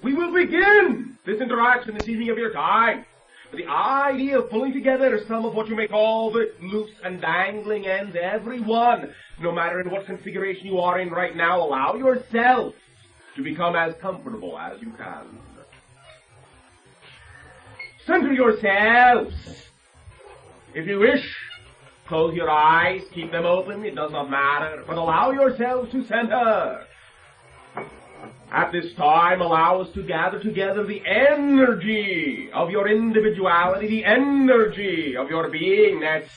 we will begin this interaction this evening of your time with the idea of pulling together some of what you may call the loose and dangling ends. Everyone, no matter in what configuration you are in right now, allow yourself to become as comfortable as you can. Center yourselves. If you wish, close your eyes, keep them open, it does not matter, but allow yourselves to center. At this time, allow us to gather together the energy of your individuality, the energy of your beingness,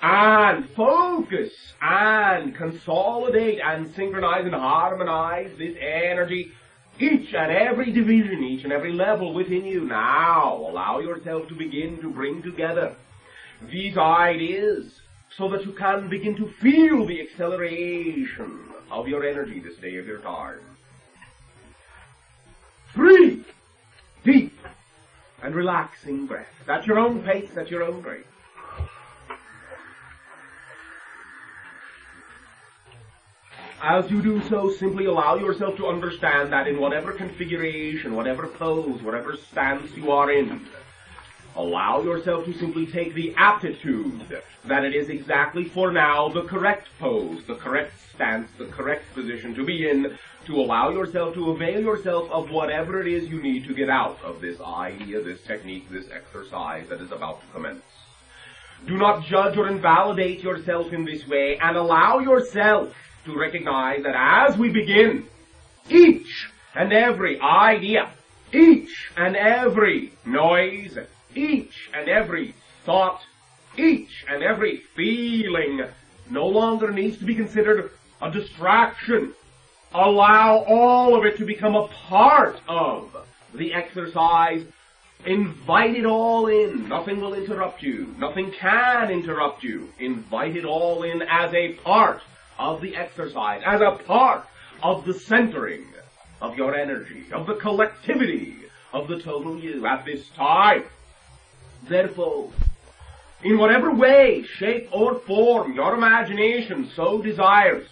and focus and consolidate and synchronize and harmonize this energy, each and every division, each and every level within you. Now, allow yourself to begin to bring together these ideas so that you can begin to feel the acceleration of your energy this day of your time. 3 deep and relaxing breaths. At your own pace, at your own rate. As you do so, simply allow yourself to understand that in whatever configuration, whatever pose, whatever stance you are in, allow yourself to simply take the aptitude that it is exactly for now the correct pose, the correct stance, the correct position to be in, to allow yourself to avail yourself of whatever it is you need to get out of this idea, this technique, this exercise that is about to commence. Do not judge or invalidate yourself in this way, and allow yourself to recognize that as we begin, each and every idea, each and every noise, each and every thought, each and every feeling no longer needs to be considered a distraction. Allow all of it to become a part of the exercise. Invite it all in. Nothing will interrupt you. Nothing can interrupt you. Invite it all in as a part of the exercise, as a part of the centering of your energy, of the collectivity of the total you at this time. Therefore, in whatever way, shape, or form your imagination so desires,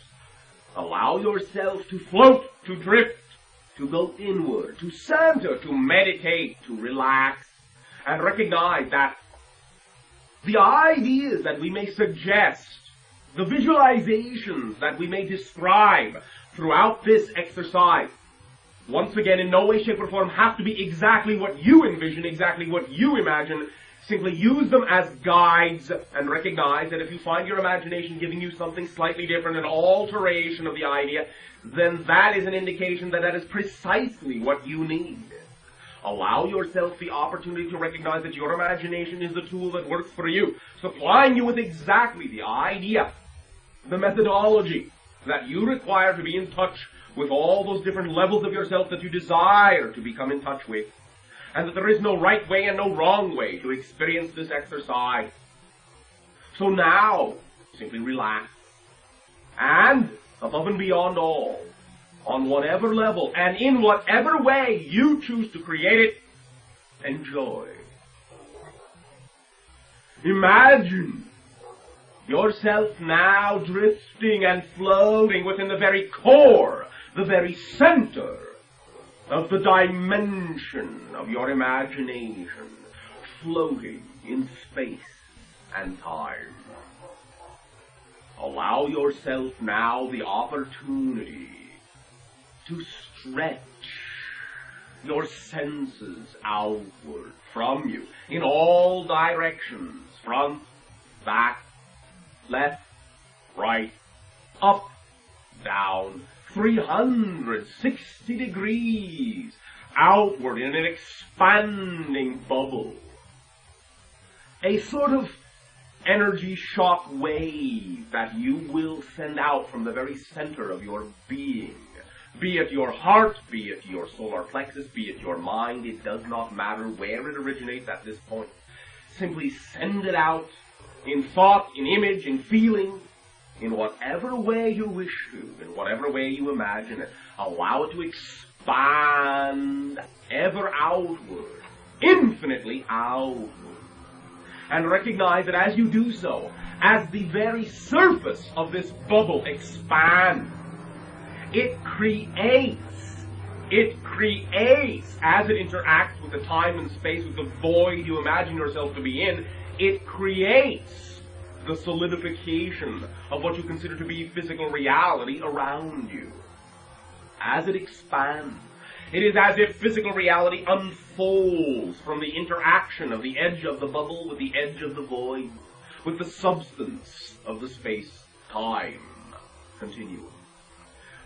allow yourself to float, to drift, to go inward, to center, to meditate, to relax, and recognize that the ideas that we may suggest, the visualizations that we may describe throughout this exercise, once again, in no way, shape, or form have to be exactly what you envision, exactly what you imagine. Simply use them as guides and recognize that if you find your imagination giving you something slightly different, an alteration of the idea, then that is an indication that that is precisely what you need. Allow yourself the opportunity to recognize that your imagination is the tool that works for you, supplying you with exactly the idea, the methodology that you require to be in touch with all those different levels of yourself that you desire to become in touch with, and that there is no right way and no wrong way to experience this exercise. So now, simply relax, and above and beyond all, on whatever level and in whatever way you choose to create it, enjoy. Imagine yourself now drifting and floating within the very core, the very center of the dimension of your imagination, floating in space and time. Allow yourself now the opportunity to stretch your senses outward from you in all directions, front, back, left, right, up, down, 360 degrees outward in an expanding bubble. A sort of energy shock wave that you will send out from the very center of your being. Be it your heart, be it your solar plexus, be it your mind, it does not matter where it originates at this point. Simply send it out in thought, in image, in feeling, in whatever way you wish to, in whatever way you imagine it. Allow it to expand ever outward, infinitely outward. And recognize that as you do so, as the very surface of this bubble expands, it creates It creates, as it interacts with the time and space, with the void you imagine yourself to be in, it creates the solidification of what you consider to be physical reality around you. As it expands, it is as if physical reality unfolds from the interaction of the edge of the bubble with the edge of the void, with the substance of the space-time continuum.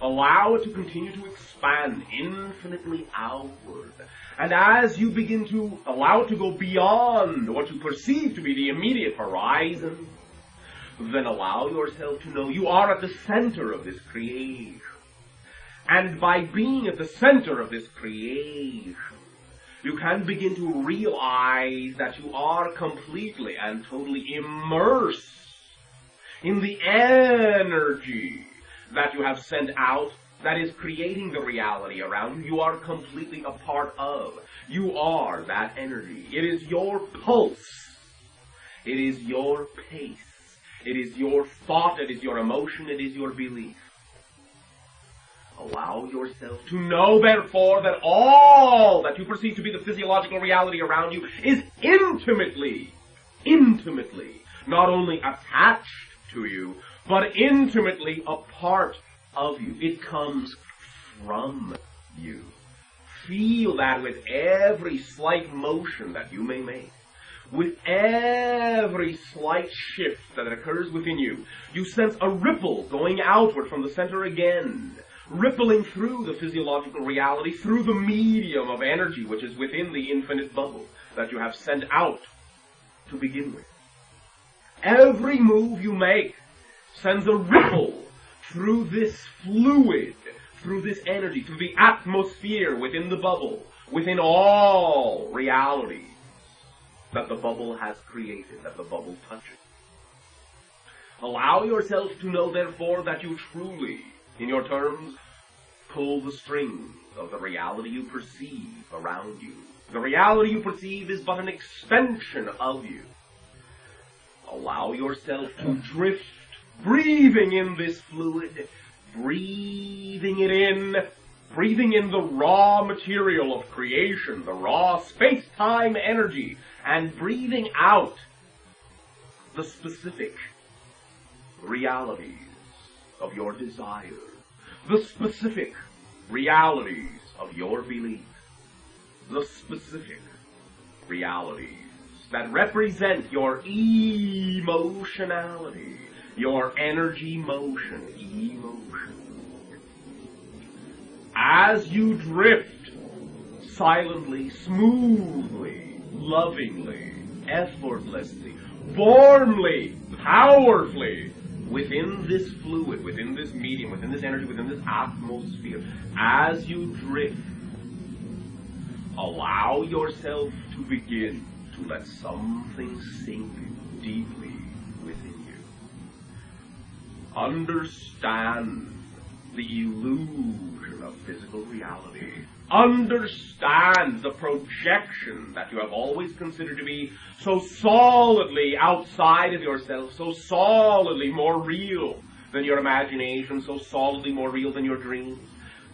Allow it to continue to expand infinitely outward. And as you begin to allow it to go beyond what you perceive to be the immediate horizon, then allow yourself to know you are at the center of this creation. And by being at the center of this creation, you can begin to realize that you are completely and totally immersed in the energy that you have sent out that is creating the reality around you. You are completely a part of. You are that energy. It is your pulse. It is your pace. It is your thought. It is your emotion. It is your belief. Allow yourself to know, therefore, that all that you perceive to be the physiological reality around you is intimately, not only attached to you, but intimately a part of you. It comes from you. Feel that with every slight motion that you may make, with every slight shift that occurs within you, you sense a ripple going outward from the center again, rippling through the physiological reality, through the medium of energy which is within the infinite bubble that you have sent out to begin with. Every move you make sends a ripple through this fluid, through this energy, through the atmosphere within the bubble, within all realities that the bubble has created, that the bubble touches. Allow yourself to know, therefore, that you truly, in your terms, pull the strings of the reality you perceive around you. The reality you perceive is but an extension of you. Allow yourself to drift, breathing in this fluid, breathing it in, breathing in the raw material of creation, the raw space-time energy, and breathing out the specific realities of your desires, the specific realities of your beliefs, the specific realities that represent your emotionality, your energy motion, emotion. As you drift silently, smoothly, lovingly, effortlessly, warmly, powerfully, within this fluid, within this medium, within this energy, within this atmosphere, as you drift, allow yourself to begin to let something sink deeply within you. Understand the illusion of physical reality. Understand the projection that you have always considered to be so solidly outside of yourself, so solidly more real than your imagination, so solidly more real than your dreams.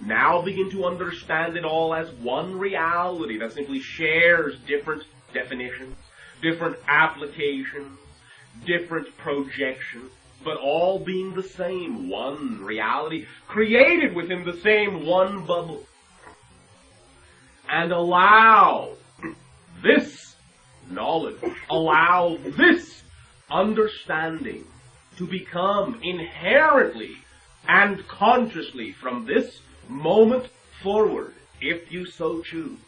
Now begin to understand it all as one reality that simply shares different definitions, different applications, different projections, but all being the same one reality, created within the same one bubble. And allow this knowledge, allow this understanding to become inherently and consciously from this moment forward, if you so choose.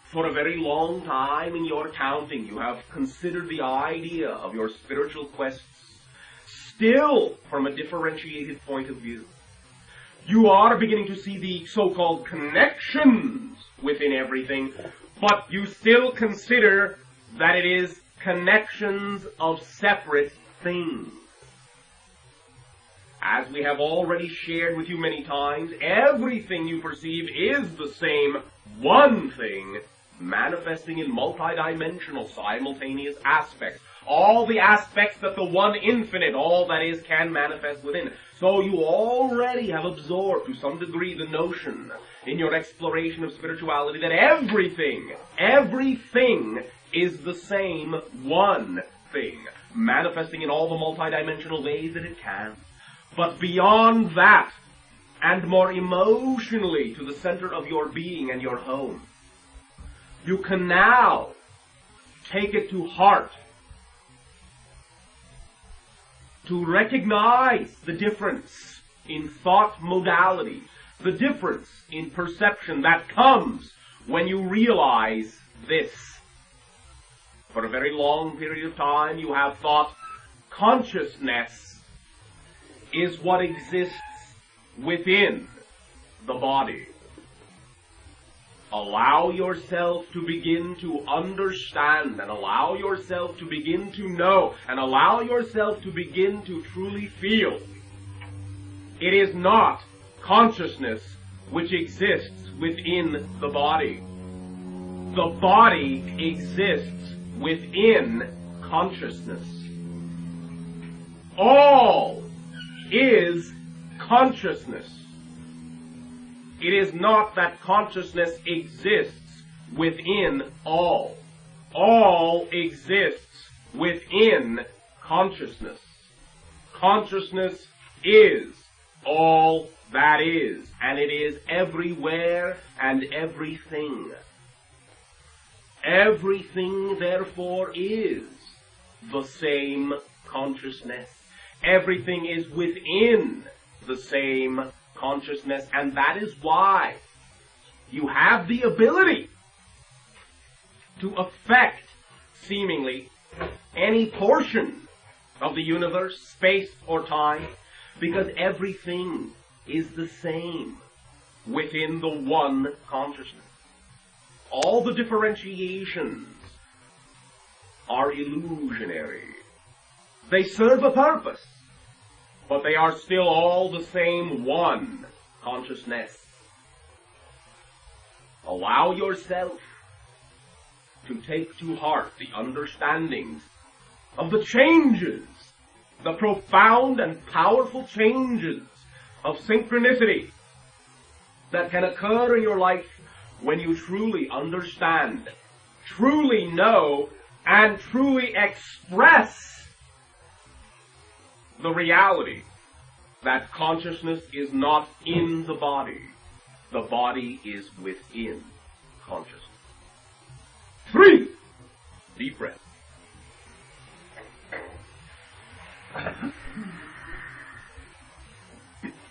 For a very long time in your counting, you have considered the idea of your spiritual quests still from a differentiated point of view. You are beginning to see the so-called connections within everything, but you still consider that it is connections of separate things. As we have already shared with you many times, everything you perceive is the same one thing, manifesting in multidimensional simultaneous aspects. All the aspects that the one infinite, all that is, can manifest within. So you already have absorbed to some degree the notion in your exploration of spirituality that everything is the same one thing, manifesting in all the multidimensional ways that it can. But beyond that, and more emotionally to the center of your being and your home, you can now take it to heart to recognize the difference in thought modality, the difference in perception that comes when you realize this. For a very long period of time, you have thought consciousness is what exists within the body. Allow yourself to begin to understand, and allow yourself to begin to know, and allow yourself to begin to truly feel. It is not consciousness which exists within the body. The body exists within consciousness. All is consciousness. It is not that consciousness exists within all. All exists within consciousness. Consciousness is all that is, and it is everywhere and everything. Everything, therefore, is the same consciousness. Everything is within the same consciousness, and that is why you have the ability to affect, seemingly, any portion of the universe, space or time, because everything is the same within the one consciousness. All the differentiations are illusionary. They serve a purpose, but they are still all the same one consciousness. Allow yourself to take to heart the understandings of the changes, the profound and powerful changes of synchronicity that can occur in your life when you truly understand, truly know, and truly express the reality that consciousness is not in the body. The body is within consciousness. 3. Deep breath.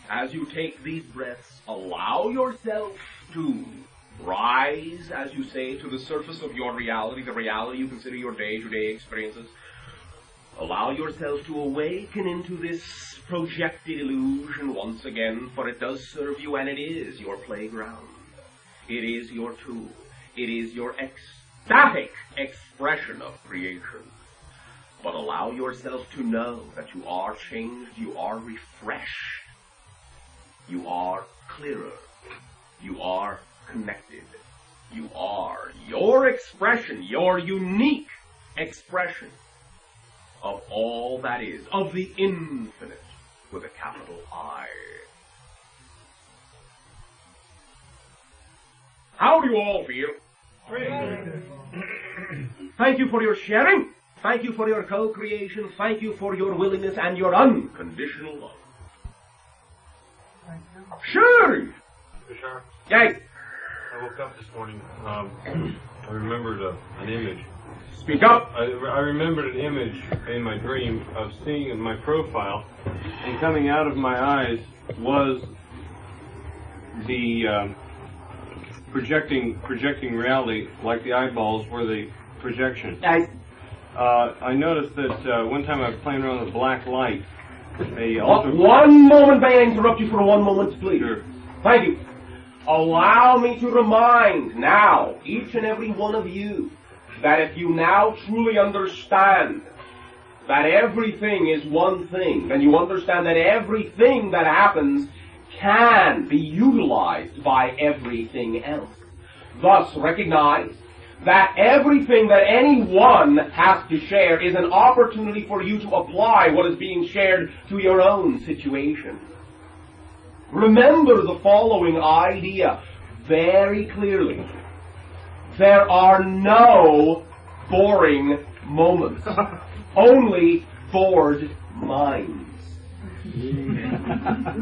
As you take these breaths, allow yourself to rise, as you say, to the surface of your reality, the reality you consider your day-to-day experiences. Allow yourself to awaken into this projected illusion once again, for it does serve you, and it is your playground. It is your tool. It is your ecstatic expression of creation. But allow yourself to know that you are changed, you are refreshed, you are clearer, you are connected, you are your expression, your unique expression of all that is, of the infinite with a capital I. How do you all feel? Thank you for your sharing. Thank you for your co-creation. Thank you for your willingness and your unconditional love. Sure. Bashar, Yay. I woke up this morning. I remembered an image. Speak up. I remembered an image in my dream of seeing my profile, and coming out of my eyes was the projecting reality, like the eyeballs were the projection. I noticed that one time I was playing around with a black light. One moment, may I interrupt you for 1 moment, please? Sure. Thank you. Allow me to remind now, each and every one of you, that if you now truly understand that everything is one thing, then you understand that everything that happens can be utilized by everything else. Thus, recognize that everything that anyone has to share is an opportunity for you to apply what is being shared to your own situation. Remember the following idea very clearly. There are no boring moments, only bored minds.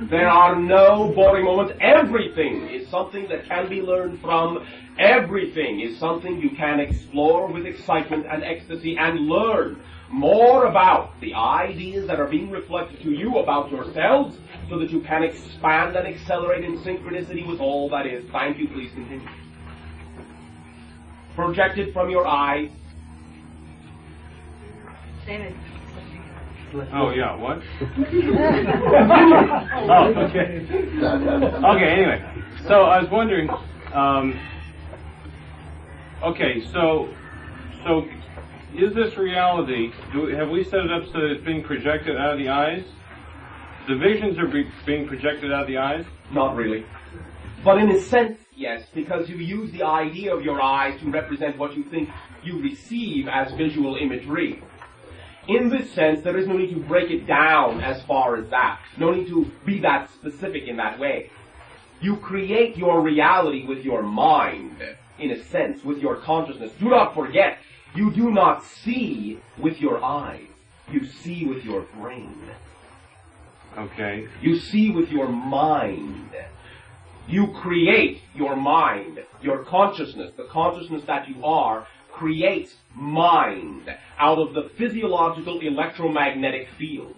There are no boring moments. Everything is something that can be learned from. Everything is something you can explore with excitement and ecstasy and learn more about the ideas that are being reflected to you about yourselves so that you can expand and accelerate in synchronicity with all that is. Thank you. Please continue. Projected from your eyes. David. Oh, yeah, what? Oh, okay. Okay, anyway. So I was wondering, okay, so is this reality, have we set it up so that it's being projected out of the eyes? The visions are being projected out of the eyes? Not really. But in a sense, yes, because you use the idea of your eyes to represent what you think you receive as visual imagery. In this sense, there is no need to break it down as far as that. No need to be that specific in that way. You create your reality with your mind, in a sense, with your consciousness. Do not forget, you do not see with your eyes. You see with your brain. Okay. You see with your mind. You create your mind, your consciousness, the consciousness that you are, creates mind out of the physiological electromagnetic field.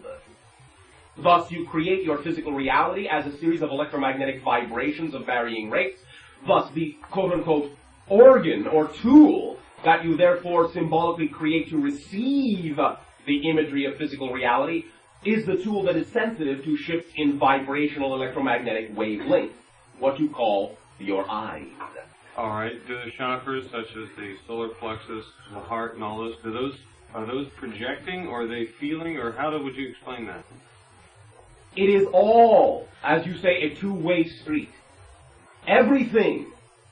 Thus, you create your physical reality as a series of electromagnetic vibrations of varying rates. Thus, the quote-unquote organ or tool that you therefore symbolically create to receive the imagery of physical reality is the tool that is sensitive to shifts in vibrational electromagnetic wavelength, what you call your eyes. All right. Do the chakras, such as the solar plexus, the heart, and all those, are those projecting, or are they feeling, or would you explain that? It is all, as you say, a two-way street. Everything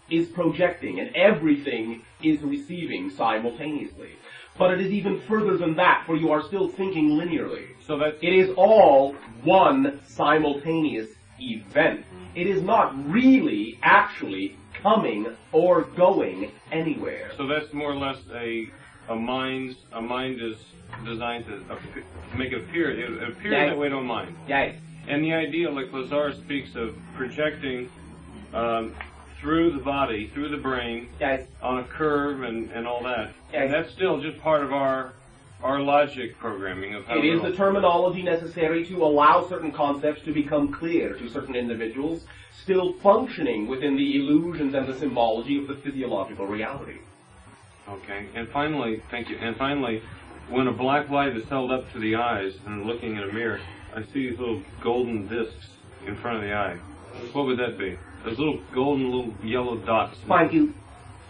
is projecting, and everything is receiving simultaneously. But it is even further than that, for you are still thinking linearly. So that it is all one simultaneous event. It is not really, actually, coming or going anywhere. So that's more or less a mind is designed to make it appear. It appears that way to a mind. Yes. And the idea, like Lazar speaks of projecting through the body, through the brain, yes, on a curve and all that. Yes. And that's still just part of our logic programming of how it is the terminology necessary to allow certain concepts to become clear to certain individuals, still functioning within the illusions and the symbology of the physiological reality. Okay, and finally, thank you, and finally, when a black light is held up to the eyes and looking in a mirror, I see these little golden discs in front of the eye. What would that be? Those little golden, little yellow dots. Thank you.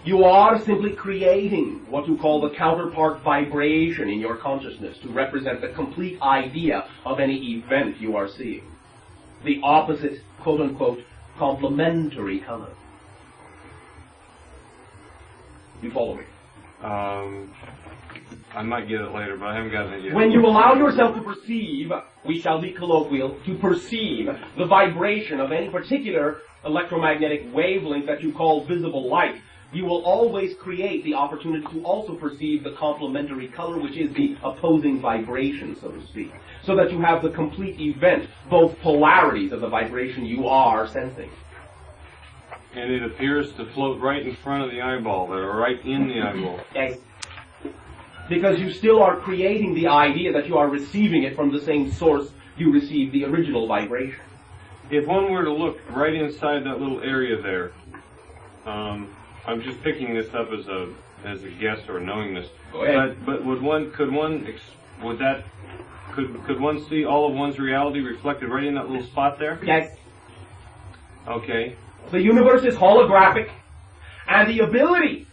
You are simply creating what you call the counterpart vibration in your consciousness to represent the complete idea of any event you are seeing. The opposite, quote-unquote, complementary color. You follow me? I might get it later, but I haven't gotten it yet. When you allow yourself to perceive, we shall be colloquial, to perceive the vibration of any particular electromagnetic wavelength that you call visible light, you will always create the opportunity to also perceive the complementary color, which is the opposing vibration, so to speak, so that you have the complete event, both polarities of the vibration you are sensing. And it appears to float right in front of the eyeball, or right in the eyeball. Yes. Because you still are creating the idea that you are receiving it from the same source you received the original vibration. If one were to look right inside that little area there, I'm just picking this up as a guess or knowingness. Go ahead. But could one see all of one's reality reflected right in that little spot there? Yes. Okay. The universe is holographic, and the ability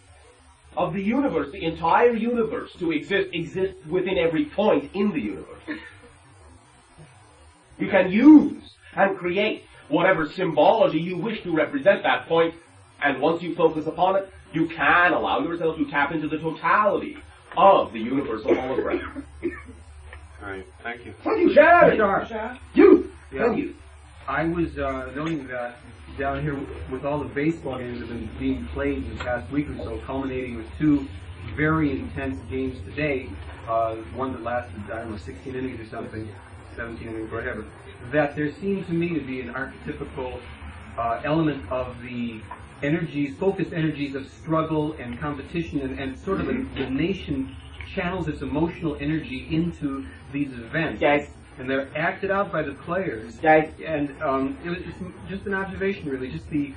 of the universe, the entire universe, to exists within every point in the universe. You can use and create whatever symbology you wish to represent that point And once you focus upon it, you can allow yourself to tap into the totality of the universal hologram. All right, thank you. Thank you, Shad! Bashar. You! Yeah. Thank you. I was noting that down here with all the baseball games that have been being played in the past week or so, culminating with two very intense games today, one that lasted, I don't know, 16 innings or something, 17 innings, whatever, that there seemed to me to be an archetypical element of the energies, focused energies of struggle and competition, and sort of the nation channels its emotional energy into these events. Yes. And they're acted out by the players. Yes. And it was just an observation, really, just the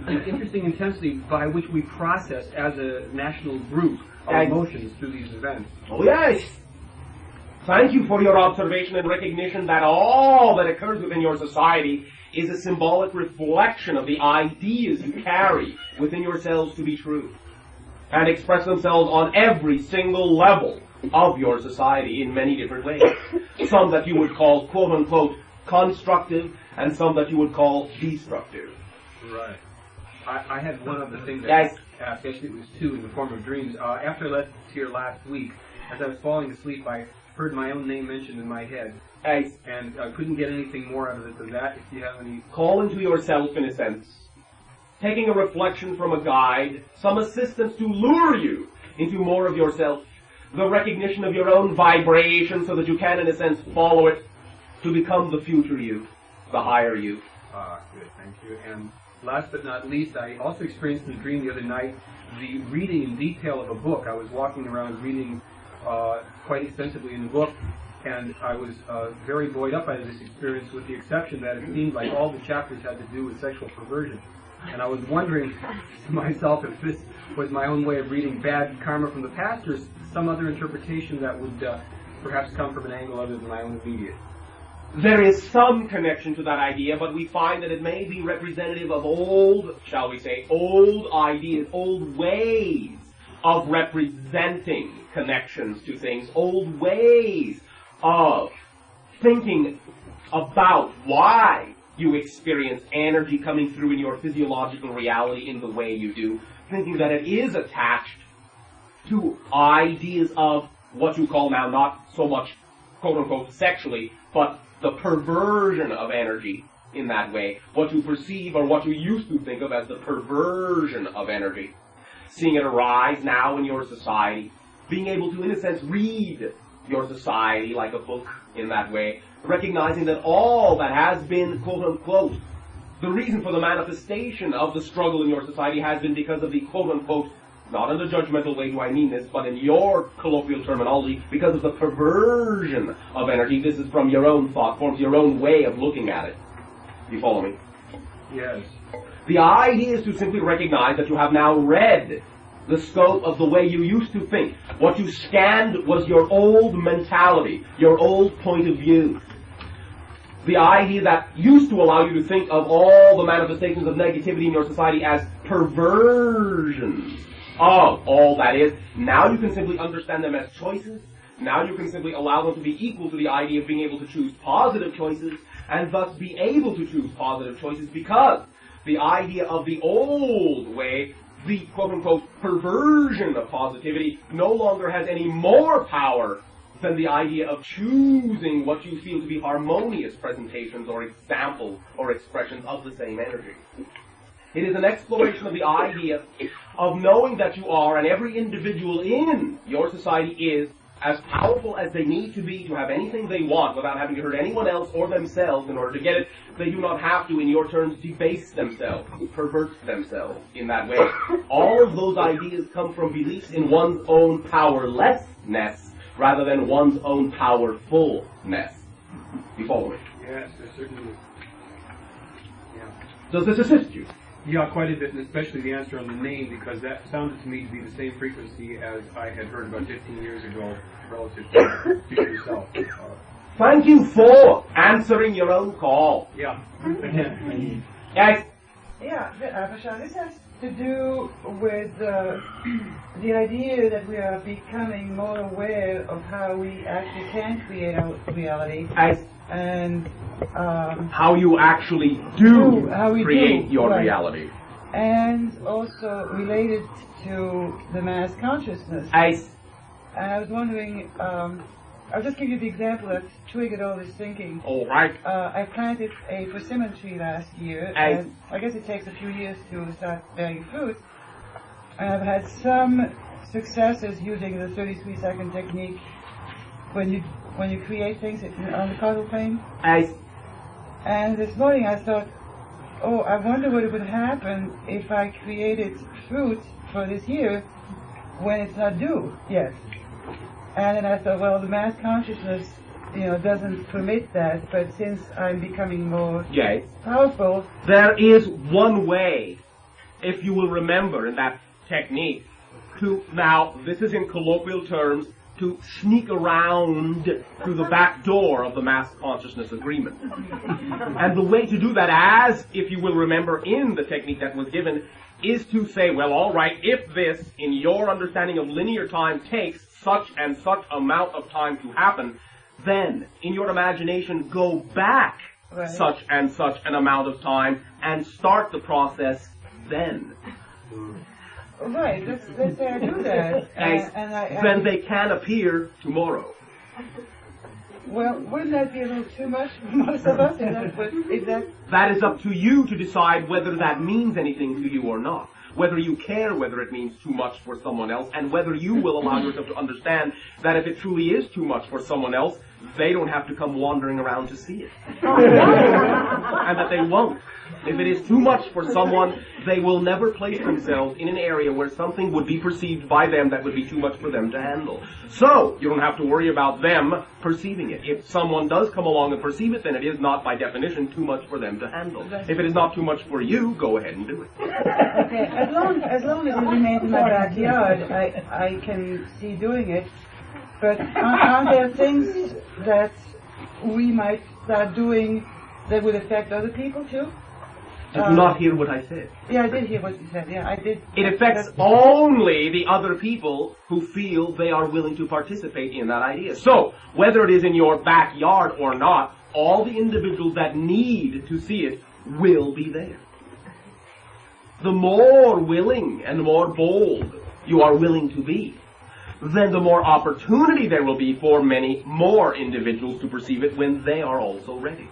interesting intensity by which we process as a national group our emotions through these events. Oh, yes. Thank you for your observation and recognition that all that occurs within your society is a symbolic reflection of the ideas you carry within yourselves to be true, and express themselves on every single level of your society in many different ways. Some that you would call, quote-unquote, constructive, and some that you would call destructive. Right. I had one other thing that Yes. actually it was two in the form of dreams. After I left here last week, as I was falling asleep, I heard my own name mentioned in my head. Yes. And I couldn't get anything more out of it than that. If you have any... Call into yourself, in a sense, taking a reflection from a guide, some assistance to lure you into more of yourself, the recognition of your own vibration so that you can, in a sense, follow it to become the future you, the higher you. Good, thank you. And last but not least, I also experienced in a dream the other night the reading in detail of a book. I was walking around reading quite extensively in the book, and I was very buoyed up by this experience, with the exception that it seemed like all the chapters had to do with sexual perversion. And I was wondering to myself if this was my own way of reading bad karma from the past, or some other interpretation that would perhaps come from an angle other than my own immediate. There is some connection to that idea, but we find that it may be representative of old, shall we say, old ideas, old ways of representing connections to things, old ways of thinking about why you experience energy coming through in your physiological reality in the way you do, thinking that it is attached to ideas of what you call now not so much quote-unquote sexually, but the perversion of energy in that way, what you perceive or what you used to think of as the perversion of energy. Seeing it arise now in your society, being able to, in a sense, read your society like a book in that way, recognizing that all that has been, quote-unquote, the reason for the manifestation of the struggle in your society has been because of the, quote-unquote, not in a judgmental way do I mean this, but in your colloquial terminology, because of the perversion of energy. This is from your own thought forms, your own way of looking at it. You follow me? Yes. The idea is to simply recognize that you have now read the scope of the way you used to think. What you scanned was your old mentality, your old point of view. The idea that used to allow you to think of all the manifestations of negativity in your society as perversions of all that is. Now you can simply understand them as choices. Now you can simply allow them to be equal to the idea of being able to choose positive choices, and thus be able to choose positive choices, because the idea of the old way, the quote-unquote perversion of positivity, no longer has any more power than the idea of choosing what you feel to be harmonious presentations or examples or expressions of the same energy. It is an exploration of the idea of knowing that you are, and every individual in your society is, as powerful as they need to be to have anything they want without having to hurt anyone else or themselves in order to get it. They do not have to, in your terms, debase themselves, pervert themselves in that way. All of those ideas come from beliefs in one's own powerlessness rather than one's own powerfulness. You follow me? Yes, there certainly is. Yeah. Does this assist you? Yeah, quite a bit, and especially the answer on the name, because that sounded to me to be the same frequency as I had heard about 15 years ago relative to yourself. Thank you for answering your own call. Yeah. Yes. Yeah, Bashar, this has to do with the idea that we are becoming more aware of how we actually can create our reality. Yes. And how you actually do how we create do, your right. reality. and also related to the mass consciousness. I And I was wondering, I'll just give you the example that triggered all this thinking. all right. I planted a persimmon tree last year, and I guess it takes a few years to start bearing fruit. And I've had some successes using the 33-second technique when you create things on the causal plane. And this morning I thought, oh, I wonder what would happen if I created fruit for this year when it's not due yet. And then I thought, well, the mass consciousness, doesn't permit that, but since I'm becoming more powerful... There is one way, if you will remember in that technique, now, this is in colloquial terms, to sneak around through the back door of the mass consciousness agreement. And the way to do that, as if you will remember in the technique that was given, is to say, well, all right, if this, in your understanding of linear time, takes such and such amount of time to happen, then, in your imagination, go back such and such an amount of time and start the process then. Right, let's say I do that. Then they can appear tomorrow. Well, wouldn't that be a little too much for most of us? That is up to you to decide whether that means anything to you or not. Whether you care whether it means too much for someone else, and whether you will allow yourself to understand that if it truly is too much for someone else, they don't have to come wandering around to see it. And that they won't. If it is too much for someone, they will never place themselves in an area where something would be perceived by them that would be too much for them to handle. So, you don't have to worry about them perceiving it. If someone does come along and perceive it, then it is not, by definition, too much for them to handle. If it is not too much for you, go ahead and do it. Okay, as long as it remains in my backyard, I can see doing it. But are there things that we might start doing that would affect other people too? Did you not hear what I said? Yeah, I did hear what you said. Yeah, I did. It affects only the other people who feel they are willing to participate in that idea. So, whether it is in your backyard or not, all the individuals that need to see it will be there. The more willing and the more bold you are willing to be, then the more opportunity there will be for many more individuals to perceive it when they are also ready.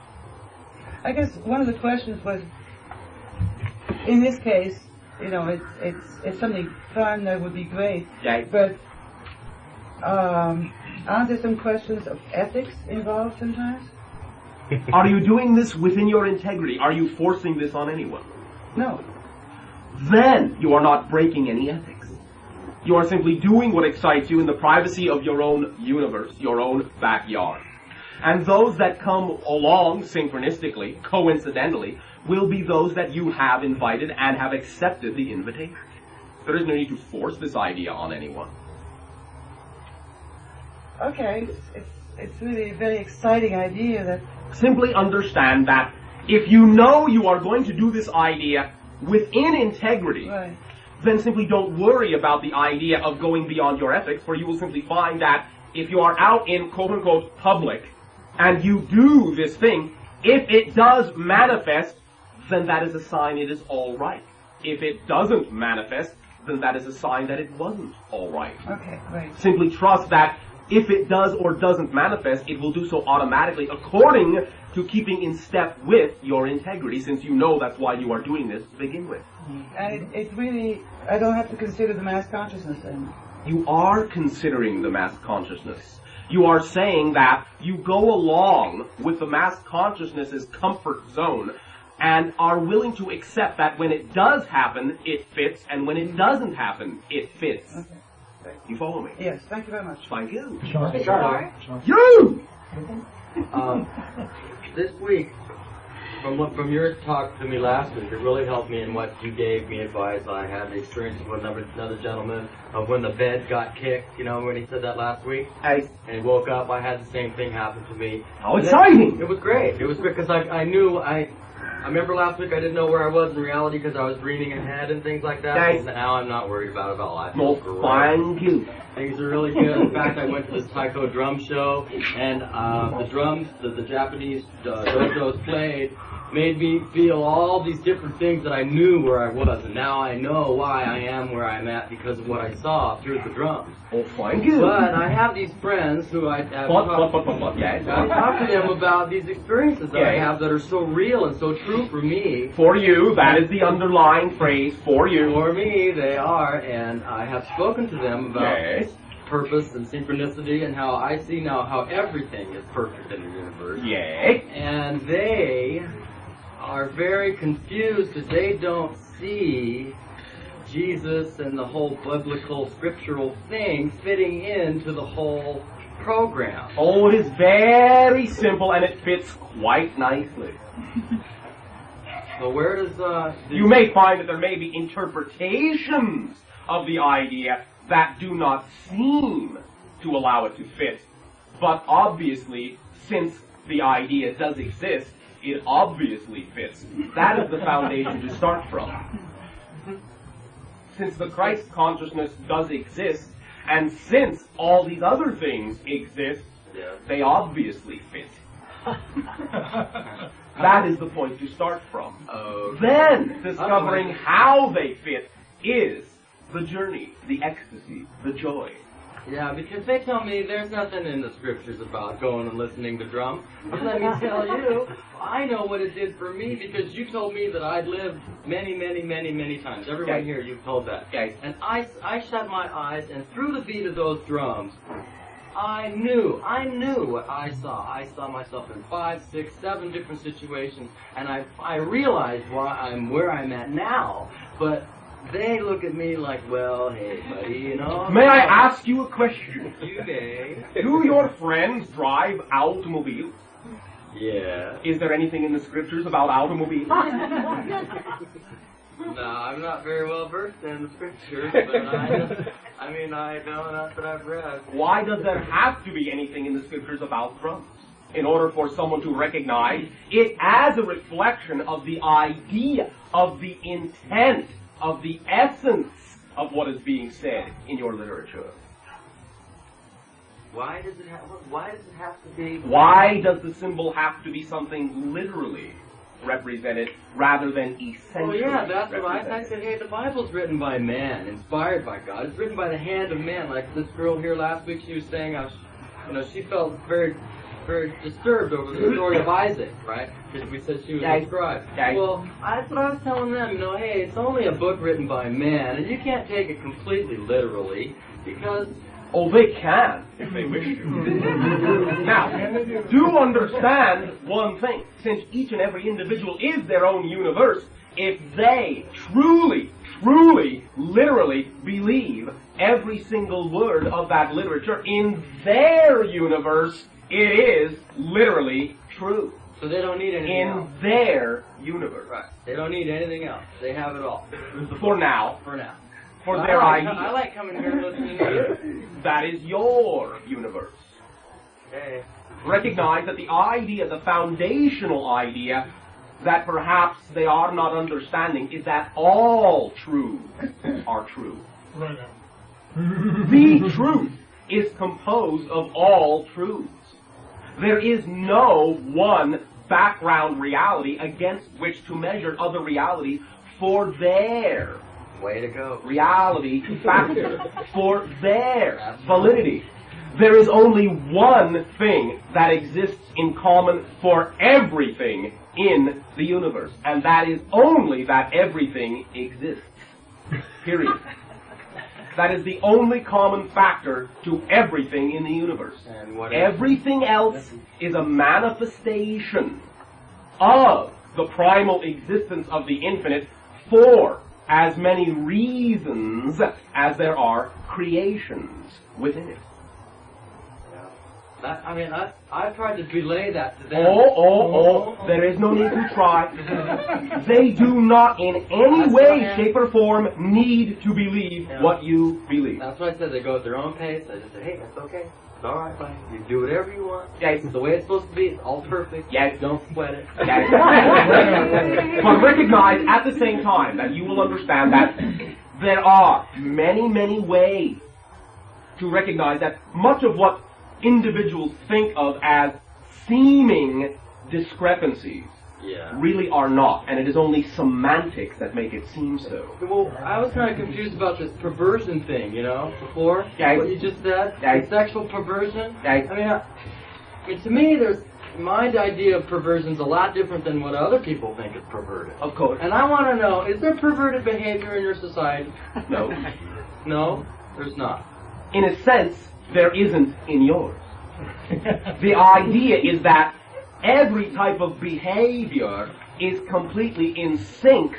I guess one of the questions was, in this case, it's something fun that would be great, but aren't there some questions of ethics involved sometimes? Are you doing this within your integrity? Are you forcing this on anyone? No. Then you are not breaking any ethics. You are simply doing what excites you in the privacy of your own universe, your own backyard. And those that come along synchronistically, coincidentally, will be those that you have invited and have accepted the invitation. There is no need to force this idea on anyone. Okay, it's really a very exciting idea that... Simply understand that if you know you are going to do this idea within integrity, then simply don't worry about the idea of going beyond your ethics, for you will simply find that if you are out in quote-unquote public and you do this thing, if it does manifest, then that is a sign it is all right. If it doesn't manifest, then that is a sign that it wasn't all right. Okay, right. Simply trust that if it does or doesn't manifest, it will do so automatically according to keeping in step with your integrity, since you know that's why you are doing this to begin with. And it really, I don't have to consider the mass consciousness then. You are considering the mass consciousness. You are saying that you go along with the mass consciousness's comfort zone and are willing to accept that when it does happen, it fits, and when it doesn't happen, it fits. Okay. You follow me? Yes, thank you very much. Thank you. Sure. You! This week, from your talk to me last week, it really helped me in what you gave me advice. I had the experience with another gentleman of when the bed got kicked, when he said that last week. And he woke up, I had the same thing happen to me. How exciting! It was great. It was great because I knew I remember last week I didn't know where I was in reality because I was dreaming ahead and things like that. And now I'm not worried about it at all. I feel great. Thank you. Things are really good. In fact, I went to this taiko drum show, and the drums that the Japanese dojos played, made me feel all these different things that I knew where I was, and now I know why I am where I'm at because of what I saw through the drums. Oh, thank you. But I have these friends who I Yes. talk to them about these experiences that I Yes. have that are so real and so true for me. For you, that is the underlying phrase, for you. For me, they are, and I have spoken to them about Yes. purpose and synchronicity and how I see now how everything is perfect in the universe. Yes. And they are very confused because they don't see Jesus and the whole biblical scriptural thing fitting into the whole program. Oh, it is very simple and it fits quite nicely. So where does You may find that there may be interpretations of the idea that do not seem to allow it to fit. But obviously, since the idea does exist, it obviously fits. That is the foundation to start from. Since the Christ consciousness does exist, and since all these other things exist, they obviously fit. That is the point to start from. Then, discovering how they fit is the journey, the ecstasy, the joy. Yeah, because they tell me there's nothing in the scriptures about going and listening to drums. But let me tell you, I know what it did for me because you told me that I'd lived many, many, many, many times. Everyone here, you've told that. Okay. And I shut my eyes, and through the beat of those drums, I knew what I saw. I saw myself in 5, 6, 7 different situations, and I realized why I'm where I'm at now. But they look at me like, well, hey, buddy, you know. May I ask you a question? You may. Do your friends drive automobiles? Yeah. Is there anything in the scriptures about automobiles? No, I'm not very well versed in the scriptures, but I know enough that I've read. Why does there have to be anything in the scriptures about drums? In order for someone to recognize it as a reflection of the idea, of the intent, of the essence of what is being said in your literature. Why does it have to be? Why does the symbol have to be something literally represented rather than essentially? Oh yeah, that's what I represented? said. Hey, the Bible's written by man, inspired by God. It's written by the hand of man. Like this girl here last week, she was saying, she felt very, very disturbed over the story of Isaac, right? Because we said she was a scribe. Well, that's what I was telling them. Hey, it's only a book written by man, and you can't take it completely literally because. Oh, they can, if they wish to. Now, do understand one thing. Since each and every individual is their own universe, if they truly, literally believe every single word of that literature in their universe, it is literally true. So they don't need anything else. In their universe. Right. They don't need anything else. They have it all. For now. For now. For their idea. I like coming here and listening to you. That is your universe. Hey. Recognize that the idea, the foundational idea, that perhaps they are not understanding is that all truths are true. Right now. The truth is composed of all truths. There is no one background reality against which to measure other realities for their Way to go. reality factor, for their validity. There is only one thing that exists in common for everything in the universe, and that is only that everything exists. Period. That is the only common factor to everything in the universe. And what Everything else is a manifestation of the primal existence of the infinite for as many reasons as there are creations within it. I've tried to relay that to them. There is no need to try. They do not in any way, shape, or form need to believe what you believe. That's what I said. They go at their own pace. I just say, hey, that's okay. It's all right, fine. You do whatever you want. Yes. It's the way it's supposed to be. It's all perfect. Yes. Don't sweat it. Yes. But recognize at the same time that you will understand that there are many, many ways to recognize that much of what individuals think of as seeming discrepancies really are not, and it is only semantics that make it seem so. Well, I was kind of confused about this perversion thing, before. Yeah. What you just said. Yeah. The sexual perversion. Yeah. I mean, to me, my idea of perversion is a lot different than what other people think is perverted. Of course. And I want to know, is there perverted behavior in your society? No. No, there's not. In a sense, there isn't in yours. The idea is that every type of behavior is completely in sync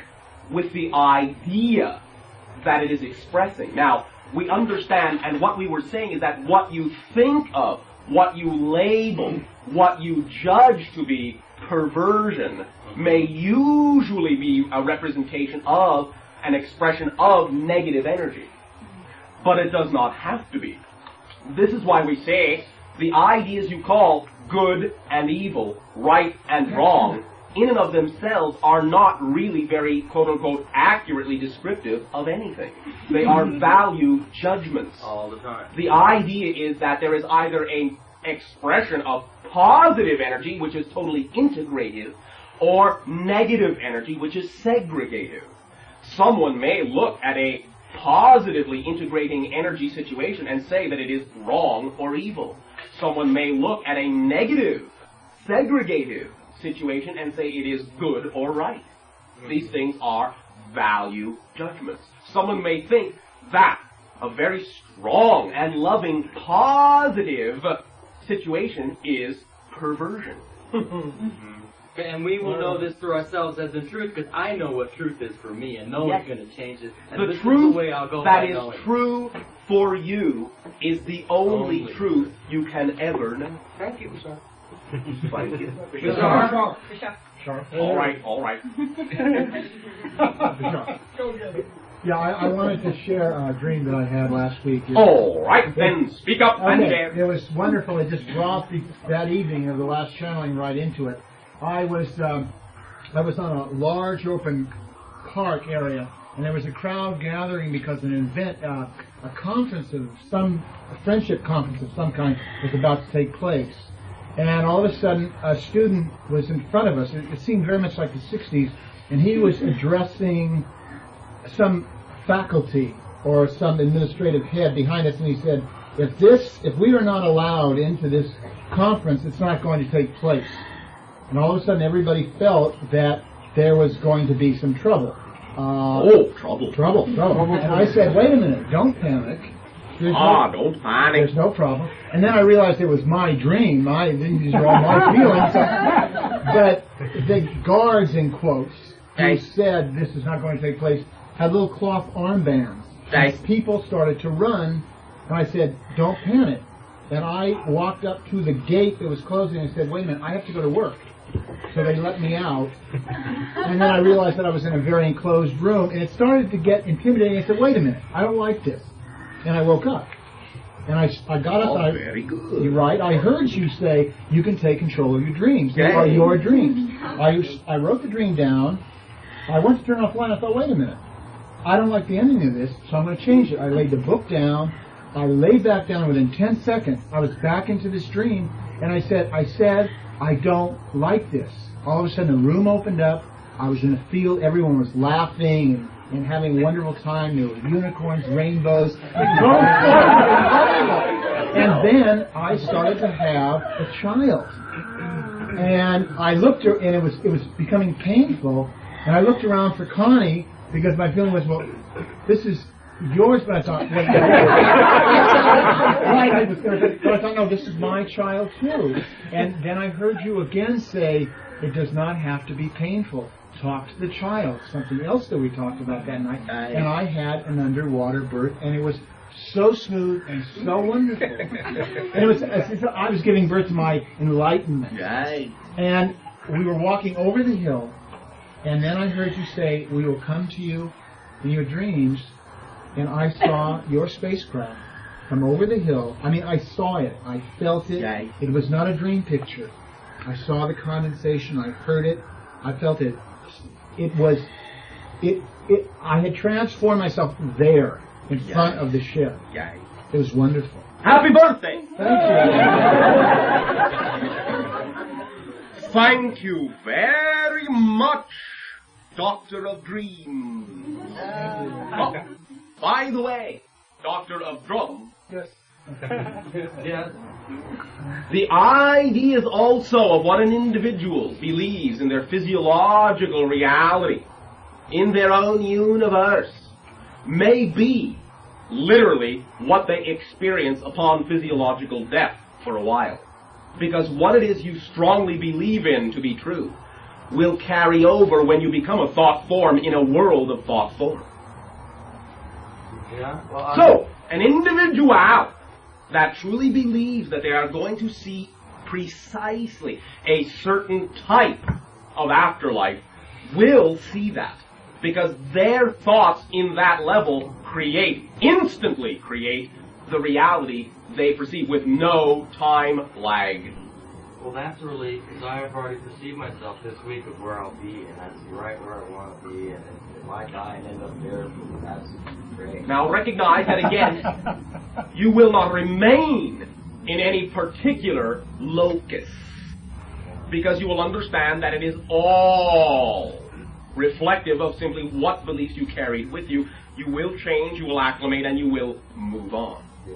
with the idea that it is expressing. Now, we understand, and what we were saying is that what you think of, what you label, what you judge to be perversion may usually be a representation of an expression of negative energy. But it does not have to be. This is why we say the ideas you call good and evil, right and wrong, in and of themselves are not really very, quote-unquote, accurately descriptive of anything. They are value judgments. All the time. The idea is that there is either an expression of positive energy, which is totally integrative, or negative energy, which is segregative. Someone may look at a positively integrating energy situation and say that it is wrong or evil. Someone may look at a negative, segregative situation and say it is good or right. These things are value judgments. Someone may think that a very strong and loving, positive situation is perversion. And we will know this through ourselves as the truth, because I know what truth is for me, and no one's going to change it. And The this truth is the way I'll go that by is knowing. true for you is the only truth you can ever know. Thank you, sir. Thank you. Bashar. All right. Yeah, I wanted to share a dream that I had last week. All right, then speak up and Okay, share. it was wonderful. It just brought that evening of the last channeling right into it. I was on a large open park area, and there was a crowd gathering because an event, a conference of a friendship conference of some kind was about to take place. And all of a sudden, a student was in front of us. It seemed very much like the 60s, and he was addressing some faculty or some administrative head behind us, and he said, if we are not allowed into this conference, it's not going to take place. And all of a sudden, everybody felt that there was going to be some trouble. Trouble. And I said, wait a minute, don't panic. Don't panic. There's no problem. And then I realized it was my dream. These are all my feelings. But the guards, in quotes, who said this is not going to take place, had little cloth armbands. And people started to run, and I said, don't panic. And I walked up to the gate that was closing and said, wait a minute, I have to go to work. So they let me out. And then I realized that I was in a very enclosed room, and it started to get intimidating. I said, wait a minute, I don't like this. And I woke up. And I got up. Oh, very good. You're right. I heard you say you can take control of your dreams. They are your dreams. I wrote the dream down. I went to turn off the light. I thought, wait a minute. I don't like the ending of this, so I'm going to change it. I laid the book down. I laid back down. Within 10 seconds, I was back into this dream. And I said, I don't like this. All of a sudden, the room opened up. I was in a field. Everyone was laughing and having a wonderful time. There were unicorns, rainbows. And then I started to have a child. And I looked, and it was becoming painful. And I looked around for Connie because my feeling was, well, this is yours. But I thought, wait, but I thought, no, this is my child too. And then I heard you again say, it does not have to be painful. Talk to the child. Something else that we talked about that night. And I had an underwater birth, and it was so smooth and so wonderful. And it was as if I was giving birth to my enlightenment. Right. And we were walking over the hill, and then I heard you say, we will come to you in your dreams, and I saw your spacecraft come over the hill. I mean, I saw it. I felt it. Right. It was not a dream picture. I saw the condensation. I heard it. I felt it. I had transformed myself there in front of the ship. Yeah. It was wonderful. Happy birthday! Thank you. Thank you very much, Doctor of Dreams. Oh, by the way, Doctor of Drum. Yes. Yes. The ideas also of what an individual believes in their physiological reality, in their own universe, may be literally what they experience upon physiological death for a while. Because what it is you strongly believe in to be true will carry over when you become a thought form in a world of thought form. Yeah. Well, So, an individual that truly believes that they are going to see precisely a certain type of afterlife will see that. Because their thoughts in that level instantly create the reality they perceive with no time lag. Well, that's a relief, because I have already perceived myself this week of where I'll be, and that's right where I want to be, and if I die and end up there, that's great. Now recognize that again, you will not remain in any particular locus, because you will understand that it is all reflective of simply what beliefs you carried with you. You will change, you will acclimate, and you will move on. Yeah.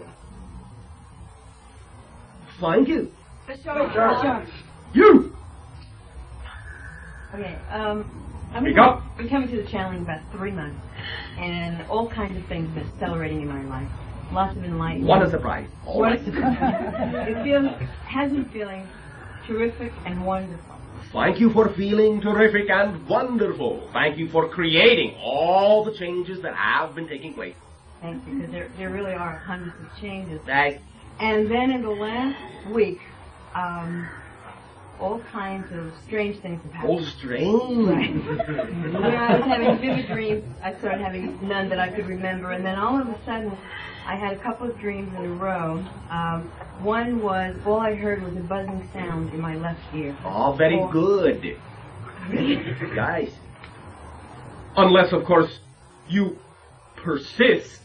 Thank you. Bashar. You! Okay, Speak up. I'm coming to the challenge in about 3 months, and all kinds of things have been accelerating in my life. Lots of enlightenment. What a surprise. All What right. a surprise. Has been feeling terrific and wonderful. Thank you for feeling terrific and wonderful. Thank you for creating all the changes that have been taking place. Thank you, because there really are hundreds of changes. Right. And then in the last week, all kinds of strange things have happened. Oh, strange. Right. When I was having vivid dreams, I started having none that I could remember, and then all of a sudden, I had a couple of dreams in a row. One was, all I heard was a buzzing sound in my left ear. Oh, very good. Guys. Unless, of course, you persist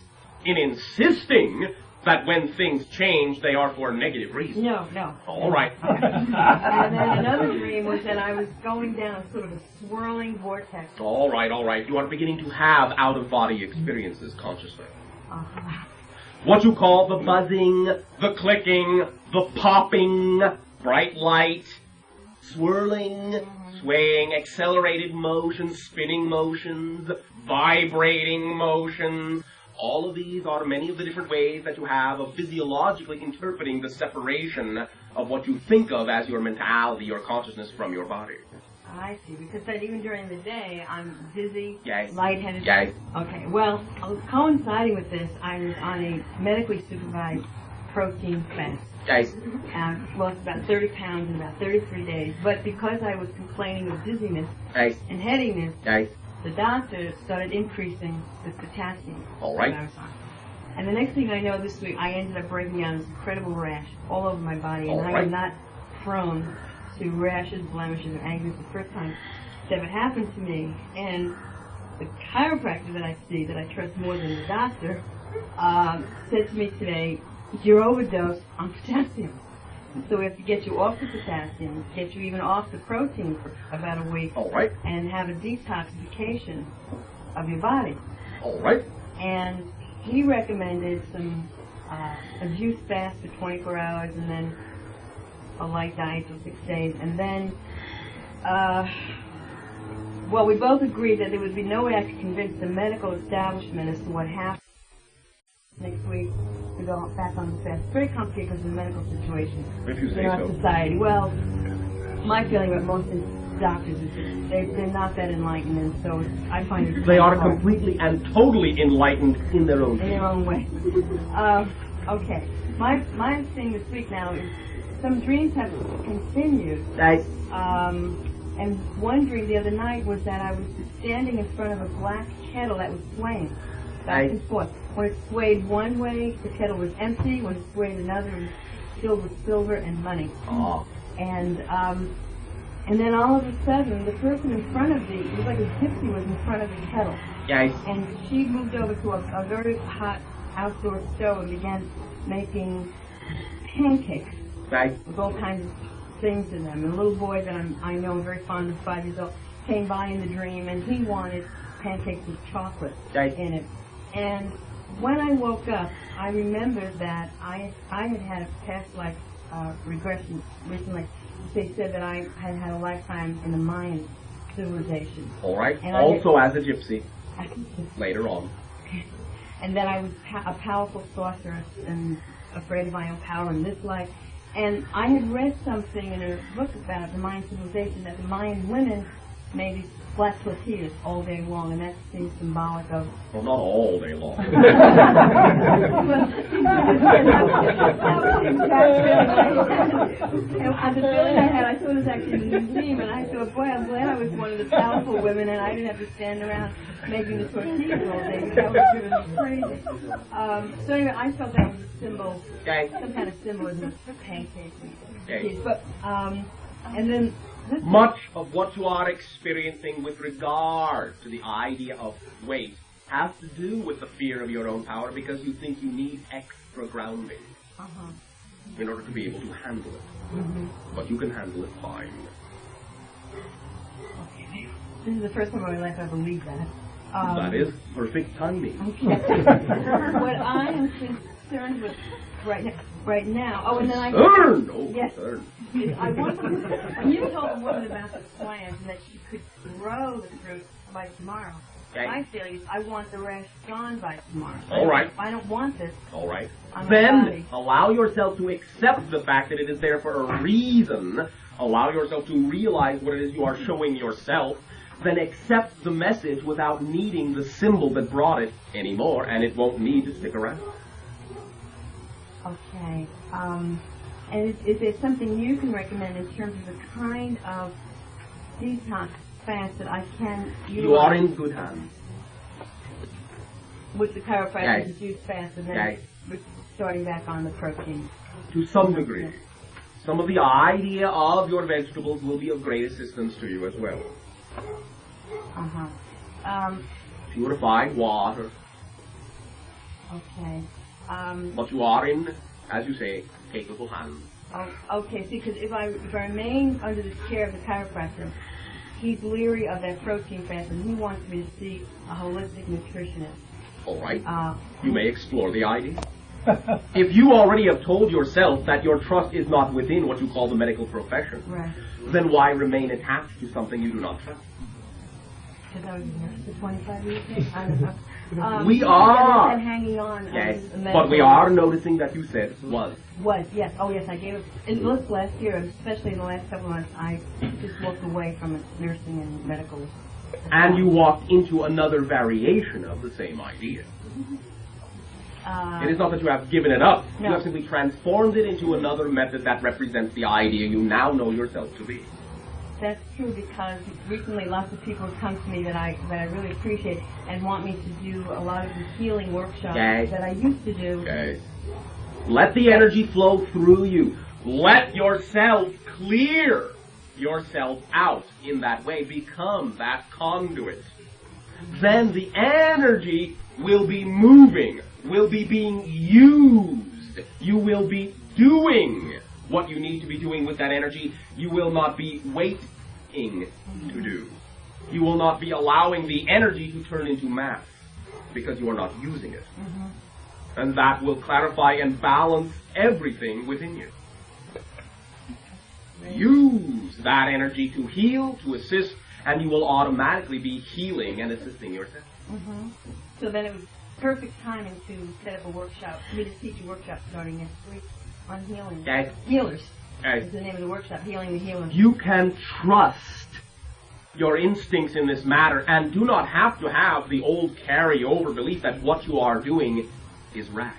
in insisting that when things change, they are for negative reasons. No. All right. And then another dream was that I was going down sort of a swirling vortex. All right. You are beginning to have out-of-body experiences consciously. Uh-huh. What you call the buzzing, the clicking, the popping, bright light, swirling, swaying, accelerated motions, spinning motions, vibrating motions. All of these are many of the different ways that you have of physiologically interpreting the separation of what you think of as your mentality, your consciousness from your body. I see, because then even during the day, I'm dizzy, Yes. lightheaded. Yes. Okay, well, coinciding with this, I was on a medically supervised protein fast. Guys, Lost about 30 pounds in about 33 days, but because I was complaining of dizziness guys, and headiness, guys. the doctor started increasing the potassium All right. that I was on. And the next thing I know, this week, I ended up breaking out this incredible rash all over my body, and All I right. am not prone to rashes, blemishes, or angers. The first time it's ever happened to me. And the chiropractor that I see, that I trust more than the doctor, said to me today, you're overdosed on potassium. So we have to get you off the potassium, get you even off the protein for about a week, All right. and have a detoxification of your body. All right. And he recommended some a juice fast for 24 hours, and then a light diet for 6 days, and then, well, we both agreed that there would be no way I could convince the medical establishment as to what happened next week to go back on the fast. It's very complicated because of the medical situation If you say in our so. society. Well, my feeling about most doctors is that they're not that enlightened, and so I find it They are hard. completely and totally enlightened in their own In their own way. Okay. My thing this week now is some dreams have continued. Guys, And one dream the other night was that I was standing in front of a black kettle that was swaying back and forth. When it swayed one way, the kettle was empty. When it swayed another, it was filled with silver and money. Oh. And then all of a sudden, the person in front of me, it was like a gypsy was in front of the kettle. Guys, And she moved over to a very hot outdoor stove and began making pancakes guys, with all kinds of things in them. A little boy that I know very fond of, 5 years old, came by in the dream, and he wanted pancakes with chocolate in it. And when I woke up, I remembered that I had a past life regression recently. They said that I had had a lifetime in the Mayan civilization. All right. And also as a gypsy. Later on. And that I was a powerful sorceress and afraid of my own power in this life. And I had read something in a book about the Mayan civilization that the Mayan women made these flat tortillas all day long, and that seems symbolic of... Well, not all day long. The feeling I had, I saw this actually in the museum, and I thought, boy, I'm glad I was one of the powerful women, and I didn't have to stand around making the tortillas all day, because that was driven me crazy. So anyway, I felt that was a symbol, some kind of symbolism of pancakes. But, and then... Much of what you are experiencing with regard to the idea of weight has to do with the fear of your own power, because you think you need extra grounding in order to be able to handle it. But you can handle it fine. Okay. This is the first time in my life I believe that. That is perfect timing. Okay. What I am concerned with right now. Oh, and then I... Yes. I want to, when you told a woman about the plant and that she could grow the fruit by tomorrow, my feeling is I want the rash gone by tomorrow. All right. I don't want this. All right. Then allow yourself to accept the fact that it is there for a reason. Allow yourself to realize what it is you are showing yourself. Then accept the message without needing the symbol that brought it anymore, and it won't need to stick around. Okay. And is there something you can recommend in terms of the kind of detox fast that I can utilize? You are in good hands. With the chiropractic juice fast and then starting back on the protein. To some degree. Some of the idea of your vegetables will be of great assistance to you as well. Purified water. Okay. But you are in, as you say, capable hands. Oh, okay, see, because if I remain under the care of the chiropractor, he's leery of that protein fast, and he wants me to see a holistic nutritionist. All right. You may explore the idea. If you already have told yourself that your trust is not within what you call the medical profession, then why remain attached to something you do not trust? Because I was a nurse for 25 years. I don't know. We are. I'm hanging on. Yes, but we are noticing that you said was. Was, yes. Oh, yes, I gave it. In this last year, especially in the last couple of months, I just walked away from it, nursing and medical. And you walked into another variation of the same idea. It is not that you have given it up. No. You have simply transformed it into another method that represents the idea you now know yourself to be. That's true, because recently lots of people have come to me that I really appreciate and want me to do a lot of the healing workshops that I used to do. Let the energy flow through you. Let yourself clear yourself out in that way. Become that conduit. Then the energy will be moving, will be being used. You will be doing what you need to be doing with that energy. You will not be waiting to do. You will not be allowing the energy to turn into mass because you are not using it. And that will clarify and balance everything within you. Use that energy to heal, to assist, and you will automatically be healing and assisting yourself. So then it was perfect timing to set up a workshop, for me to teach a workshop starting next week on healing. Healers is the name of the workshop, Healing the Healers. You can trust your instincts in this matter and do not have to have the old carry-over belief that what you are doing is rash.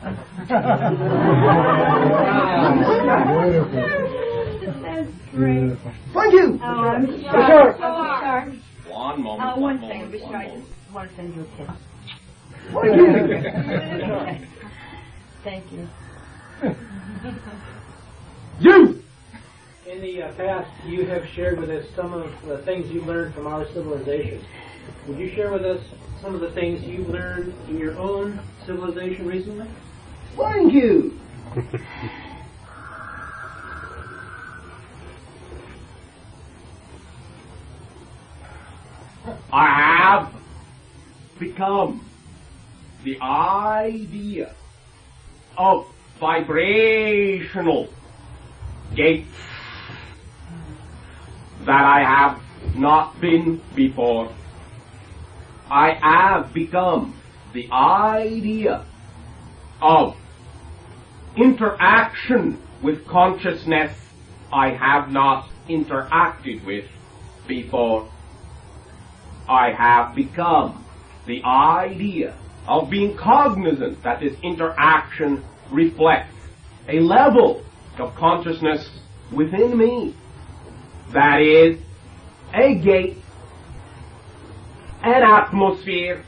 That's great. Thank you! Oh, I'm Bashar. One moment. One second, Bashar. I just want to send you a kiss. Thank you. You! In the past, you have shared with us some of the things you learned from our civilization. Would you share with us some of the things you learned in your own civilization recently? Thank you! become the idea of vibrational gates that I have not been before. I have become the idea of interaction with consciousness I have not interacted with before. I have become the idea of being cognizant that this interaction reflects a level of consciousness within me that is a gate, an atmosphere,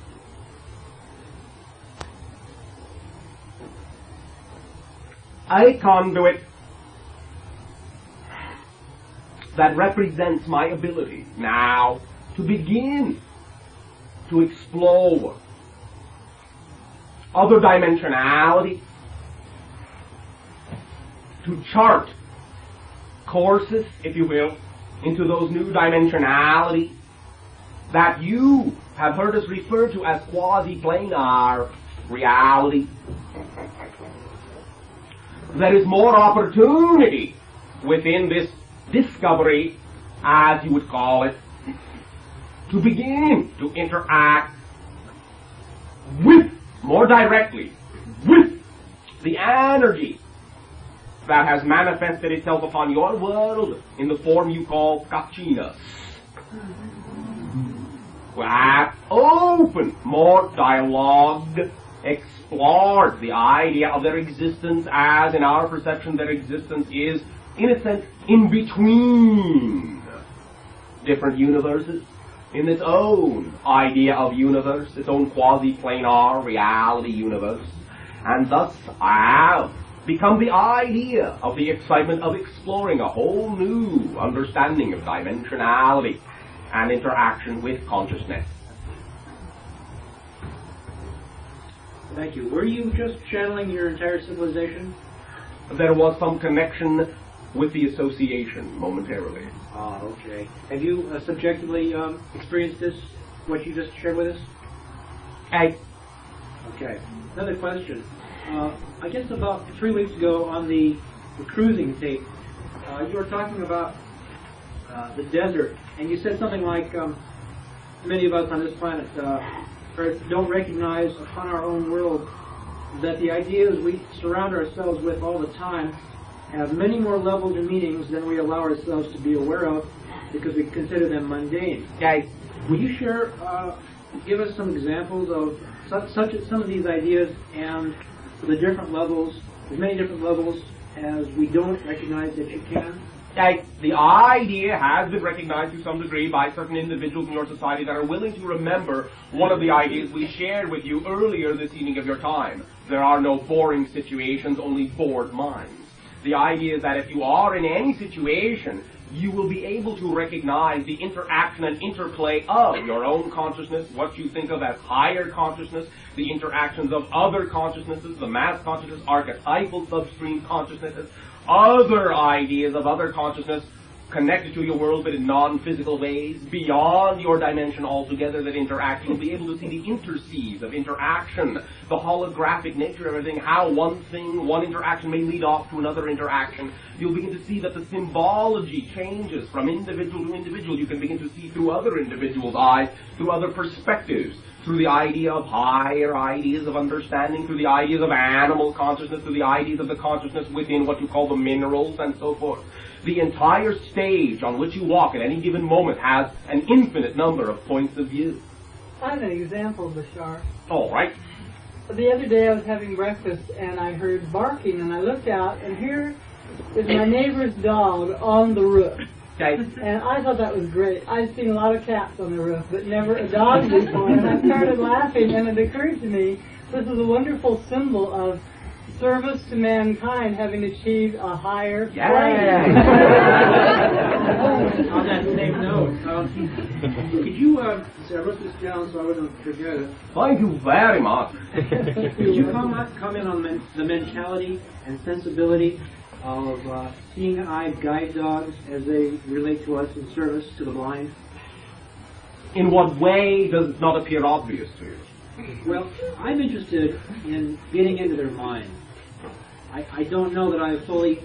a conduit that represents my ability now to begin to explore other dimensionality, to chart courses, if you will, into those new dimensionalities that you have heard us refer to as quasi-planar reality. There is more opportunity within this discovery, as you would call it, to begin to interact with, more directly, with the energy that has manifested itself upon your world in the form you call Kachinas. That open, more dialogue, explored the idea of their existence as, in our perception, their existence is, in a sense, in between different universes, in its own idea of universe, its own quasi-planar reality universe. And thus I have become the idea of the excitement of exploring a whole new understanding of dimensionality and interaction with consciousness. Thank you. Were you just channeling your entire civilization? There was some connection with the association momentarily. Ah, okay. Have you subjectively experienced this, what you just shared with us? Okay. Another question. I guess about 3 weeks ago on the cruising tape, you were talking about the desert, and you said something like, many of us on this planet don't recognize upon our own world that the ideas we surround ourselves with all the time have many more levels and meanings than we allow ourselves to be aware of because we consider them mundane. Will you share, give us some examples of some of these ideas and the different levels, as many different levels as we don't recognize that you can? The idea has been recognized to some degree by certain individuals in your society that are willing to remember one of the ideas we shared with you earlier this evening of your time. There are no boring situations, only bored minds. The idea is that if you are in any situation, you will be able to recognize the interaction and interplay of your own consciousness, what you think of as higher consciousness, the interactions of other consciousnesses, the mass consciousness, archetypal substream consciousnesses, other ideas of other consciousness connected to your world but in non-physical ways, beyond your dimension altogether that interact. You'll be able to see the interseeds of interaction, the holographic nature of everything, how one thing, one interaction may lead off to another interaction. You'll begin to see that the symbology changes from individual to individual. You can begin to see through other individuals' eyes, through other perspectives, through the idea of higher ideas of understanding, through the ideas of animal consciousness, through the ideas of the consciousness within what you call the minerals and so forth. The entire stage on which you walk at any given moment has an infinite number of points of view. I have an example, Bashar. All right. The other day I was having breakfast and I heard barking and I looked out and here is my neighbor's dog on the roof. Okay. And I thought that was great. I've seen a lot of cats on the roof, but never a dog before. And I started laughing, and it occurred to me this is a wonderful symbol of service to mankind having achieved a higher plane. On that same note, could you, I wrote this down so I wouldn't forget it. Thank you very much. Could you comment on the mentality and sensibility of seeing-eyed guide dogs as they relate to us in service to the blind? In what way does it not appear obvious to you? Well, I'm interested in getting into their mind. I don't know that I fully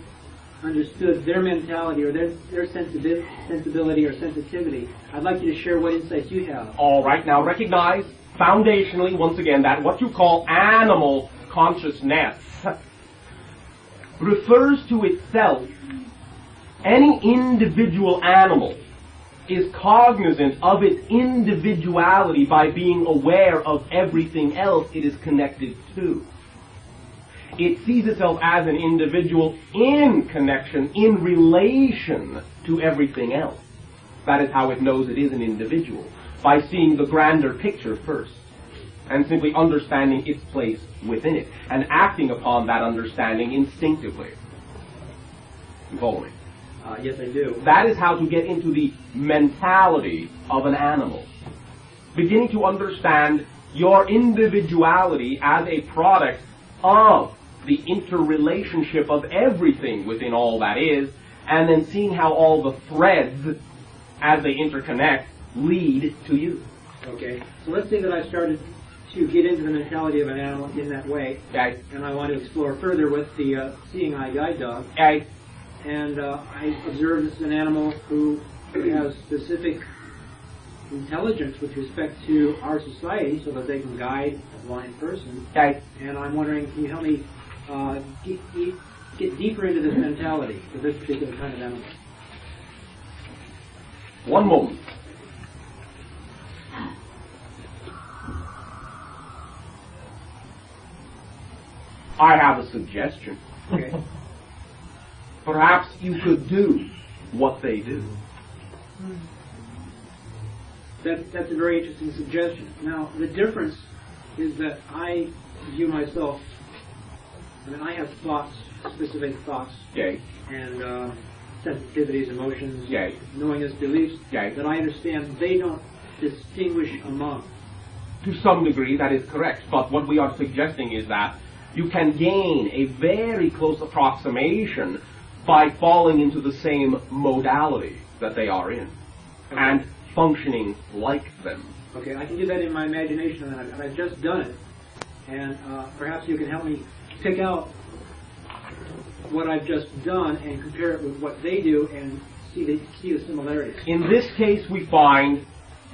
understood their mentality or their sensibility or sensitivity. I'd like you to share what insights you have. All right, now recognize foundationally, once again, that what you call animal consciousness refers to itself. Any individual animal is cognizant of its individuality by being aware of everything else it is connected to. It sees itself as an individual in connection, in relation to everything else. That is how it knows it is an individual, by seeing the grander picture first, and simply understanding its place within it, and acting upon that understanding instinctively. You follow me? Yes, I do. That is how to get into the mentality of an animal. Beginning to understand your individuality as a product of the interrelationship of everything within all that is, and then seeing how all the threads, as they interconnect, lead to you. Okay. So let's say that I started to get into the mentality of an animal in that way, Okay. and I want to explore further with the seeing eye guide dog. Okay. And I observe this is an animal who has specific intelligence with respect to our society so that they can guide a blind person. Okay. And I'm wondering, can you help me get deeper into this mentality for this particular kind of animal? One moment. I have a suggestion. Okay. Perhaps you could do what they do. That's a very interesting suggestion. Now, the difference is that I view myself, I mean, I have thoughts, specific thoughts, Okay. and sensitivities, emotions, Okay. knowingness, beliefs, Okay. that I understand they don't distinguish among. To some degree, that is correct. But what we are suggesting is that you can gain a very close approximation by falling into the same modality that they are in, and functioning like them. Okay, I can do that in my imagination, and I've just done it. And perhaps you can help me pick out what I've just done and compare it with what they do and see the similarities. In this case, we find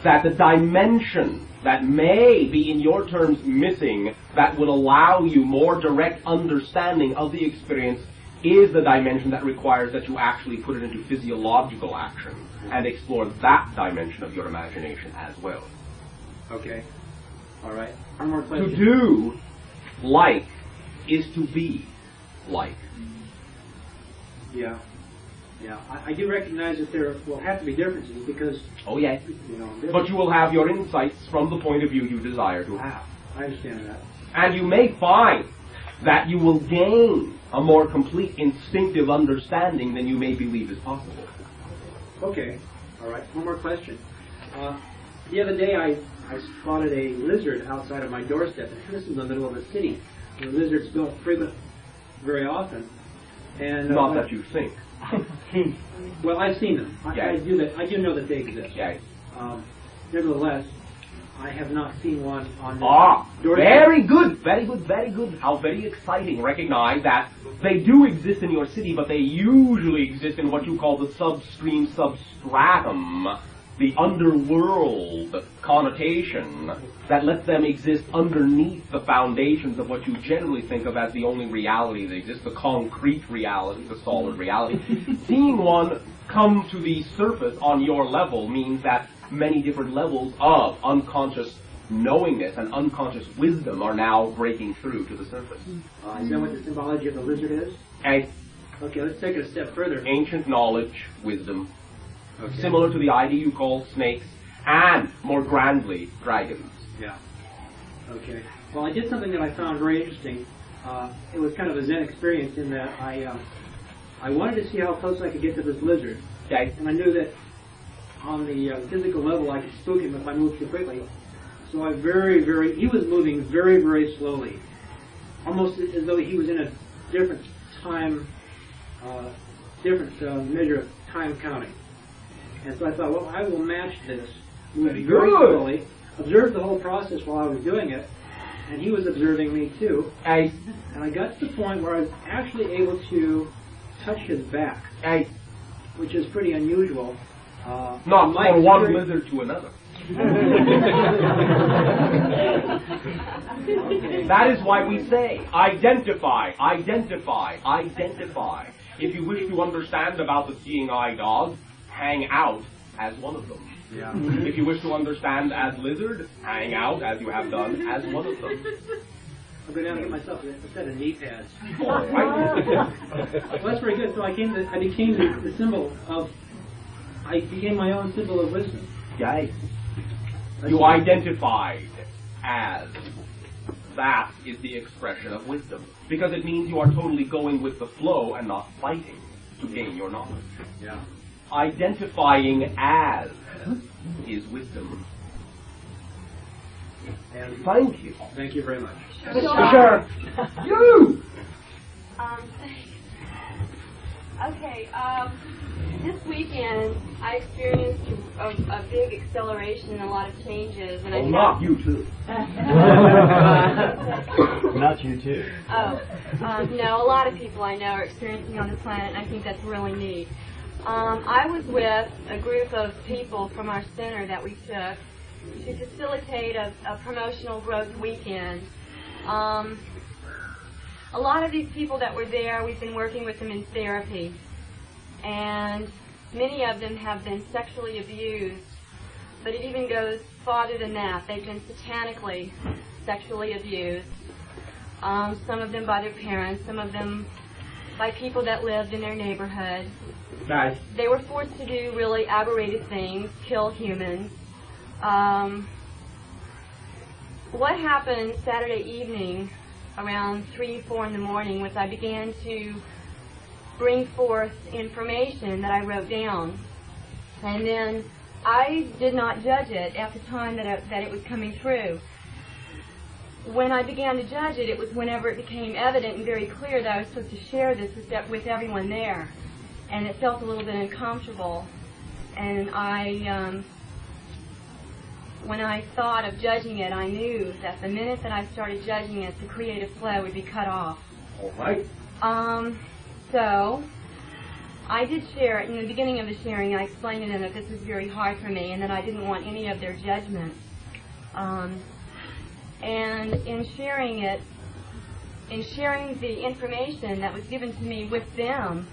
that the dimension that may be, in your terms, missing, that would allow you more direct understanding of the experience, is the dimension that requires that you actually put it into physiological action and explore that dimension of your imagination as well. Okay. All right. One more To question. do like is to be like. Yeah. Yeah. I do recognize that there will have to be differences because, Oh yes. you know, But you will have your insights from the point of view you desire to have. I understand that. And you may find that you will gain a more complete instinctive understanding than you may believe is possible. Okay. All right. One more question. The other day I spotted a lizard outside of my doorstep. And this is in the middle of the city. The lizards don't frequent very often. And Not that you think. well, I've seen them. Yeah. I do that. I do know that they exist. Okay. Nevertheless, I have not seen one on the doorstep. Very good, very good, very good. How very exciting. Recognize that they do exist in your city, but they usually exist in what you call the substream substratum, the underworld connotation that lets them exist underneath the foundations of what you generally think of as the only reality that exists, the concrete reality, the solid reality. Seeing one come to the surface on your level means that many different levels of unconscious knowingness and unconscious wisdom are now breaking through to the surface. Is that what the symbology of the lizard is? Okay? Okay, let's take it a step further. Ancient knowledge, wisdom, Okay. similar to the idea you call snakes, and more grandly, dragons. Yeah. Okay. Well, I did something that I found very interesting. It was kind of a Zen experience in that I wanted to see how close I could get to this lizard, Okay? and I knew that on the physical level I could spook him if I moved too quickly. So I he was moving very, very slowly, almost as though he was in a different time, measure of time counting. And so I thought, well, I will match this moved Very very good. slowly, observed the whole process while I was doing it, and he was observing me too. Hey, And I got to the point where I was actually able to touch his back, hey, which is pretty unusual. not My from one experience- lizard to another. That is why we say, identify, identify, identify. If you wish to understand about the seeing eye dog, hang out as one of them. Yeah. If you wish to understand as lizard, hang out as you have done as one of them. I'll go down and get myself a set of knee pads. All right. Well, that's very good. So I became the symbol of. I became my own symbol of wisdom. Yay. You identified as. That is the expression of wisdom. Because it means you are totally going with the flow and not fighting to gain your knowledge. Yeah. Identifying as is wisdom. And Thank you. thank you very much. Bashar. You! Okay, this weekend I experienced a big acceleration and a lot of changes. And Oh, not you too. Not you too. No, a lot of people I know are experiencing on the planet, and I think that's really neat. I was with a group of people from our center that we took to facilitate a promotional growth weekend. A lot of these people that were there, we've been working with them in therapy, and many of them have been sexually abused, but it even goes farther than that. They've been satanically sexually abused, some of them by their parents, some of them by people that lived in their neighborhood. Nice. They were forced to do really aberrated things, kill humans. What happened Saturday evening around 3, 4 in the morning was I began to bring forth information that I wrote down. And then I did not judge it at the time that it was coming through. When I began to judge it, it was whenever it became evident and very clear that I was supposed to share this with everyone there. And it felt a little bit uncomfortable. And when I thought of judging it, I knew that the minute that I started judging it, the creative flow would be cut off. All right. So I did share it. In the beginning of the sharing, I explained to them that this was very hard for me and that I didn't want any of their judgment. And in sharing it, in sharing the information that was given to me with them,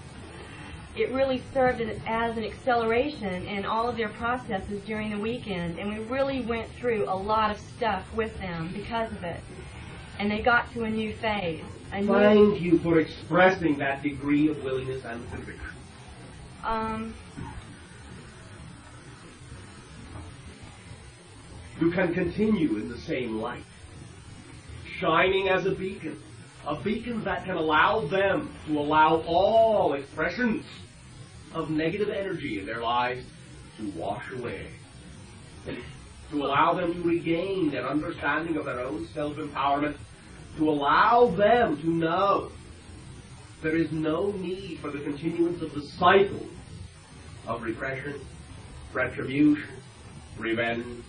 it really served as an acceleration in all of their processes during the weekend, and we really went through a lot of stuff with them because of it. And they got to a new phase. Thank you for expressing that degree of willingness and conviction. You can continue in the same light, shining as a beacon that can allow them to allow all expressions of negative energy in their lives to wash away, to allow them to regain their understanding of their own self-empowerment, to allow them to know there is no need for the continuance of the cycle of repression, retribution, revenge,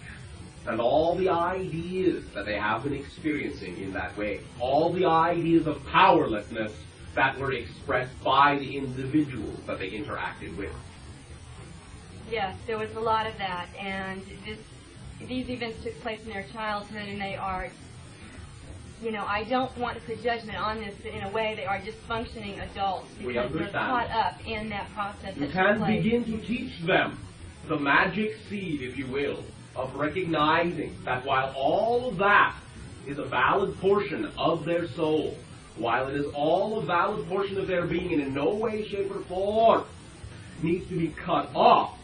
and all the ideas that they have been experiencing in that way, all the ideas of powerlessness that were expressed by the individuals that they interacted with. Yes, there was a lot of that, and these events took place in their childhood, and they are, I don't want to put judgment on this, but in a way they are dysfunctioning adults because they're caught up in that process. You can begin to teach them the magic seed, if you will, of recognizing that while all of that is a valid portion of their soul, while it is all a valid portion of their being and in no way, shape, or form needs to be cut off,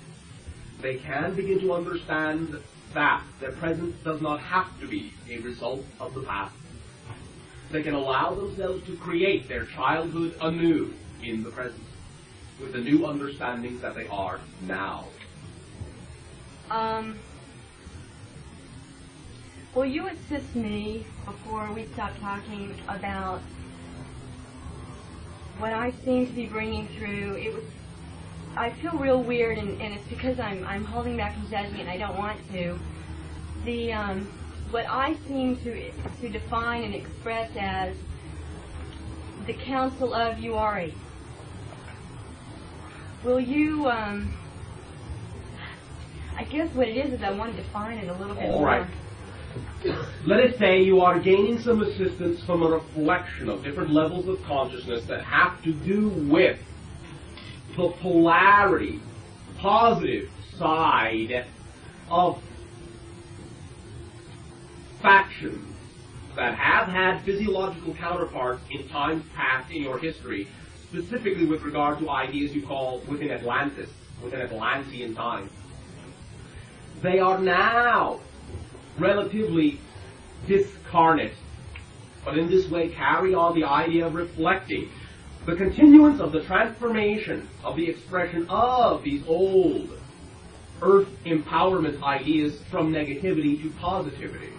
they can begin to understand that their present does not have to be a result of the past. They can allow themselves to create their childhood anew in the present with the new understandings that they are now. Will you assist me before we stop talking about what I seem to be bringing through? I feel real weird, and it's because I'm holding back from judging it, and I don't want to. The what I seem to define and express as the Council of Uari. Will you? I guess what it is I want to define it a little bit more. All right. Let us say you are gaining some assistance from a reflection of different levels of consciousness that have to do with the polarity, positive side of factions that have had physiological counterparts in times past in your history, specifically with regard to ideas you call within Atlantis, within Atlantean time. They are now relatively discarnate, but in this way carry on the idea of reflecting the continuance of the transformation of the expression of these old earth empowerment ideas from negativity to positivity.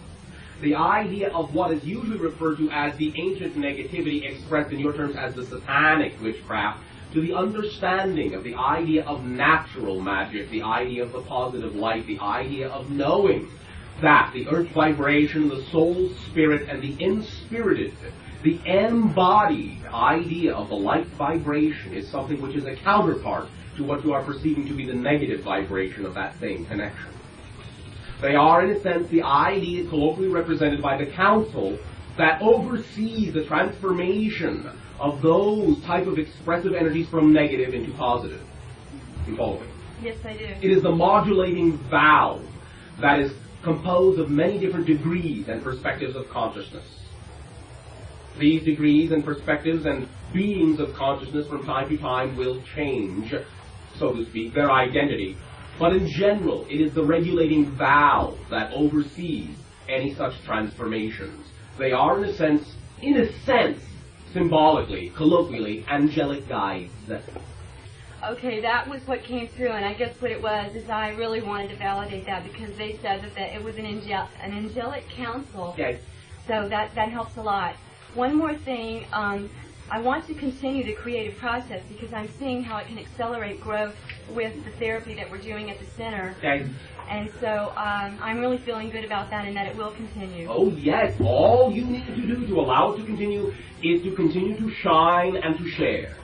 The idea of what is usually referred to as the ancient negativity, expressed in your terms as the satanic witchcraft, to the understanding of the idea of natural magic, the idea of the positive light, the idea of knowing that the earth vibration, the soul spirit, and the inspirited, the embodied idea of the light vibration is something which is a counterpart to what you are perceiving to be the negative vibration of that same connection. They are, in a sense, the idea colloquially represented by the council that oversees the transformation of those type of expressive energies from negative into positive. You follow me? Yes, I do. It is the modulating valve that is composed of many different degrees and perspectives of consciousness. These degrees and perspectives and beings of consciousness from time to time will change, so to speak, their identity. But in general, it is the regulating valve that oversees any such transformations. They are, in a sense, symbolically, colloquially, angelic guides. Okay, that was what came through, and I guess what it was is I really wanted to validate that because they said that it was an angelic council. Okay. So that helps a lot. One more thing, I want to continue the creative process because I'm seeing how it can accelerate growth with the therapy that we're doing at the center. Okay. And so I'm really feeling good about that and that it will continue. Oh yes, all you need to do to allow it to continue is to continue to shine and to share.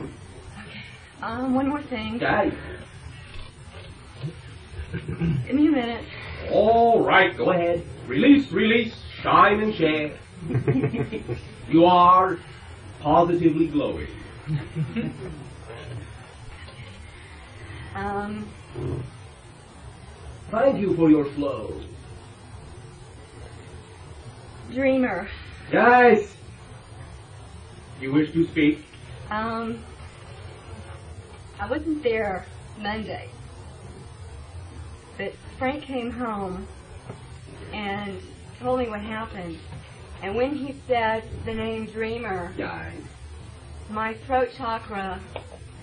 Okay. One more thing. Okay. Give me a minute. All right, go ahead. Release, shine and share. You are positively glowing. Thank you for your flow. Dreamer. Guys, you wish to speak? I wasn't there Monday, but Frank came home and told me what happened. And when he said the name Dreamer, Guys. my throat chakra,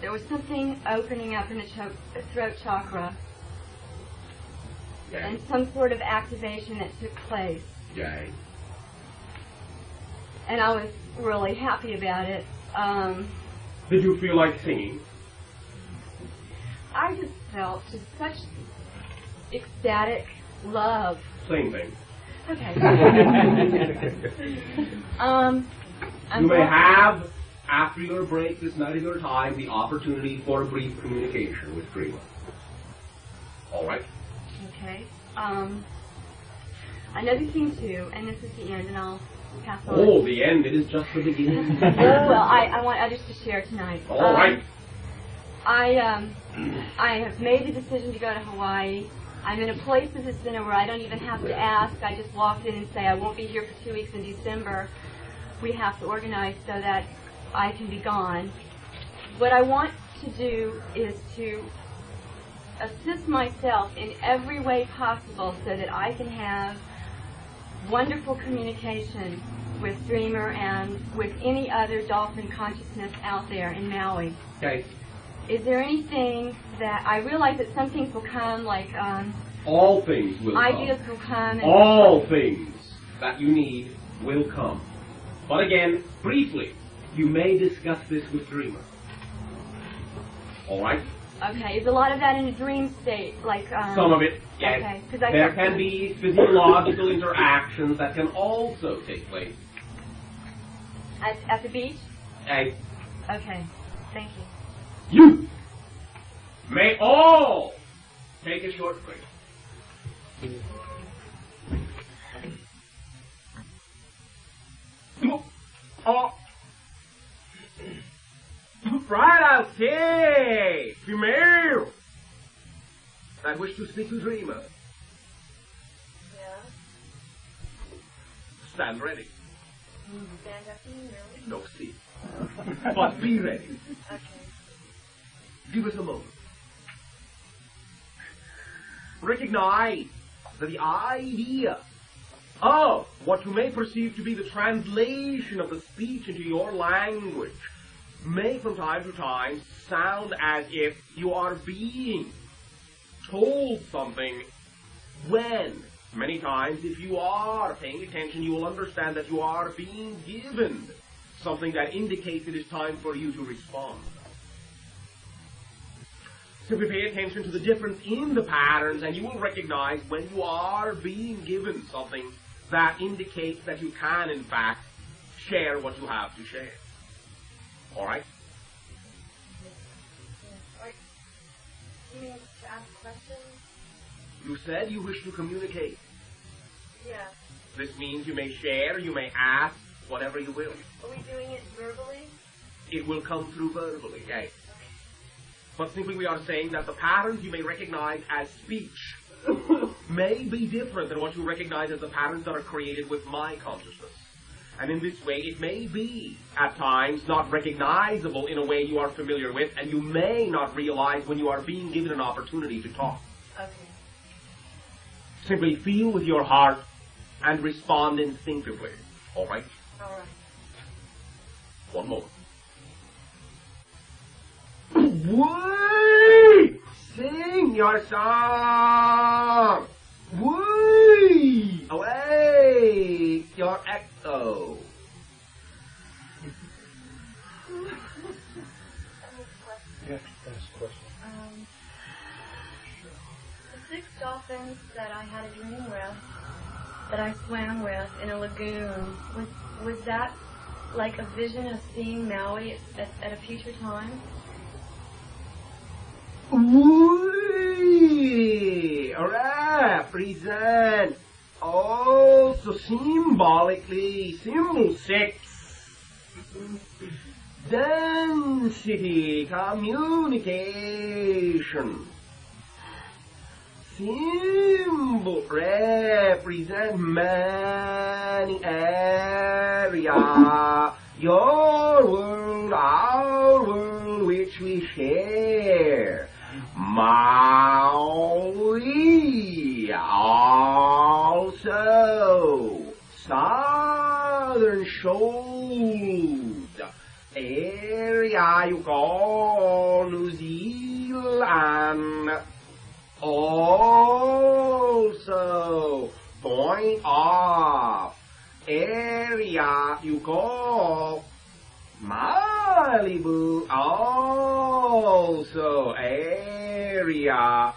there was something opening up in the throat chakra. Guys. And some sort of activation that took place. Guys. And I was really happy about it. Did you feel like singing? I just felt just such ecstatic love. Same thing. Okay. You may have, after your break this night of your time, the opportunity for a brief communication with Dreamer. All right? Okay. Another thing too, and this is the end, and I'll pass on. Oh, the end. It is just the beginning. Well, I want others to share tonight. All right. I have made the decision to go to Hawaii. I'm in a place at the center where I don't even have to ask. I just walk in and say I won't be here for 2 weeks in December. We have to organize so that I can be gone. What I want to do is to assist myself in every way possible so that I can have wonderful communication with Dreamer and with any other dolphin consciousness out there in Maui. Okay. Is there anything that I realize that some things will come, like all things will ideas come. will come. And all things that you need will come. But again, briefly, you may discuss this with Dreamer. All right? Okay, is a lot of that in a dream state? Like Some of it, yes. Okay, There can be physiological interactions that can also take place. At the beach? Hey, Okay, thank you. you may all take a short break. Right, okay. Female that wish to speak to Dreamer. Yeah. Stand ready. Stand up and really? No seat. But be ready. Okay. Give us a moment. Recognize that the idea of what you may perceive to be the translation of the speech into your language may from time to time sound as if you are being told something when, many times, if you are paying attention, you will understand that you are being given something that indicates it is time for you to respond. Simply pay attention to the difference in the patterns and you will recognize when you are being given something that indicates that you can, in fact, share what you have to share. All right? You mean to ask questions? You said you wish to communicate. Yeah. This means you may share, you may ask, whatever you will. Are we doing it verbally? It will come through verbally, yes. But simply we are saying that the patterns you may recognize as speech may be different than what you recognize as the patterns that are created with my consciousness. And in this way, it may be, at times, not recognizable in a way you are familiar with, and you may not realize when you are being given an opportunity to talk. Okay. Simply feel with your heart and respond instinctively. All right? All right. One moment. Wait! Sing your song! Wait! Away! Your echo. Yeah, that's a question. The 6 dolphins that I had a dream with, that I swam with in a lagoon, was that like a vision of seeing Maui at a future time? We represent also symbolically symbol 6 density communication. Symbol represent many area, your world, our world, which we share. Maui also southern shores area you call New Zealand, also point of area you call Malibu, also area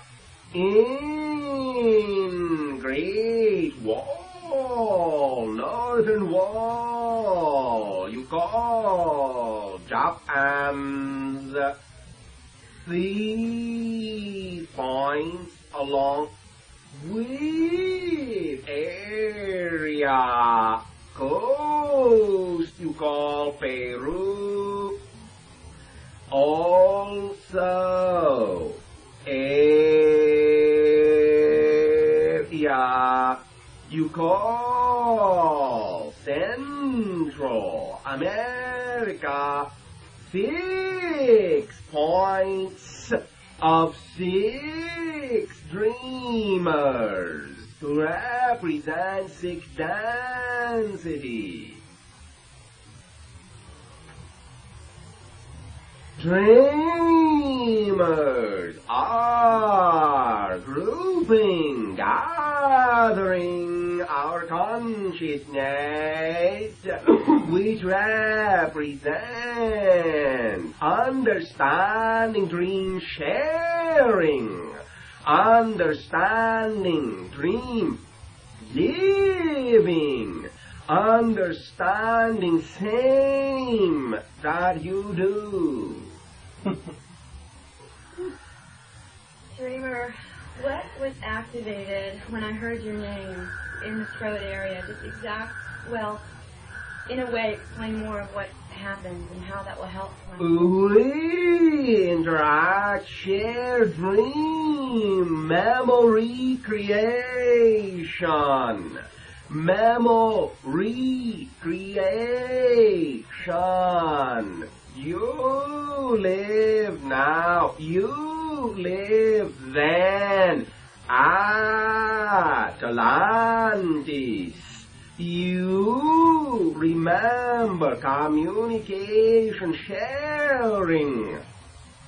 in Great Wall, Northern Wall, you call Japan's 3 points along with area coast you call Peru, also area you call Central America. 6 points of 6 dreamers to represent 6 density. Dreamers are grouping, gathering our consciousness, which represents understanding dream sharing, understanding dream living, understanding same that you do. Dreamer, what was activated when I heard your name in the throat area? Just in a way, explain more of what happened and how that will help. We interact, share dream, memory creation. Memory creation. You live now, you live then. Atlantis. You remember communication sharing.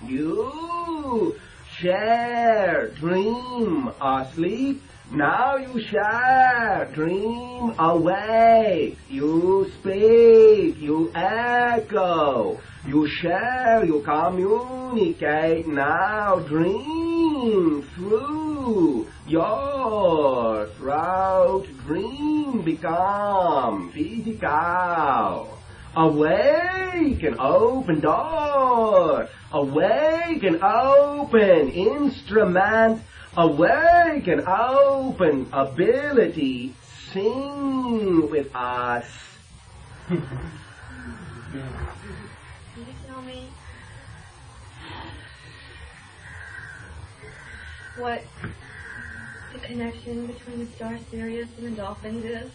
You share dream asleep. Now you share dream awake. You speak, you echo. You share, you communicate. Now dream through your throat. Dream become physical. Awake and open door. Awake and open instrument. Awake and open ability. Sing with us. Can you tell me what the connection between the star Sirius and the dolphins is?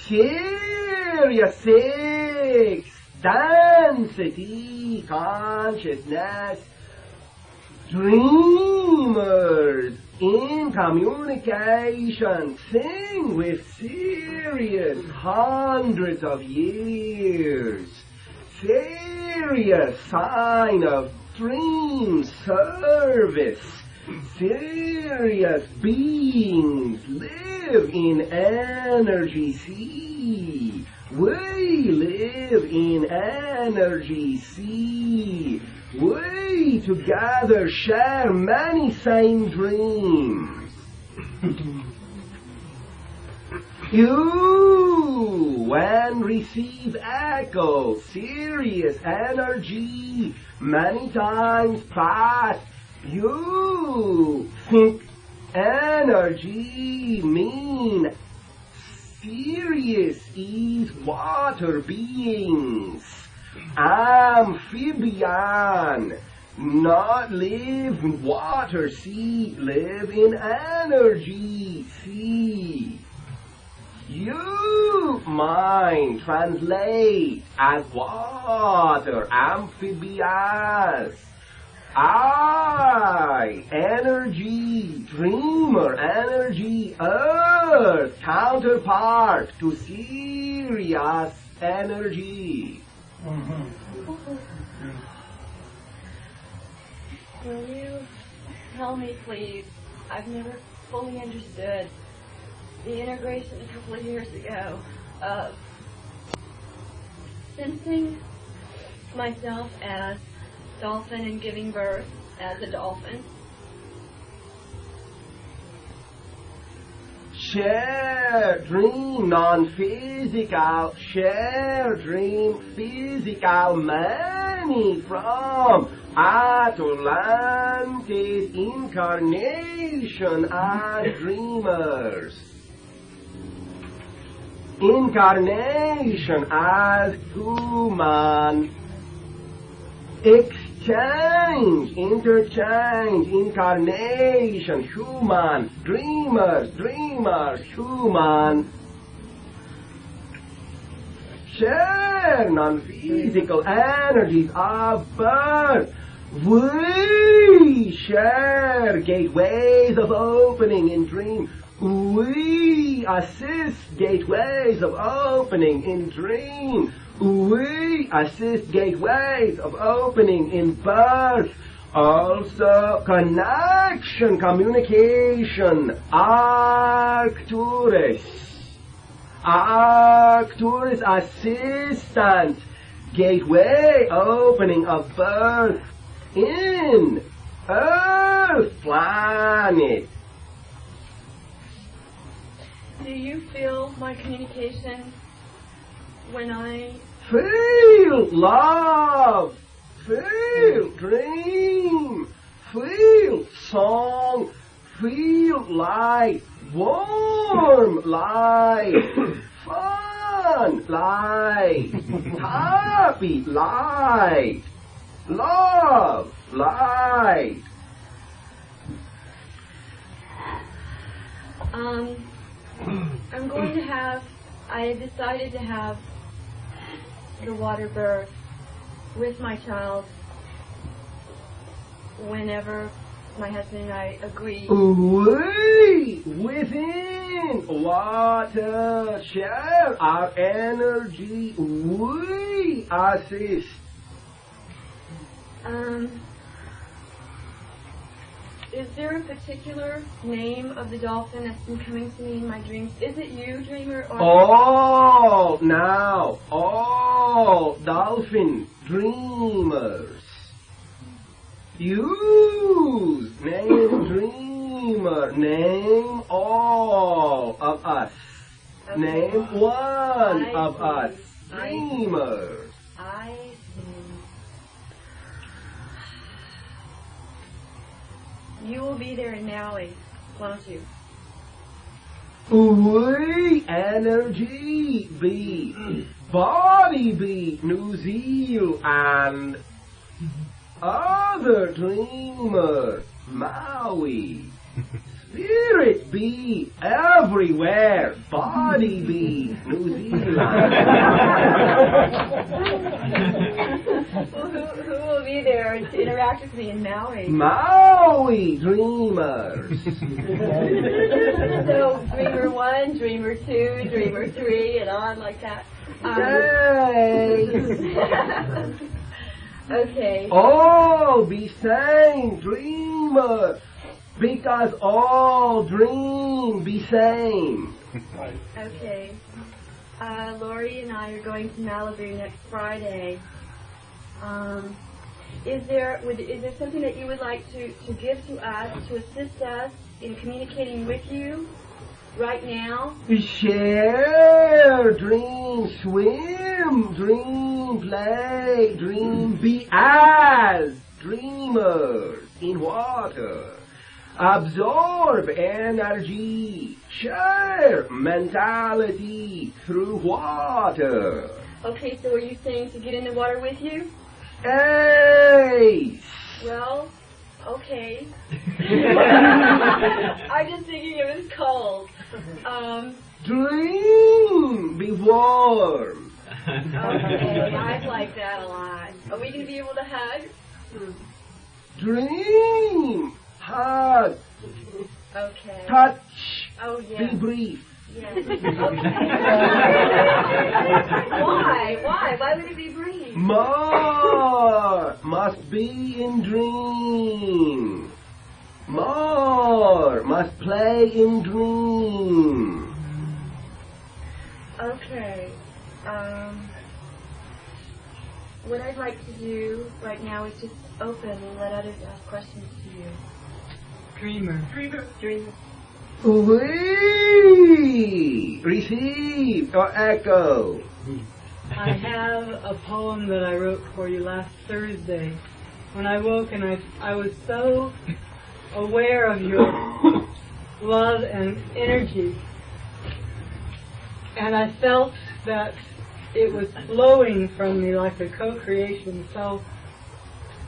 Sirius 6, density, consciousness, dreamers in communication, sing with Sirius hundreds of years. Sirius sign of dream service. Serious beings live in energy sea. We live in energy sea. We together share many same dreams. You, when receive echo, serious energy, many times past, you think energy mean serious is water beings, amphibian, not live in water sea, live in energy sea. You mind translate as water, amphibians. I, energy, dreamer, energy, earth, counterpart to Sirius energy. Will you tell me, please? I've never fully understood the integration a couple of years ago of sensing myself as dolphin and giving birth as a dolphin. Share dream non-physical, share dream physical, many from Atlantis incarnation as dreamers. Incarnation as human. Exchange, interchange, incarnation, human, dreamers, human. Share non-physical energies of birth. We share gateways of opening in dream. We assist gateways of opening in dream. We assist gateways of opening in birth. Also connection, communication, Arcturus. Arcturus assistant, gateway opening of birth in Earth planet. Do you feel my communication when I... Feel love, feel dream, feel song, feel light, warm light, fun light, happy light, love light. I decided to have the water birth with my child whenever my husband and I agree. We within water share our energy. We assist. Is there a particular name of the dolphin that's been coming to me in my dreams? Is it you, dreamer, or... All dolphin dreamers. Use name dreamer, name all of us. Name one of us. Dreamers. I see. You will be there in Maui, won't you? We energy be, body be, New Zealand, other dreamer, Maui, spirit be everywhere, body be, New Zealand. Well, who will be there to interact with me in Maui? Maui dreamers. So, dreamer 1, dreamer 2, dreamer 3, and on like that. Okay. All be same dreamer, because all dream be same. Okay. Lori and I are going to Malibu next Friday. Is there something that you would like to give to us to assist us in communicating with you right now? Share, dream, swim, dream, play, dream, be as dreamers in water. Absorb energy, share mentality through water. Okay, so are you saying to get in the water with you? Hey! Well, okay. I'm just thinking it was cold. Dream, be warm. Okay, I'd like that a lot. Are we going to be able to hug? Dream, hug, Okay. touch, Oh, yeah. be brief. Yes. Okay. Why? Why would it be brief? More must be in dream. More must play in dream. Okay. What I'd like to do right now is just open and let others ask questions to you. Dreamer. Dreamer. We receive your echo. I have a poem that I wrote for you last Thursday. When I woke and I was so aware of your love and energy. And I felt that it was flowing from me like a co-creation. So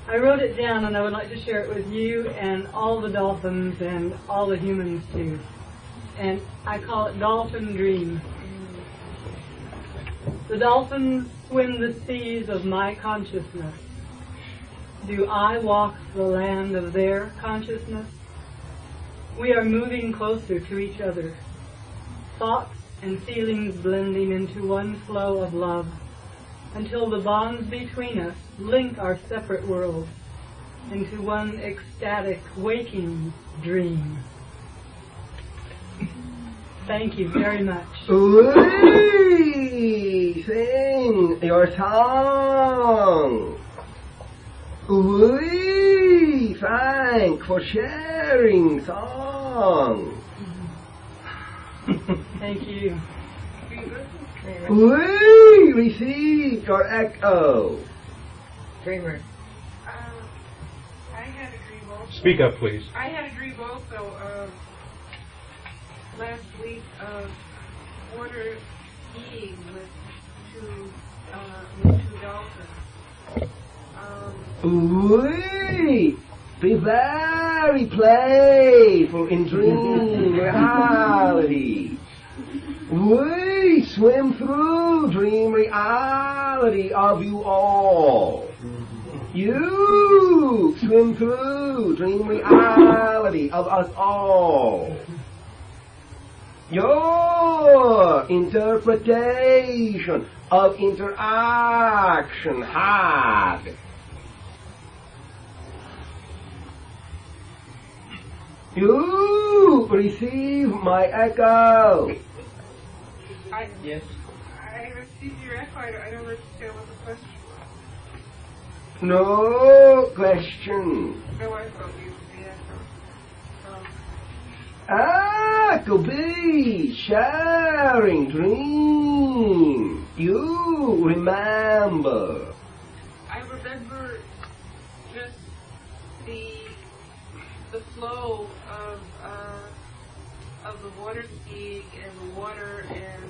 I wrote it down and I would like to share it with you and all the dolphins and all the humans too. And I call it Dolphin Dream. The dolphins swim the seas of my consciousness. Do I walk the land of their consciousness? We are moving closer to each other. Thoughts and feelings blending into one flow of love, until the bonds between us link our separate worlds into one ecstatic, waking dream. Thank you very much. Ooh, sing your song. Ooh, thank for sharing song. Thank you. We receive your echo. Dreamer. I had a dream also. Speak up, please. I had a dream also last week of water skiing with two dolphins. We be very playful in dream reality. We swim through dream reality of you all. You swim through dream reality of us all. Your interpretation of interaction had. You receive my echo. Yes. I received your echo. I don't understand what the question was. No question. No, I thought you the echo. Could be sharing dream. You remember. I remember just the flow of the water skiing and the water and.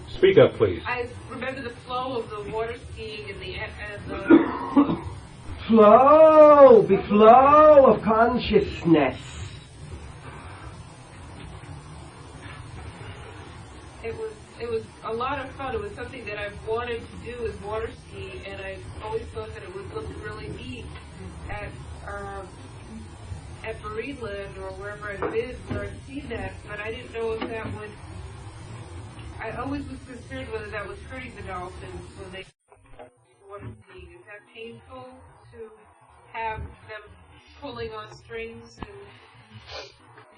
Speak up, please. I remember the flow of the water skiing and the flow, the flow of consciousness. It was a lot of fun. It was something that I've wanted to do is water ski, and I always thought that it would look really neat at Marineland or wherever I've been where I've seen that, but I didn't know if that would. I always was concerned whether that was hurting the dolphins when they water skiing. Is that painful to have them pulling on strings and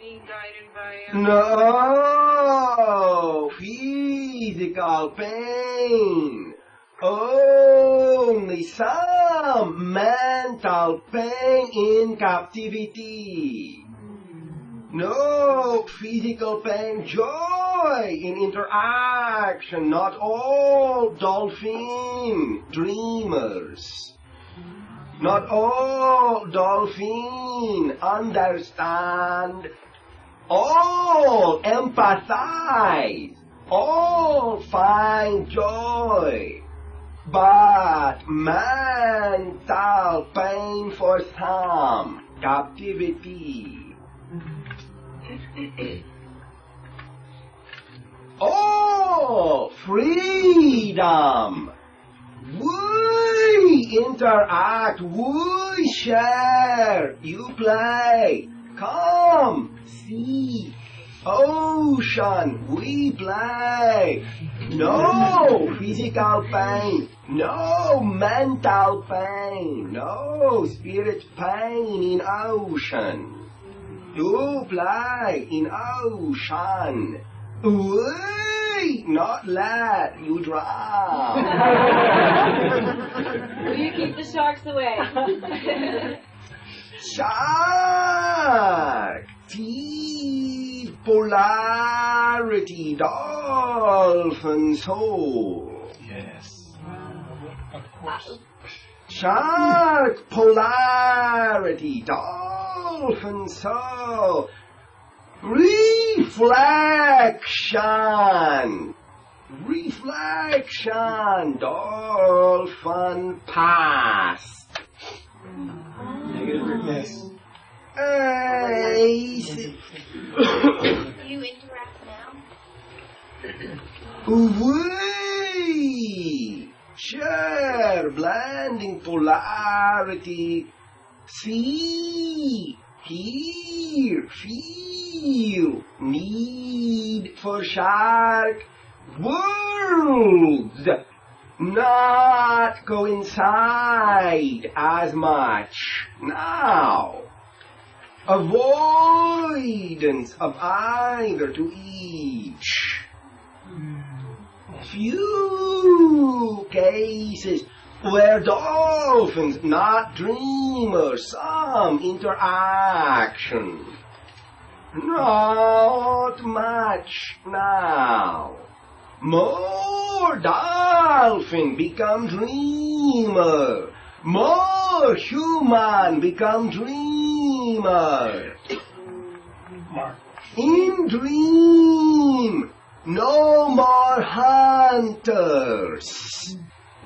being guided by? No physical pain. Only some mental pain in captivity. No physical pain, joy in interaction. Not all dolphin dreamers. Not all dolphin understand. All empathize. All find joy. But mental pain for some, captivity. Oh, freedom! We interact, we share, you play. Come, see, ocean, we play. No physical pain, no mental pain, no spirit pain in ocean. You play in ocean. We not let you drown. Will you keep the sharks away? Shark, deep polarity, dolphin soul. Yes. Of course. Shark polarity, dolphin soul. Reflection, dolphin past. Yes. You interact now? We share blending polarity. See, hear, feel, need for shark. Worlds not coincide as much now. avoidance of either to each. Few cases where dolphins, not dreamers, some interaction. Not much now. More dolphin become dreamer. More human become dreamer. In dream, no more hunters.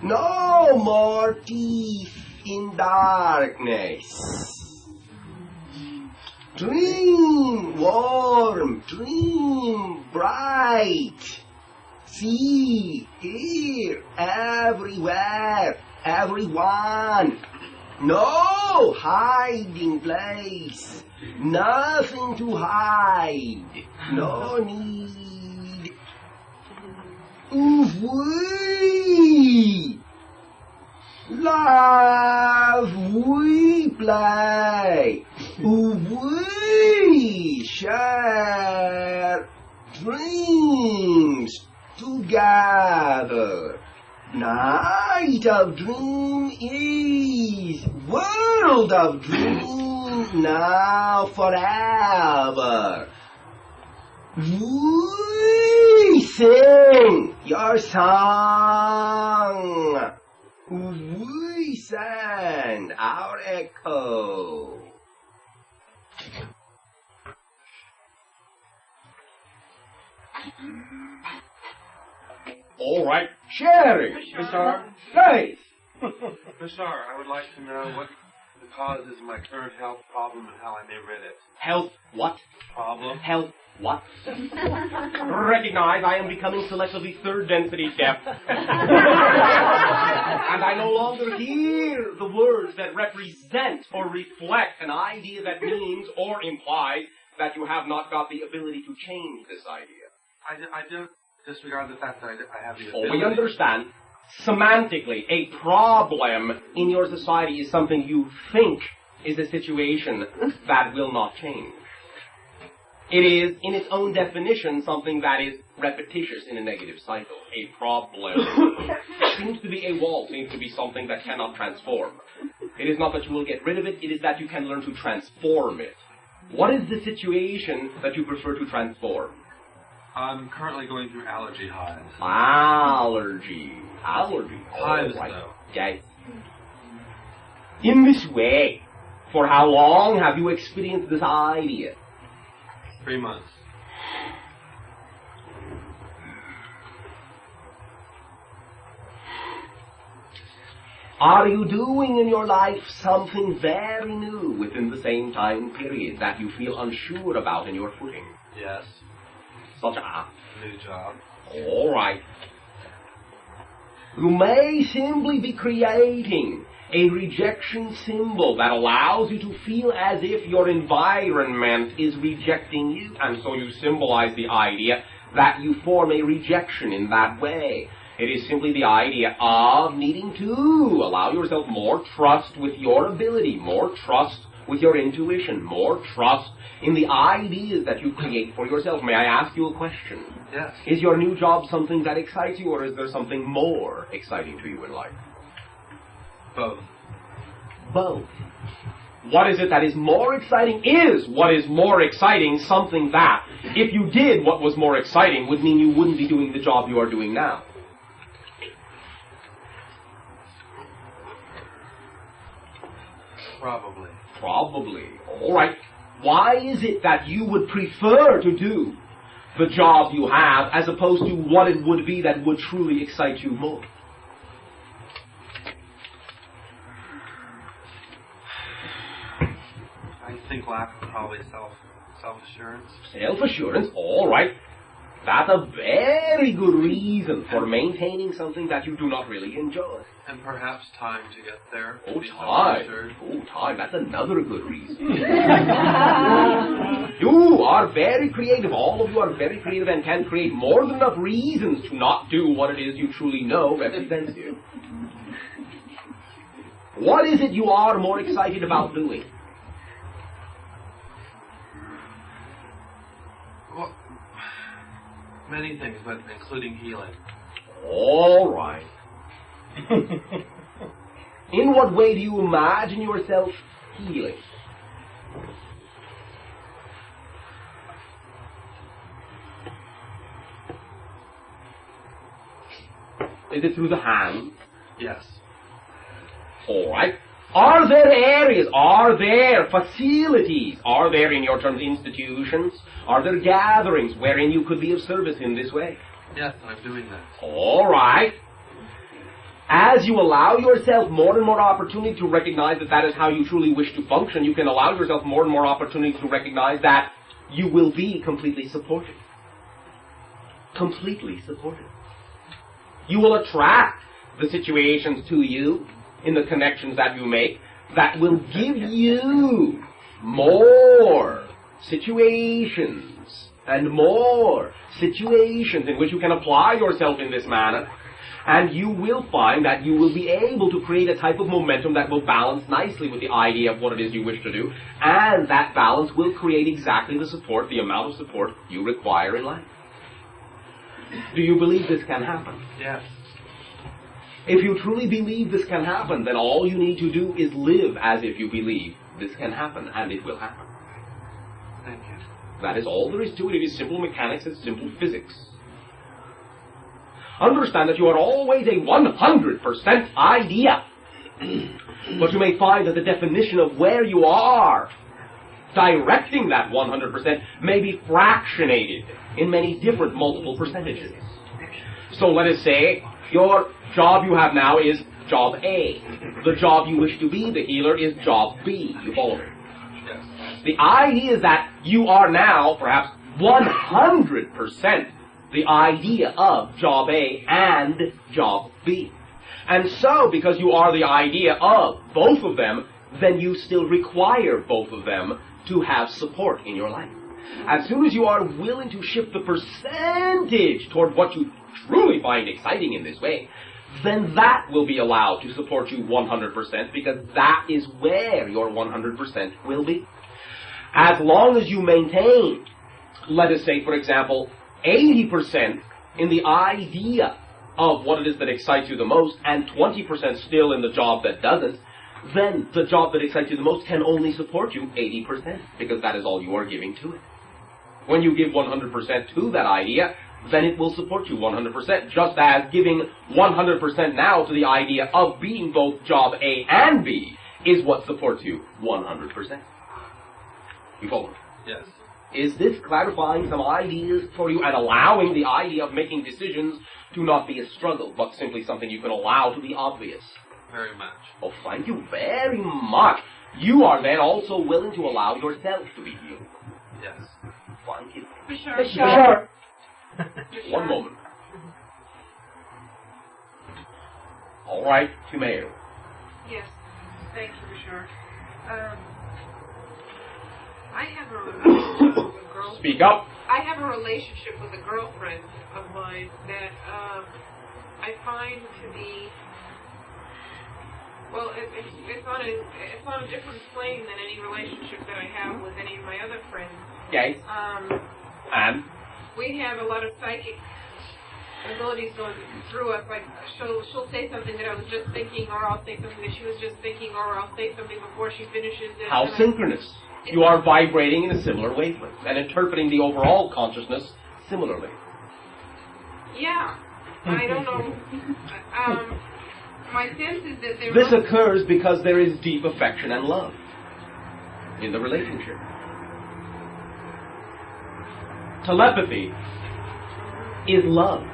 No more thief in darkness. Dream warm, dream bright. See, hear, everywhere, everyone. No hiding place. Nothing to hide. No need. We love, we play. We share dreams together. Night of dream is world of dream now forever. We sing your song. We send our echo. All right, sharing. Bashar? Faith. Bashar, I would like to know what the cause is of my current health problem and how I may rid it. Health what? Problem? Health what? Recognize I am becoming selectively third density deaf. And I no longer hear the words that represent or reflect an idea that means or implies that you have not got the ability to change this idea. I don't disregard the fact that I have the Oh, ability. we understand. Semantically, a problem in your society is something you think is a situation that will not change. It is, in its own definition, something that is repetitious in a negative cycle. A problem seems to be a wall, seems to be something that cannot transform. It is not that you will get rid of it, it is that you can learn to transform it. What is the situation that you prefer to transform? I'm currently going through allergy hives. Allergy. Hives, right. though. Yes. In this way, for how long have you experienced this idea? 3 months. Are you doing in your life something very new within the same time period that you feel unsure about in your footing? Yes. Such a New job. all right. You may simply be creating a rejection symbol that allows you to feel as if your environment is rejecting you, and so you symbolize the idea that you form a rejection in that way. It is simply the idea of needing to allow yourself more trust with your ability, more trust with your intuition, more trust in the ideas that you create for yourself. May I ask you a question? Yes. Is your new job something that excites you, or is there something more exciting to you in life? Both. Both. What is it that is more exciting? Is what is more exciting something that, if you did what was more exciting, would mean you wouldn't be doing the job you are doing now? Probably. Probably. All right. Why is it that you would prefer to do the job you have as opposed to what it would be that would truly excite you more? I think lack of probably self-assurance. Self-assurance, all right. That's a very good reason for maintaining something that you do not really enjoy. And perhaps time to get there. Oh, Be time. self-assured. Oh, time. That's another good reason. You are very creative. All of you are very creative and can create more than enough reasons to not do what it is you truly know represents you. What is it you are more excited about doing? Many things, but including healing. All right. In what way do you imagine yourself healing? Is it through the hands? Yes. All right. Are there areas, are there facilities, are there, in your terms, institutions, are there gatherings wherein you could be of service in this way? Yes, I'm doing that. All right. As you allow yourself more and more opportunity to recognize that that is how you truly wish to function, you can allow yourself more and more opportunity to recognize that you will be completely supported. Completely supported. You will attract the situations to you in the connections that you make that will give you more situations and more situations in which you can apply yourself in this manner, and you will find that you will be able to create a type of momentum that will balance nicely with the idea of what it is you wish to do, and that balance will create exactly the support, the amount of support you require in life. Do you believe this can happen? Yes. If you truly believe this can happen, then all you need to do is live as if you believe this can happen, and it will happen. Thank you. That is all there is to it. It is simple mechanics, it's simple physics. Understand that you are always a 100% idea. But you may find that the definition of where you are directing that 100% may be fractionated in many different multiple percentages. So let us say your job you have now is job A. The job you wish to be, the healer, is job B. You follow me? Yes. The idea is that you are now perhaps 100% the idea of job A and job B. And so, because you are the idea of both of them, then you still require both of them to have support in your life. As soon as you are willing to shift the percentage toward what you truly find exciting in this way, then that will be allowed to support you 100%, because that is where your 100% will be. As long as you maintain, let us say, for example, 80% in the idea of what it is that excites you the most, and 20% still in the job that doesn't, then the job that excites you the most can only support you 80%, because that is all you are giving to it. When you give 100% to that idea, then it will support you 100%, just as giving 100% now to the idea of being both job A and B is what supports you 100%. You follow? Yes. Is this clarifying some ideas for you and allowing the idea of making decisions to not be a struggle, but simply something you can allow to be obvious? Very much. Oh, thank you very much. You are then also willing to allow yourself to be healed. Yes. Thank you. Bashar. One moment. All right, Kumail. Yes. Thank you, Bashar. I have a relationship with a girlfriend. Speak up. I have a relationship with a girlfriend of mine that I find to be, well, it's on a different plane than any relationship that I have with any of my other friends. Okay. And? We have a lot of psychic abilities going through us. Like she'll say something that I was just thinking, or I'll say something that she was just thinking, or I'll say something before she finishes it. How synchronous. You are vibrating in a similar wavelength and interpreting the overall consciousness similarly. Yeah. I don't know. My sense is that there This occurs because there is deep affection and love in the relationship. Telepathy is love.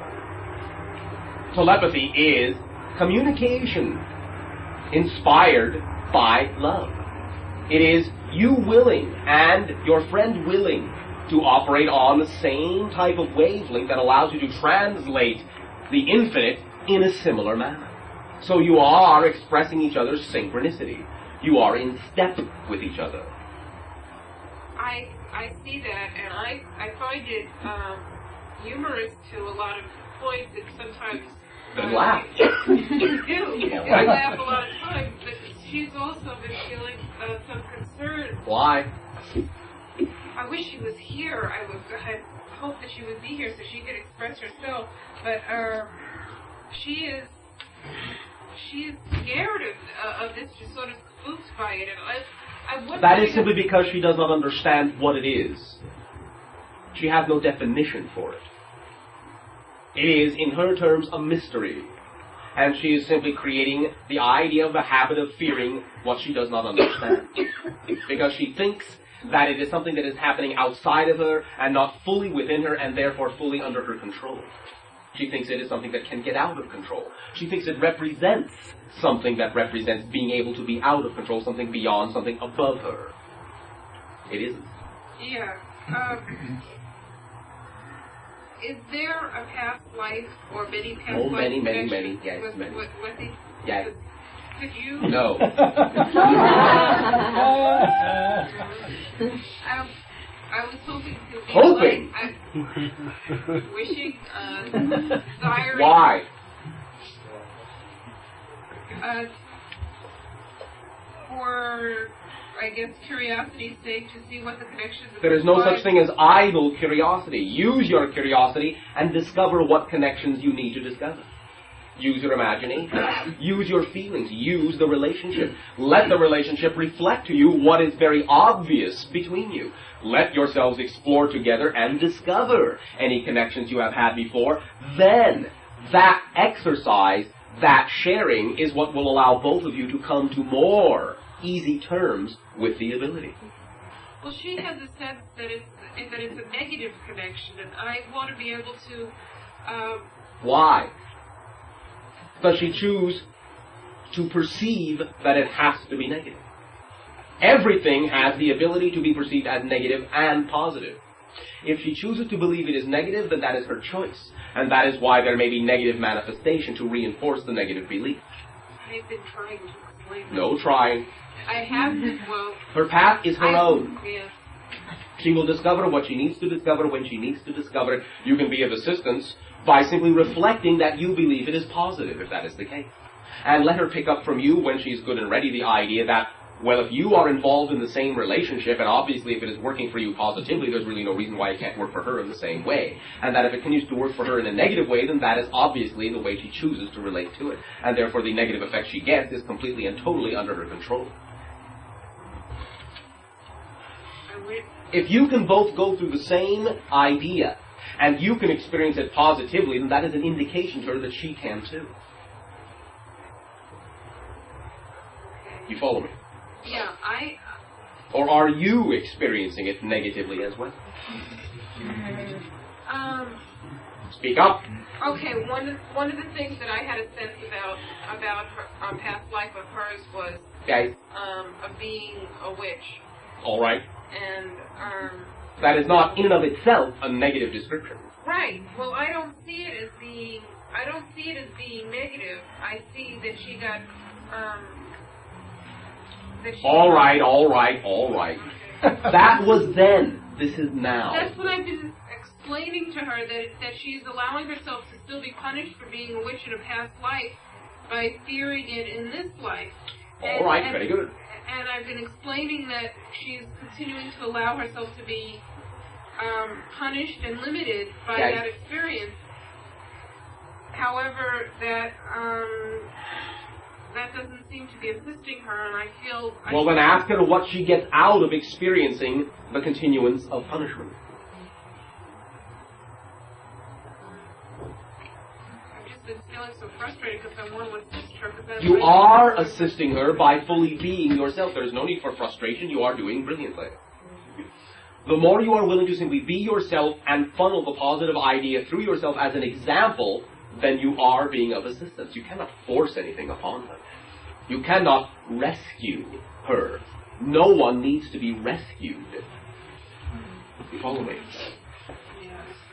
Telepathy is communication inspired by love. It is you willing and your friend willing to operate on the same type of wavelength that allows you to translate the infinite in a similar manner. So you are expressing each other's synchronicity. You are in step with each other. I see that, and I find it humorous to a lot of points that sometimes... Then laugh. You do. Right. I laugh a lot of times, but she's also been feeling some concern. Why? I wish she was here. I had hoped that she would be here so she could express herself, but she's scared of this, just sort of spooked by it. And that is simply because she does not understand what it is. She has no definition for it. It is, in her terms, a mystery. And she is simply creating the idea of a habit of fearing what she does not understand. Because she thinks that it is something that is happening outside of her and not fully within her and therefore fully under her control. She thinks it is something that can get out of control. She thinks it represents something that represents being able to be out of control, something beyond, something above her. It isn't. Yeah. Is there a past life or many past lives? Oh, many. Yes, many. With the, Yes. Could you? No. I was hoping to be Hoping? wishing, desiring. Why? For, I guess, curiosity's sake, to see what the connections. There is no such thing as idle curiosity. Use your curiosity and discover what connections you need to discover. Use your imagination. Use your feelings. Use the relationship. Let the relationship reflect to you what is very obvious between you. Let yourselves explore together and discover any connections you have had before. Then, that exercise, that sharing, is what will allow both of you to come to more easy terms with the ability. Well, she has a sense that it's a negative connection, and I want to be able to. Why? Does she choose to perceive that it has to be negative? Everything has the ability to be perceived as negative and positive. If she chooses to believe it is negative, then that is her choice. And that is why there may be negative manifestation to reinforce the negative belief. I've been trying to explain. No trying. I have been, well. Her path is her own. Yes. She will discover what she needs to discover when she needs to discover it. You can be of assistance by simply reflecting that you believe it is positive, if that is the case. And let her pick up from you, when she is good and ready, the idea that, well, if you are involved in the same relationship, and obviously if it is working for you positively, there's really no reason why it can't work for her in the same way. And that if it continues to work for her in a negative way, then that is obviously the way she chooses to relate to it. And therefore the negative effect she gets is completely and totally under her control. If you can both go through the same idea, and you can experience it positively, then that is an indication to her that she can too. You follow me? Yeah, Or are you experiencing it negatively as well? Speak up. Okay, one of the things that I had a sense about her past life of hers was of being a witch. All right. And that is not in and of itself a negative description. Right. Well, I don't see it as being negative. I see that she got All right. That was then. This is now. That's what I've been explaining to her, that she's allowing herself to still be punished for being a witch in a past life by fearing it in this life. All right, very good. And I've been explaining that she's continuing to allow herself to be punished and limited by that experience. However, that doesn't seem to be assisting her, and I feel... Well, then ask her what she gets out of experiencing the continuance of punishment. I've just been feeling so frustrated because I want to assist her. You are assisting her by fully being yourself. There is no need for frustration. You are doing brilliantly. The more you are willing to simply be yourself and funnel the positive idea through yourself as an example, then you are being of assistance. You cannot force anything upon her. You cannot rescue her. No one needs to be rescued. You follow me?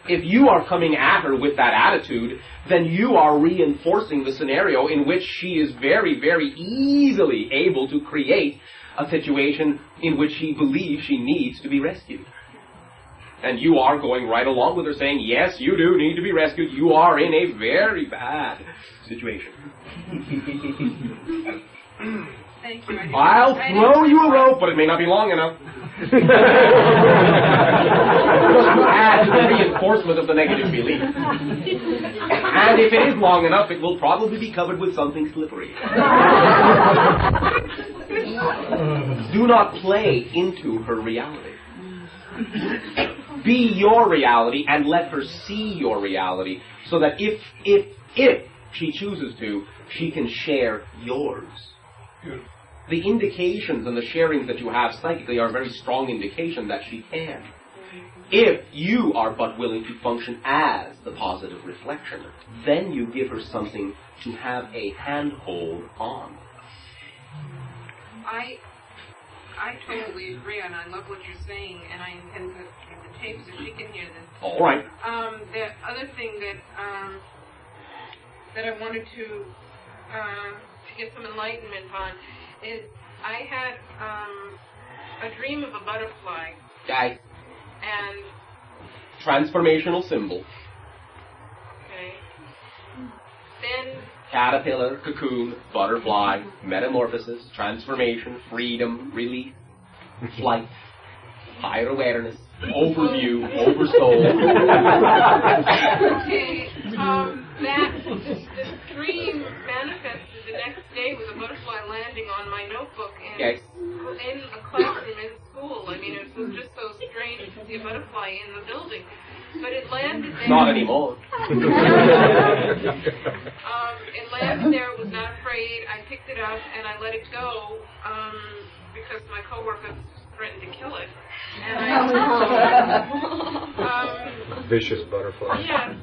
If you are coming at her with that attitude, then you are reinforcing the scenario in which she is very, very easily able to create a situation in which she believes she needs to be rescued. And you are going right along with her saying, yes, you do need to be rescued. You are in a very bad situation. Thank you. I'll throw you a rope, but it may not be long enough. Just to add to the reinforcement of the negative belief. And if it is long enough, it will probably be covered with something slippery. Do not play into her reality. Be your reality and let her see your reality so that if she chooses to, she can share yours. The indications and the sharings that you have psychically are a very strong indication that she can. If you are but willing to function as the positive reflection, then you give her something to have a handhold on. I totally agree, and I love what you're saying, and I intend to get the tape so she can hear this. All right. The other thing that I wanted to get some enlightenment on is I had a dream of a butterfly. Okay. And transformational symbol. Okay. Then caterpillar, cocoon, butterfly, metamorphosis, transformation, freedom, release, flight, higher awareness, overview, oversoul. Okay. The dream manifested the next day with a butterfly landing on my notebook in a classroom in school. I mean, it was just so strange to see a butterfly in the building. But it landed there. Not anymore. It landed there, was not afraid. I picked it up and I let it go because my coworkers threatened to kill it. And vicious butterfly. Yeah.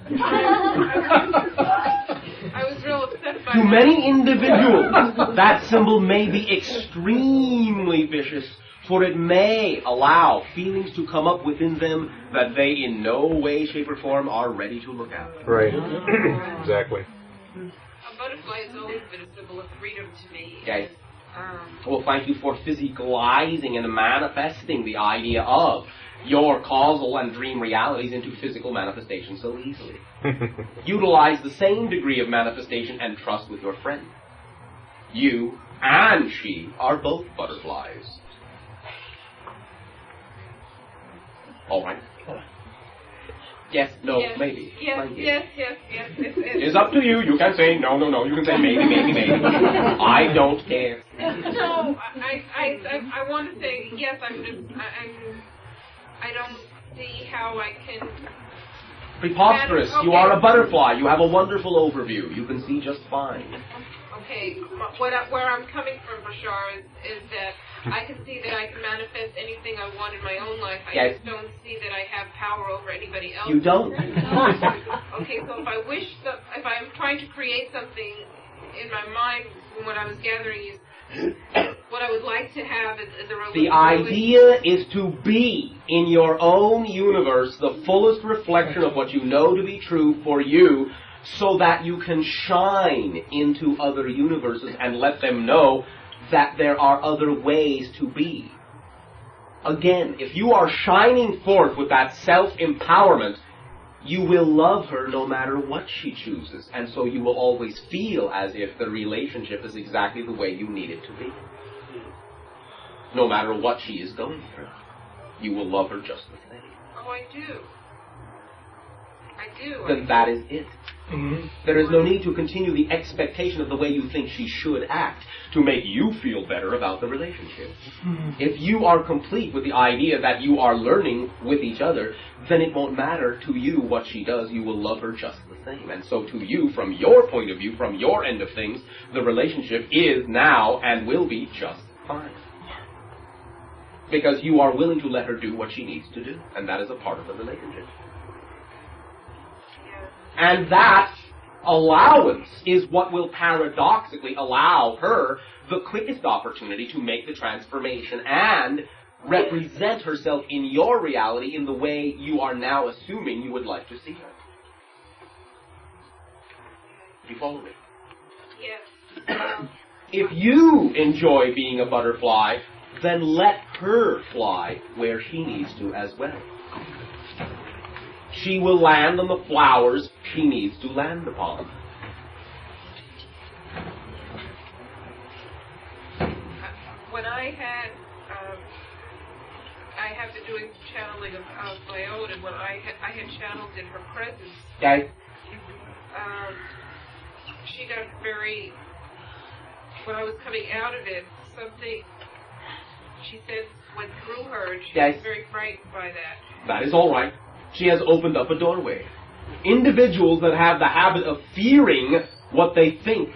I was real upset by To many individuals, that symbol may be extremely vicious, for it may allow feelings to come up within them that they in no way, shape, or form are ready to look at. Right. Exactly. A butterfly has always been a symbol of freedom to me. Okay. Well, thank you for physicalizing and manifesting the idea of your causal and dream realities into physical manifestation so easily. Utilize the same degree of manifestation and trust with your friend. You and she are both butterflies. All right. Yes, no, yes, maybe. Yes. It's up to you. You can say no. You can say maybe. I don't care. No, I want to say yes. I don't see how I can. Preposterous. Okay. You are a butterfly. You have a wonderful overview. You can see just fine. Okay, where I'm coming from, Bashar, is that I can see that I can manifest anything I want in my own life. I just don't see that I have power over anybody else. You don't. Okay, so if I'm trying to create something in my mind from what I was gathering, what I would like to have is a relationship. The idea is to be in your own universe the fullest reflection of what you know to be true for you, so that you can shine into other universes and let them know that there are other ways to be. Again, if you are shining forth with that self-empowerment, you will love her no matter what she chooses, and so you will always feel as if the relationship is exactly the way you need it to be. No matter what she is going through, you will love her just the same. Oh, I do. Then that is it. Mm-hmm. There is no need to continue the expectation of the way you think she should act to make you feel better about the relationship. Mm-hmm. If you are complete with the idea that you are learning with each other, then it won't matter to you what she does. You will love her just the same. And so to you, from your point of view, from your end of things, the relationship is now and will be just fine. Because you are willing to let her do what she needs to do. And that is a part of the relationship. And that allowance is what will paradoxically allow her the quickest opportunity to make the transformation and represent herself in your reality in the way you are now assuming you would like to see her. You follow me? Yes. If you enjoy being a butterfly, then let her fly where she needs to as well. She will land on the flowers she needs to land upon. When I had I have been doing channeling of my own, and when I had channeled in her presence, Okay. she got very, when I was coming out of it, something, she said, went through her, and she was very frightened by that. That is all right. She has opened up a doorway. Individuals that have the habit of fearing what they think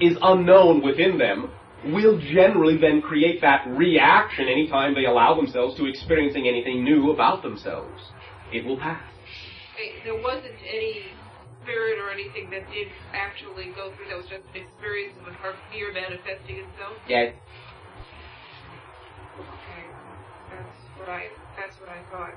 is unknown within them will generally then create that reaction anytime they allow themselves to experiencing anything new about themselves. It will pass. There wasn't any spirit or anything that did actually go through. That was just an experience of her fear manifesting itself. Yes. Okay, that's what I thought.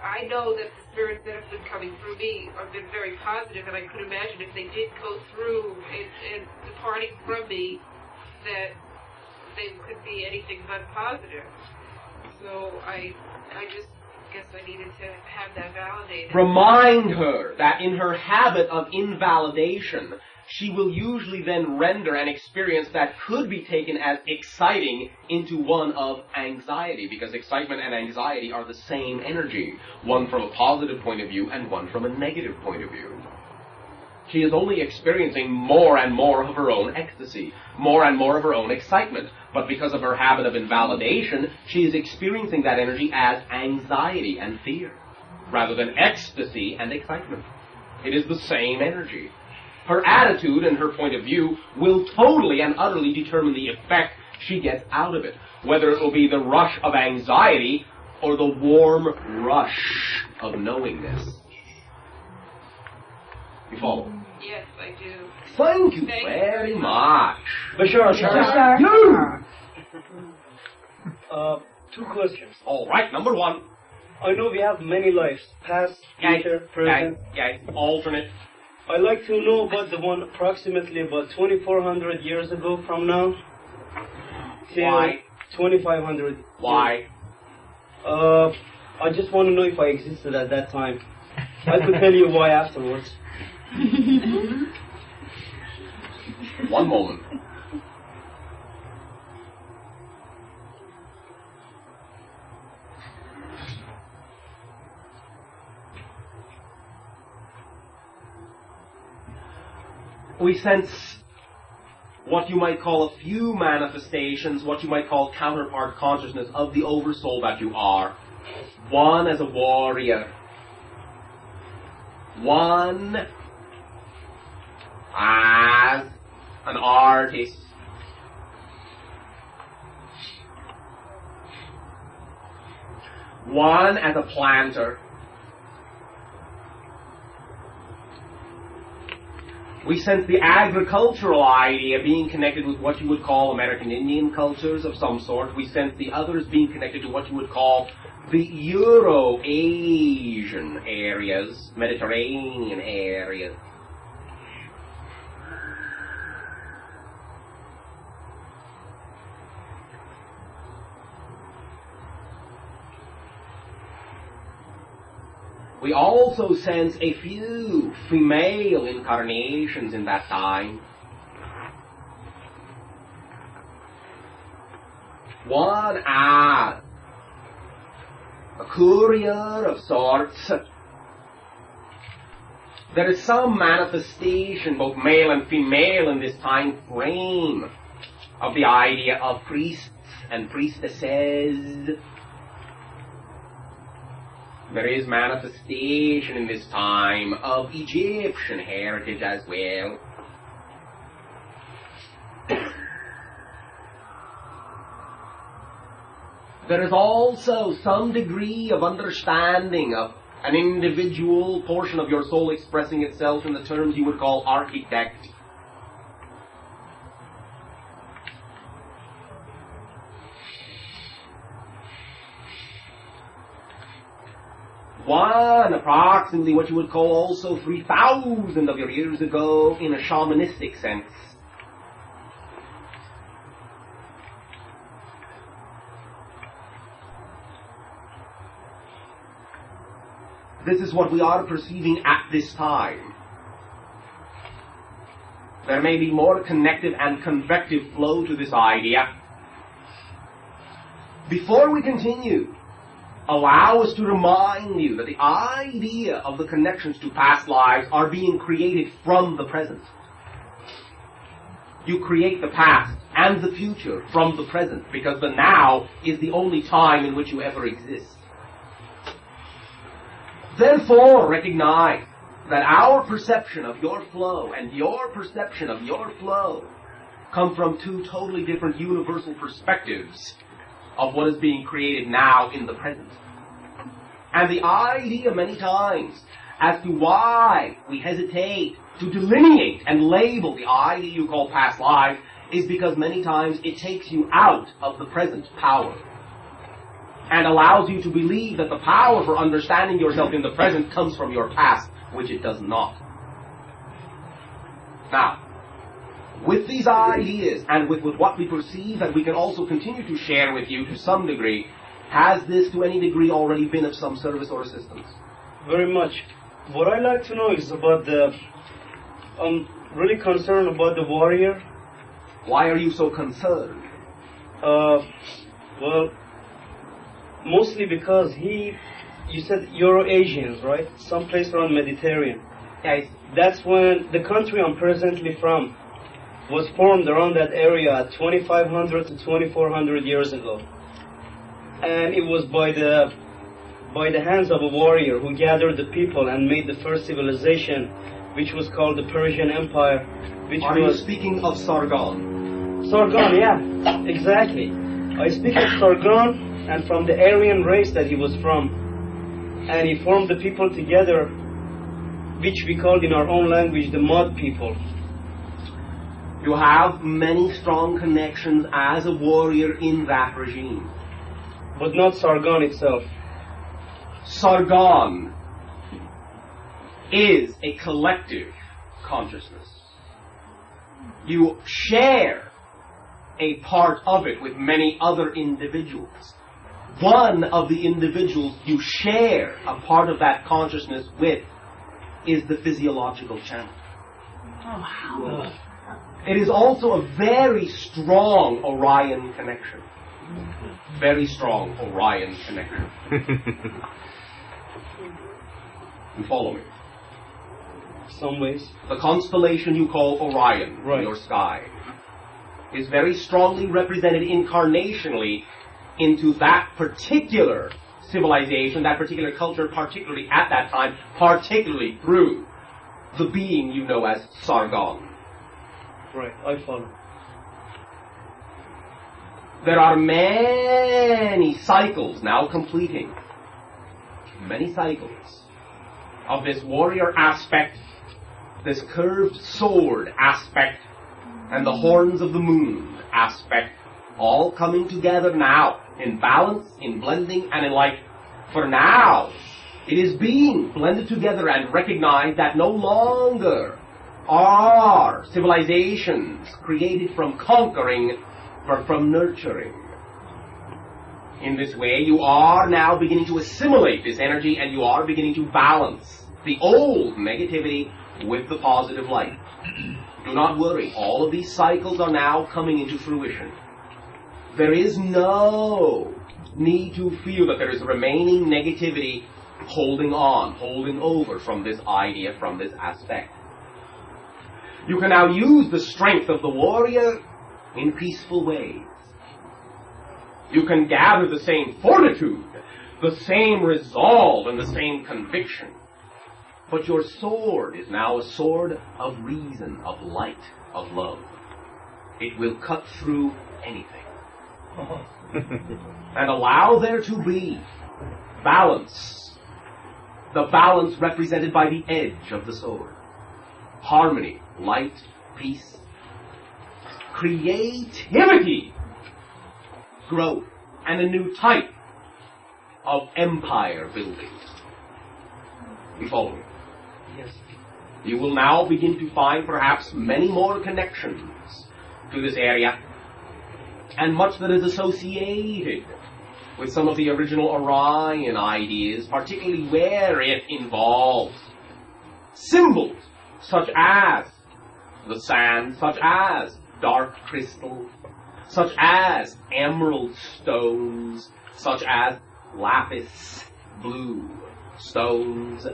I know that the spirits that have been coming through me have been very positive, and I could imagine if they did go through and departing from me, that they could be anything but positive. So I just guess I needed to have that validated. Remind her that in her habit of invalidation, she will usually then render an experience that could be taken as exciting into one of anxiety, because excitement and anxiety are the same energy, one from a positive point of view and one from a negative point of view. She is only experiencing more and more of her own ecstasy, more and more of her own excitement, but because of her habit of invalidation, she is experiencing that energy as anxiety and fear, rather than ecstasy and excitement. It is the same energy. Her attitude and her point of view will totally and utterly determine the effect she gets out of it, whether it will be the rush of anxiety or the warm rush of knowingness. You follow? Yes, I do. Thank you very much. Bashar. You! Two questions. All right, number one. I know we have many lives, past, future, present. Alternate. I'd like to know about the one approximately about 2,400 years ago from now. Why? 2,500. Why? I just want to know if I existed at that time. I could tell you why afterwards. One moment. We sense what you might call a few manifestations, what you might call counterpart consciousness of the oversoul that you are. One as a warrior. One as an artist. One as a planter. We sense the agricultural idea being connected with what you would call American Indian cultures of some sort. We sense the others being connected to what you would call the Euro-Asian areas, Mediterranean areas. We also sense a few female incarnations in that time. One as a courier of sorts. There is some manifestation, both male and female, in this time frame of the idea of priests and priestesses. There is manifestation in this time of Egyptian heritage as well. There is also some degree of understanding of an individual portion of your soul expressing itself in the terms you would call architect. One, approximately what you would call also 3,000 of your years ago in a shamanistic sense. This is what we are perceiving at this time. There may be more connective and convective flow to this idea. Before we continue, allow us to remind you that the idea of the connections to past lives are being created from the present. You create the past and the future from the present, because the now is the only time in which you ever exist. Therefore, recognize that our perception of your flow and your perception of your flow come from two totally different universal perspectives of what is being created now in the present. And the idea many times as to why we hesitate to delineate and label the idea you call past life is because many times it takes you out of the present power and allows you to believe that the power for understanding yourself in the present comes from your past, which it does not. Now, with these ideas and with what we perceive that we can also continue to share with you to some degree, has this to any degree already been of some service or assistance? Very much. What I'd like to know is about I'm really concerned about the warrior. Why are you so concerned? Well, mostly because you said Euro-Asians, right? Someplace around Mediterranean. Yes. That's when the country I'm presently from was formed around that area 2,500 to 2,400 years ago. And it was by the hands of a warrior who gathered the people and made the first civilization, which was called the Persian Empire. Are you speaking of Sargon? Sargon, yeah, exactly. I speak of Sargon and from the Aryan race that he was from. And he formed the people together, which we called in our own language the mud people. You have many strong connections as a warrior in that regime. But not Sargon itself. Sargon is a collective consciousness. You share a part of it with many other individuals. One of the individuals you share a part of that consciousness with is the physiological channel. Oh, wow. It is also a very strong Orion connection. Very strong Orion connection. You follow me? Some ways. The constellation you call Orion, right, in your sky, is very strongly represented incarnationally into that particular civilization, that particular culture, particularly at that time, particularly through the being you know as Sargon. Right, I follow. There are many cycles now completing, many cycles of this warrior aspect, this curved sword aspect, and the horns of the moon aspect, all coming together now in balance, in blending, and in light. For now, it is being blended together and recognized that no longer are civilizations created from conquering, but from nurturing. In this way, you are now beginning to assimilate this energy, and you are beginning to balance the old negativity with the positive light. Do not worry. All of these cycles are now coming into fruition. There is no need to feel that there is remaining negativity holding on, holding over from this idea, from this aspect. You can now use the strength of the warrior in peaceful ways. You can gather the same fortitude, the same resolve, and the same conviction. But your sword is now a sword of reason, of light, of love. It will cut through anything. And allow there to be balance. The balance represented by the edge of the sword. Harmony, light, peace, creativity, growth, and a new type of empire building. You follow me? Yes. You will now begin to find perhaps many more connections to this area, and much that is associated with some of the original Orion ideas, particularly where it involves symbols such as the sand, such as dark crystal, such as emerald stones, such as lapis blue stones,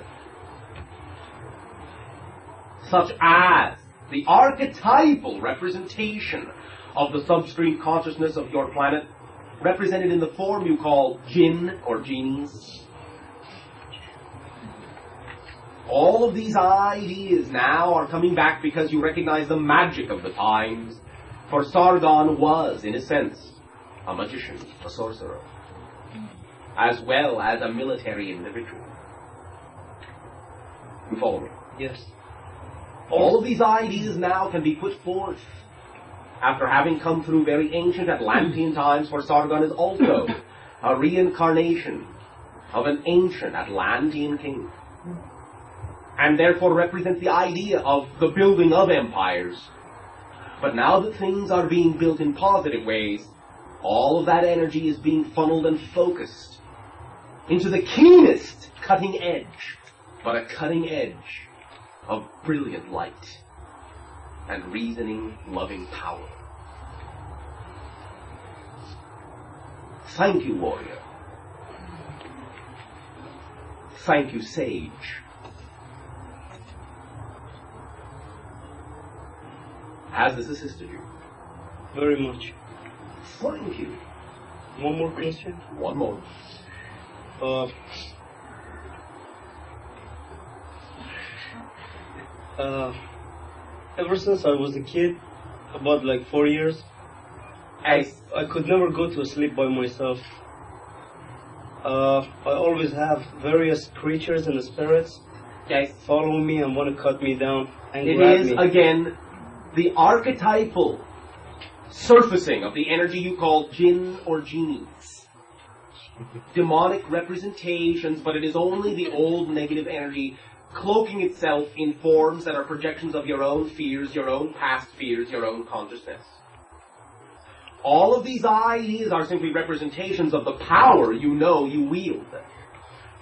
such as the archetypal representation of the substream consciousness of your planet, represented in the form you call jinn or genies. All of these ideas now are coming back because you recognize the magic of the times, for Sargon was, in a sense, a magician, a sorcerer, as well as a military individual. You follow me? Yes. All of these ideas now can be put forth after having come through very ancient Atlantean times, for Sargon is also a reincarnation of an ancient Atlantean king, and therefore represents the idea of the building of empires. But now that things are being built in positive ways, all of that energy is being funneled and focused into the keenest cutting edge, but a cutting edge of brilliant light and reasoning, loving power. Thank you, warrior. Thank you, sage. Has this assisted you? Very much. Thank you. One more question? One more. Ever since I was a kid, about like 4 years, I could never go to sleep by myself. I always have various creatures and spirits follow me and want to cut me down and grab me. It is, again, the archetypal surfacing of the energy you call jinn or genies. Demonic representations, but it is only the old negative energy cloaking itself in forms that are projections of your own fears, your own past fears, your own consciousness. All of these ideas are simply representations of the power you know you wield,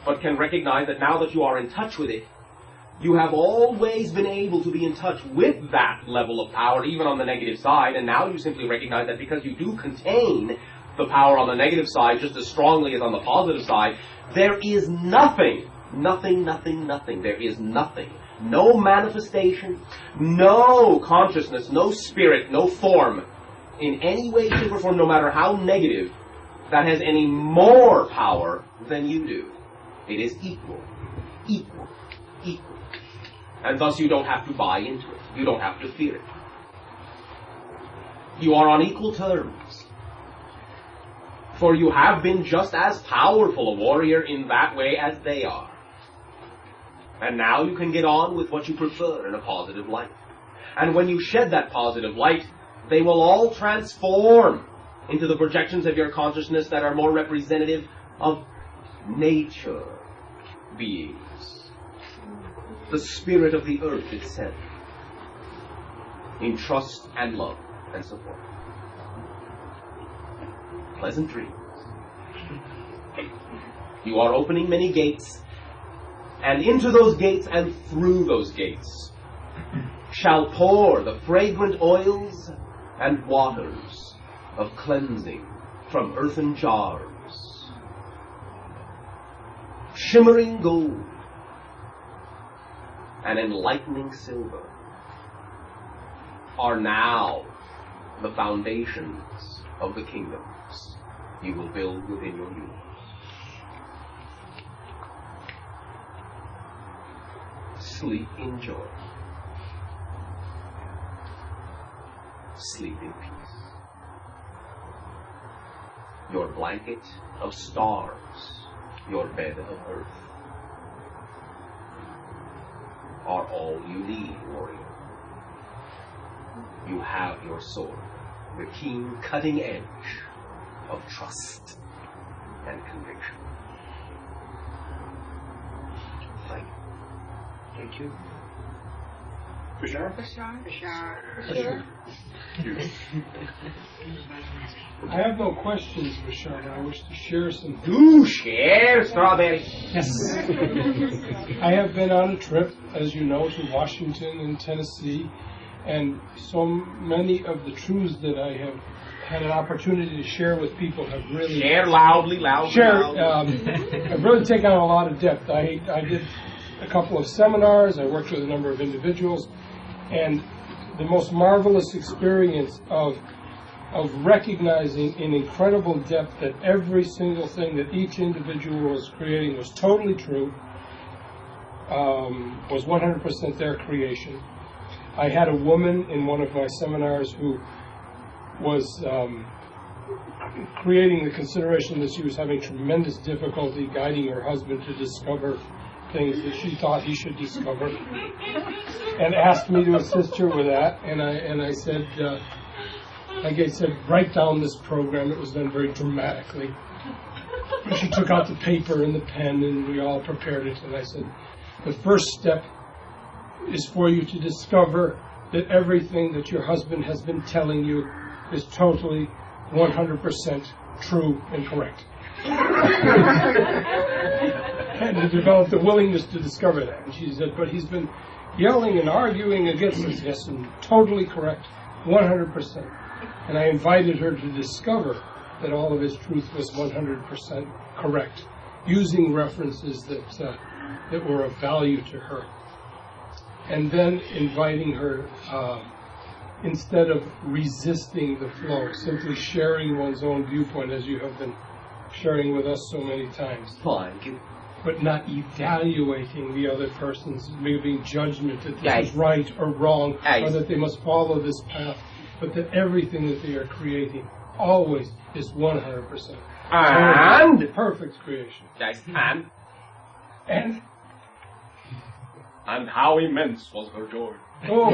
but can recognize that now that you are in touch with it, you have always been able to be in touch with that level of power, even on the negative side, and now you simply recognize that because you do contain the power on the negative side just as strongly as on the positive side, there is nothing. There is nothing. No manifestation, no consciousness, no spirit, no form, in any way, shape, or form, no matter how negative, that has any more power than you do. It is equal. And thus you don't have to buy into it. You don't have to fear it. You are on equal terms. For you have been just as powerful a warrior in that way as they are. And now you can get on with what you prefer in a positive light. And when you shed that positive light, they will all transform into the projections of your consciousness that are more representative of nature beings, the spirit of the earth itself, in trust and love and support. Pleasant dreams. You are opening many gates, and into those gates and through those gates shall pour the fragrant oils and waters of cleansing from earthen jars. Shimmering gold and enlightening silver are now the foundations of the kingdoms you will build within your universe. Sleep in joy. Sleep in peace. Your blanket of stars, your bed of earth, are all you need, warrior. You have your sword, the keen cutting edge of trust and conviction. Thank you. Thank you. Bashar. I have no questions, Bashar. I wish to share some. Do share, Strawberry. Yes. I have been on a trip, as you know, to Washington and Tennessee, and so many of the truths that I have had an opportunity to share with people have really... Share loudly. I've really taken on a lot of depth. I did a couple of seminars, I worked with a number of individuals, and the most marvelous experience of recognizing in incredible depth that every single thing that each individual was creating was totally true, was 100% their creation. I had a woman in one of my seminars who was creating the consideration that she was having tremendous difficulty guiding her husband to discover things that she thought he should discover, and asked me to assist her with that. And I said, write down this program. It was done very dramatically. And she took out the paper and the pen, and we all prepared it. And I said, the first step is for you to discover that everything that your husband has been telling you is totally 100% true and correct. And to develop the willingness to discover that. And she said, but he's been yelling and arguing against us. Yes, and totally correct, 100%. And I invited her to discover that all of his truth was 100% correct, using references that were of value to her. And then inviting her, instead of resisting the flow, simply sharing one's own viewpoint, as you have been sharing with us so many times. Thank you. But not evaluating the other person's, giving judgment that this is right or wrong, or that they must follow this path, but that everything that they are creating always is 100%. And perfect creation. And how immense was her joy. Oh,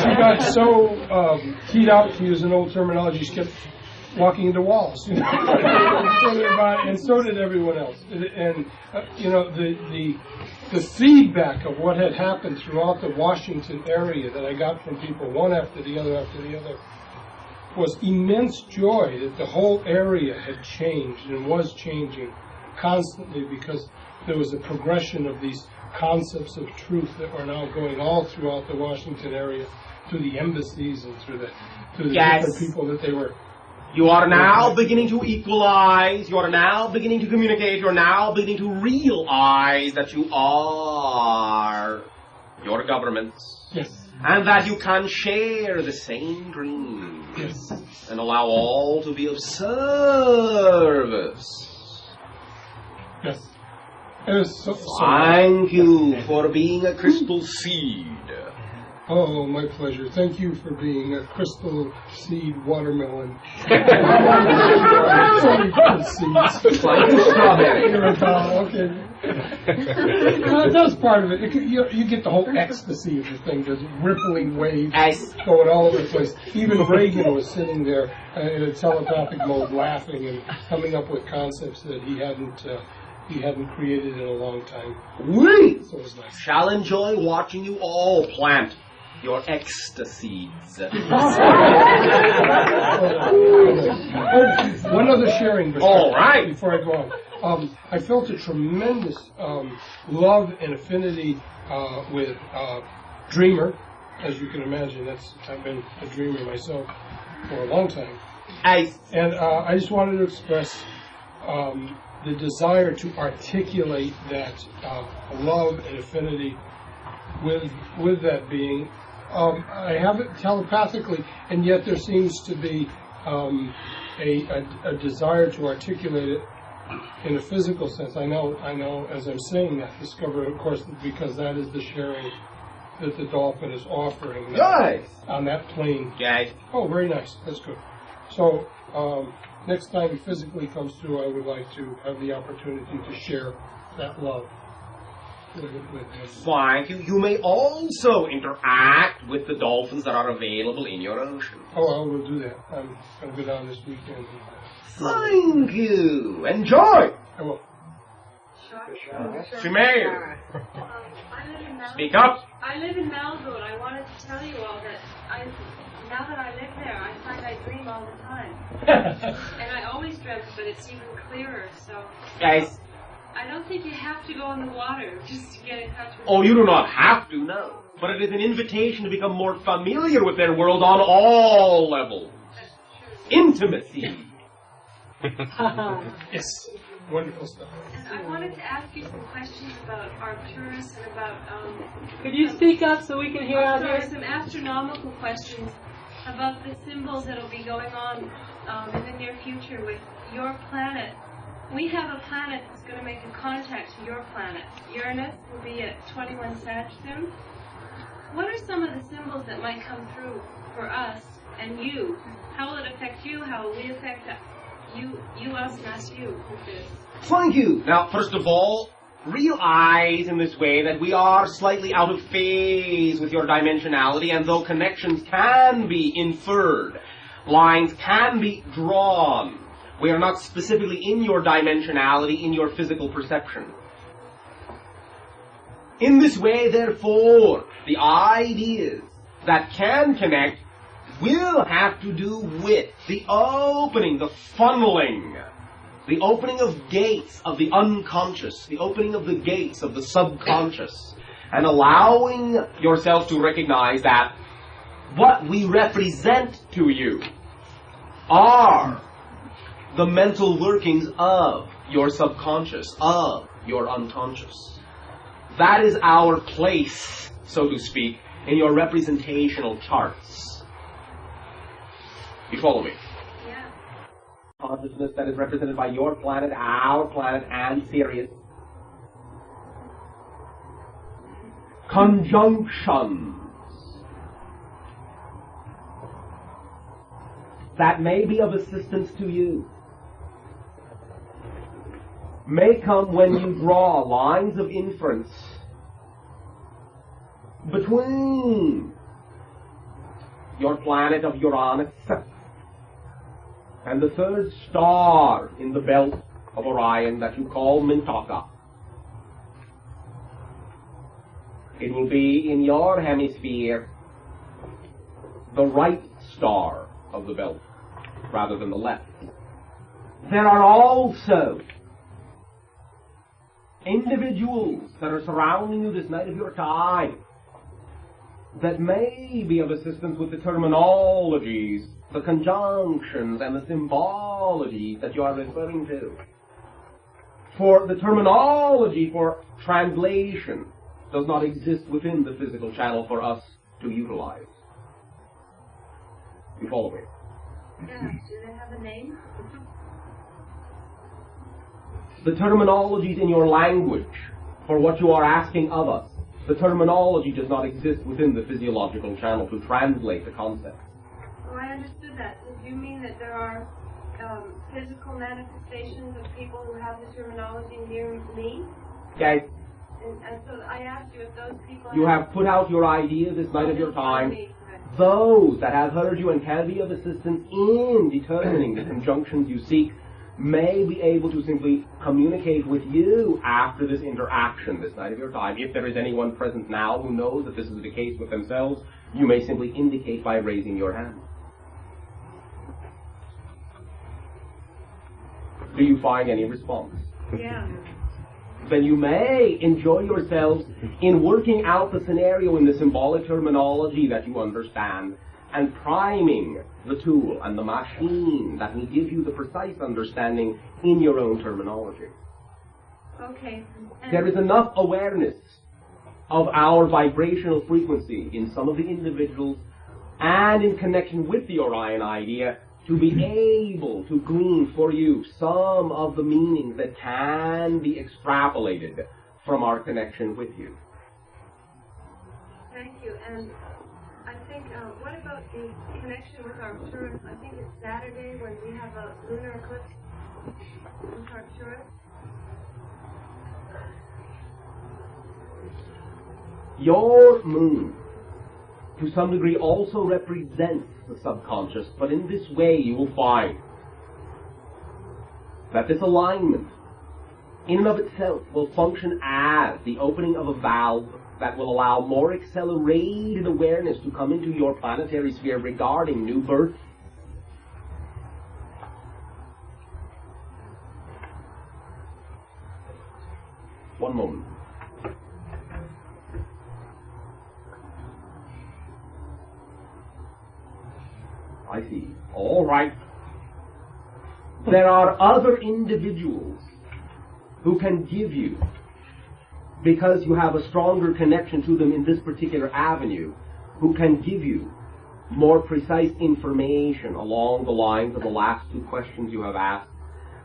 she got so keyed out, to use an old terminology, she kept walking into walls, and so did everyone else. And the feedback of what had happened throughout the Washington area that I got from people, one after the other, was immense joy that the whole area had changed and was changing constantly, because there was a progression of these concepts of truth that were now going all throughout the Washington area, through the embassies and through the different people that they were. You are now beginning to equalize, you are now beginning to communicate, you are now beginning to realize that you are your governments. Yes. And that you can share the same dream. Yes. And allow all to be of service. Yes. It was so Thank you for being a crystal seed. Oh, my pleasure. Thank you for being a crystal seed watermelon. So many different seeds. Like strawberry. Okay. That's part of it. You get the whole ecstasy of the thing. There's rippling waves going all over the place. Even Reagan was sitting there in a telepathic mode, laughing and coming up with concepts that he hadn't created in a long time. We so it was nice. Shall enjoy watching you all plant your ecstasies. One other sharing, all right, before I go on. I felt a tremendous love and affinity with Dreamer, as you can imagine. I've been a dreamer myself for a long time. And I just wanted to express the desire to articulate that love and affinity with that being. I have it telepathically, and yet there seems to be a desire to articulate it in a physical sense. I know. As I'm saying that, discover, of course, because that is the sharing that the Dolphin is offering on that plane. Oh, very nice. That's good. So next time he physically comes through, I would like to have the opportunity to share that love. Thank you. You may also interact with the dolphins that are available in your ocean. Oh, I will do that. I'm going to go down this weekend. Thank you. Enjoy. I will. Sumail. Speak up. I live in Malibu, and I wanted to tell you all that now that I live there, I find I dream all the time. And I always dreamt, but it's even clearer, so... I don't think you have to go in the water just to get in touch with Oh, you do not have to, no. But it is an invitation to become more familiar with their world on all levels. Intimacy. Yes. Wonderful stuff. And I wanted to ask you some questions about Arcturus and about... Could you speak up so we can hear out here? Some astronomical questions about the symbols that will be going on in the near future with your planet. We have a planet that's going to make a contact to your planet. Uranus will be at 21 Sag soon. What are some of the symbols that might come through for us and you? How will it affect you? How will we affect you, us, and us, you with this? Thank you. Now, first of all, realize in this way that we are slightly out of phase with your dimensionality, and though connections can be inferred, lines can be drawn, we are not specifically in your dimensionality, in your physical perception. In this way, therefore, the ideas that can connect will have to do with the opening, the funneling, the opening of gates of the unconscious, the opening of the gates of the subconscious, and allowing yourself to recognize that what we represent to you are the mental workings of your subconscious, of your unconscious. That is our place, so to speak, in your representational charts. You follow me? Yeah. Consciousness that is represented by your planet, our planet, and Sirius. Conjunctions that may be of assistance to you may come when you draw lines of inference between your planet of Uranus and the third star in the belt of Orion that you call Mintaka. It will be in your hemisphere the right star of the belt rather than the left. There are also individuals that are surrounding you this night of your time that may be of assistance with the terminologies, the conjunctions, and the symbologies that you are referring to. For the terminology for translation does not exist within the physical channel for us to utilize. You follow me? Yeah. Do they have a name? The terminologies in your language for what you are asking of us, the terminology does not exist within the physiological channel to translate the concept. Oh, I understood that. So do you mean that there are physical manifestations of people who have the terminology near me? Okay. And so I asked you if those people... You have put out your idea this night of your time. Those that have heard you and can be of assistance in determining the conjunctions you seek may be able to simply communicate with you after this interaction this night of your time. If there is anyone present now who knows that this is the case with themselves, you may simply indicate by raising your hand. Do you find any response? Yeah. Then you may enjoy yourselves in working out the scenario in the symbolic terminology that you understand and priming the tool and the machine that will give you the precise understanding in your own terminology. Okay. There is enough awareness of our vibrational frequency in some of the individuals and in connection with the Orion idea to be able to glean for you some of the meanings that can be extrapolated from our connection with you. Thank you. And I think, what about the connection with Arcturus? I think it's Saturday when we have a lunar eclipse with Arcturus. Your moon, to some degree, also represents the subconscious, but in this way you will find that this alignment, in and of itself, will function as the opening of a valve that will allow more accelerated awareness to come into your planetary sphere regarding new birth. I see. All right. There are other individuals who can give you, because you have a stronger connection to them in this particular avenue, who can give you more precise information along the lines of the last two questions you have asked.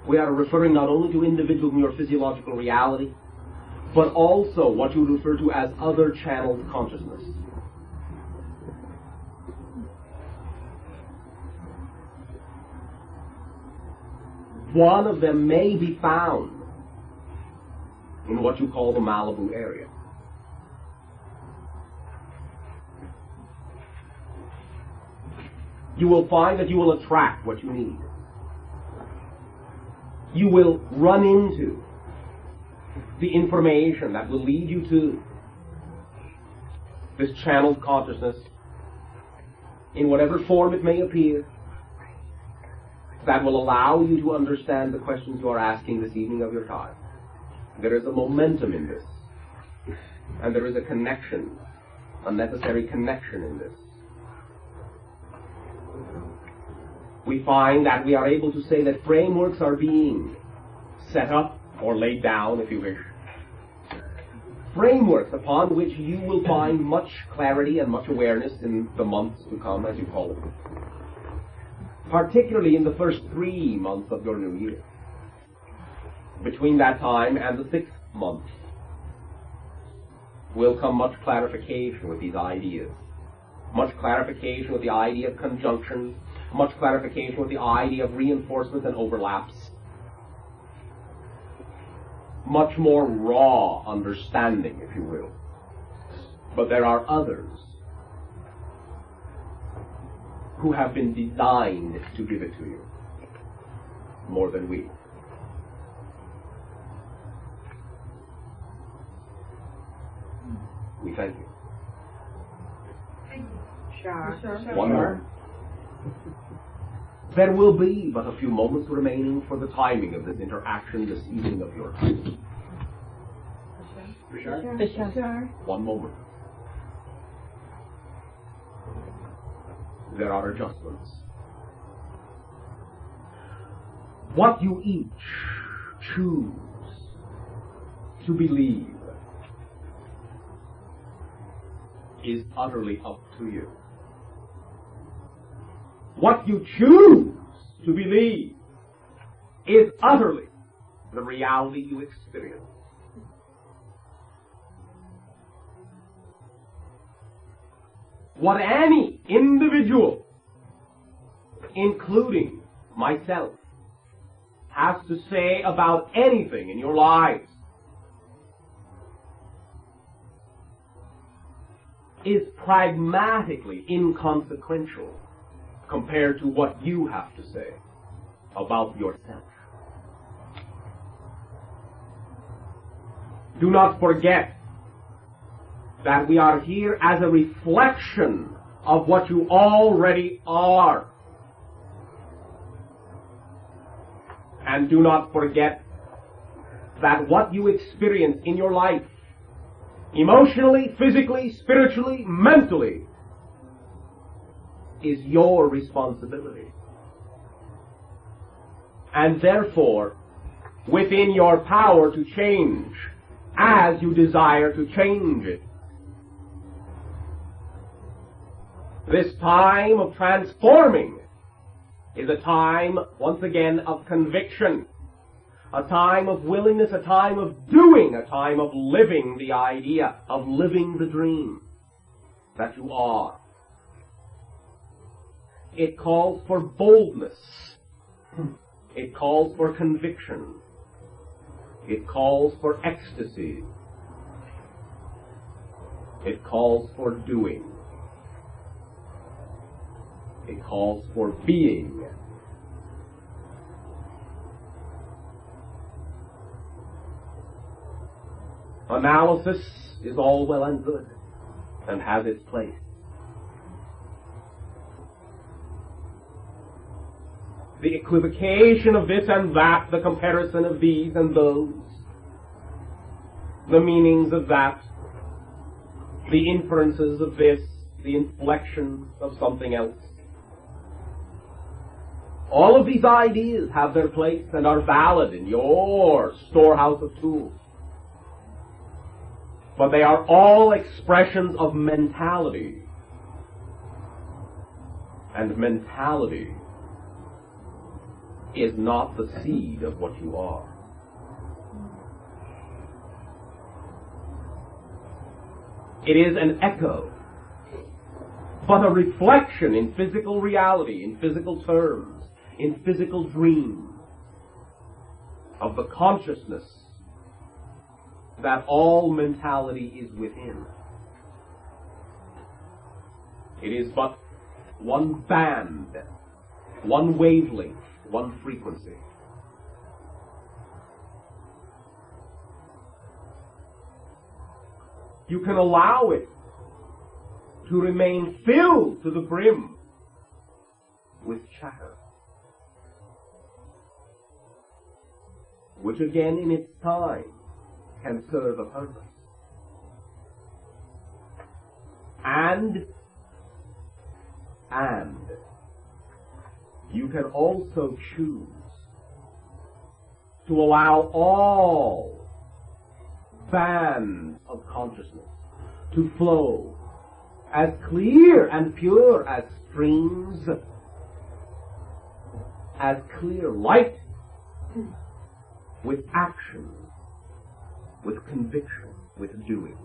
We are referring not only to individuals in your physiological reality, but also what you refer to as other channeled consciousness. One of them may be found in what you call the Malibu area. You will find that you will attract what you need. You will run into the information that will lead you to this channeled consciousness in whatever form it may appear, that will allow you to understand the questions you are asking this evening of your time. There is a momentum in this, and there is a connection, a necessary connection in this. We find that we are able to say that frameworks are being set up or laid down, if you wish. Frameworks upon which you will find much clarity and much awareness in the months to come, as you call it. Particularly in the first 3 months of your new year. Between that time and the 6th month will come much clarification with these ideas. Much clarification with the idea of conjunction, much clarification with the idea of reinforcement and overlaps. Much more raw understanding, if you will. But there are others who have been designed to give it to you more than we. We thank you. Sure. One more. There will be but a few moments remaining for the timing of this interaction this evening of your time. Bashar. 1 moment. There are adjustments. What you each choose to believe is utterly up to you. What you choose to believe is utterly the reality you experience. What any individual, including myself, has to say about anything in your lives is pragmatically inconsequential compared to what you have to say about yourself. Do not forget that we are here as a reflection of what you already are. And do not forget that what you experience in your life, emotionally, physically, spiritually, mentally, is your responsibility. And therefore, within your power to change as you desire to change it. This time of transforming is a time, once again, of conviction, a time of willingness, a time of doing, a time of living the idea, of living the dream that you are. It calls for boldness. It calls for conviction. It calls for ecstasy. It calls for doing. It calls for being. Analysis is all well and good and has its place. The equivocation of this and that, the comparison of these and those, the meanings of that, the inferences of this, the inflection of something else, All of these ideas have their place and are valid in your storehouse of tools. But they are all expressions of mentality. And mentality is not the seed of what you are. It is an echo, but a reflection in physical reality, in physical terms, in physical dreams, of the consciousness that all mentality is within. It is but one band, one wavelength, one frequency. You can allow it to remain filled to the brim with chatter, which again in its time can serve a purpose. And you can also choose to allow all bands of consciousness to flow as clear and pure as streams, as clear light, with action, with conviction, with doing.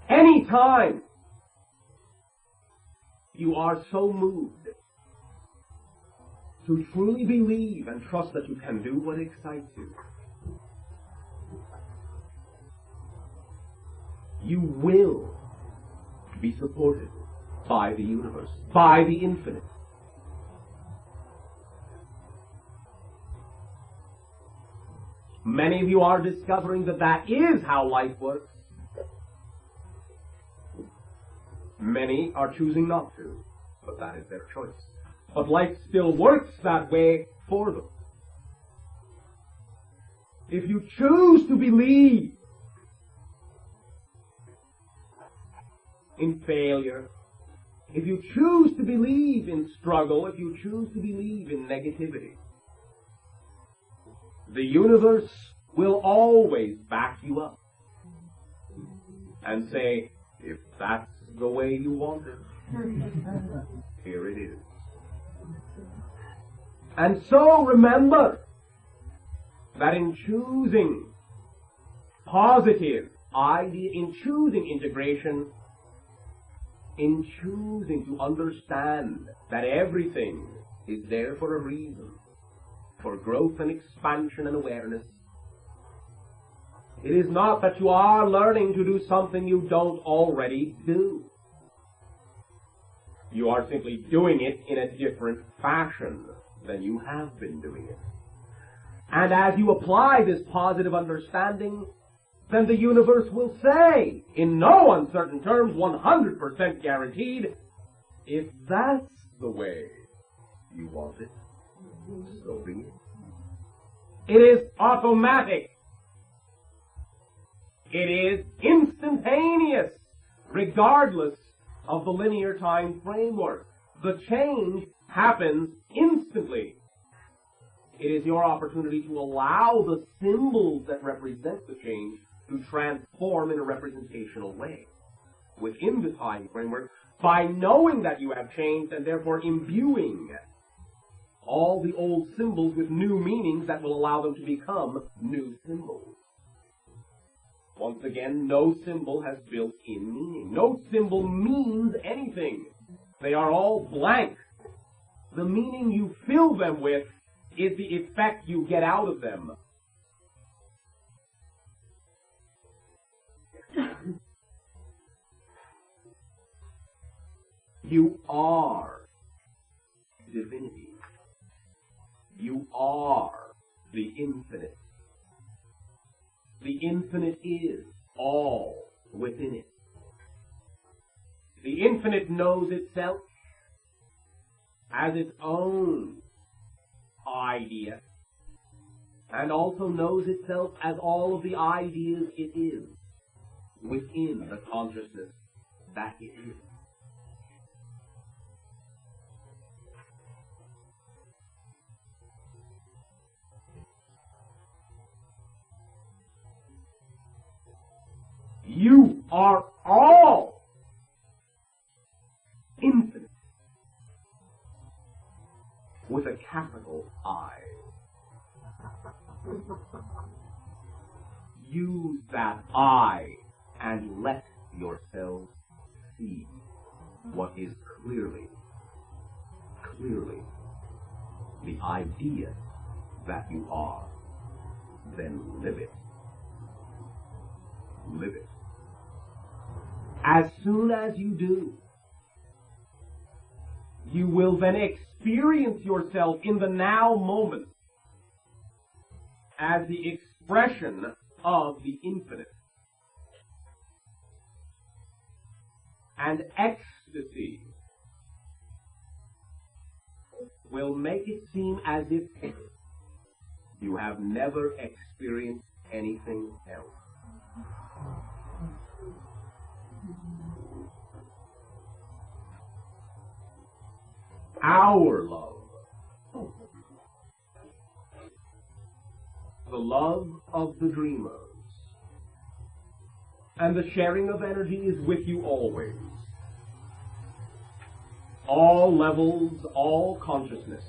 Any time you are so moved to truly believe and trust that you can do what excites you, you will be supported by the universe, by the infinite. Many of you are discovering that that is how life works. Many are choosing not to, but that is their choice. But life still works that way for them. If you choose to believe in failure, if you choose to believe in struggle, if you choose to believe in negativity, the universe will always back you up and say, if that's the way you want it, here it is. And so remember that in choosing positive idea, in choosing integration, in choosing to understand that everything is there for a reason, for growth and expansion and awareness, it is not that you are learning to do something you don't already do. You are simply doing it in a different fashion than you have been doing it. And as you apply this positive understanding, then the universe will say, in no uncertain terms, 100% guaranteed, if that's the way you want it, so be it. It is automatic. It is instantaneous, regardless of the linear time framework. The change happens instantly. It is your opportunity to allow the symbols that represent the change to transform in a representational way within the time framework by knowing that you have changed and therefore imbuing all the old symbols with new meanings that will allow them to become new symbols. Once again, no symbol has built-in meaning. No symbol means anything. They are all blank. The meaning you fill them with is the effect you get out of them. You are divinity. You are the infinite. The infinite is all within it. The infinite knows itself as its own idea, and also knows itself as all of the ideas it is within the consciousness that it is. You are all infinite with a capital I. Use that I and let yourselves see what is clearly the idea that you are. Then live it. Live it. As soon as you do, you will then experience yourself in the now moment as the expression of the infinite. And ecstasy will make it seem as if you have never experienced anything else. Our love, the love of the dreamers, and the sharing of energy is with you always. All levels, all consciousness.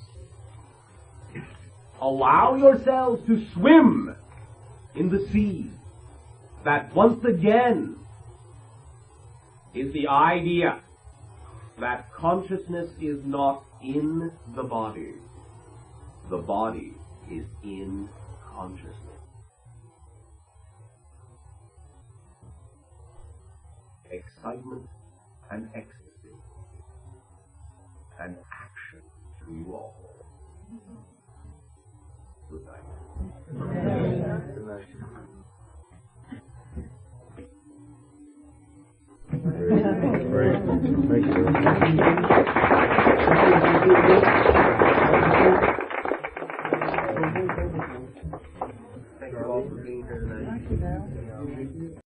Allow yourselves to swim in the sea that once again is the idea that consciousness is not in the body. The body is in consciousness. Excitement and ecstasy and action to you all. Good night. Good night. Great. Thank you. Thank you all for being here tonight. Thank you.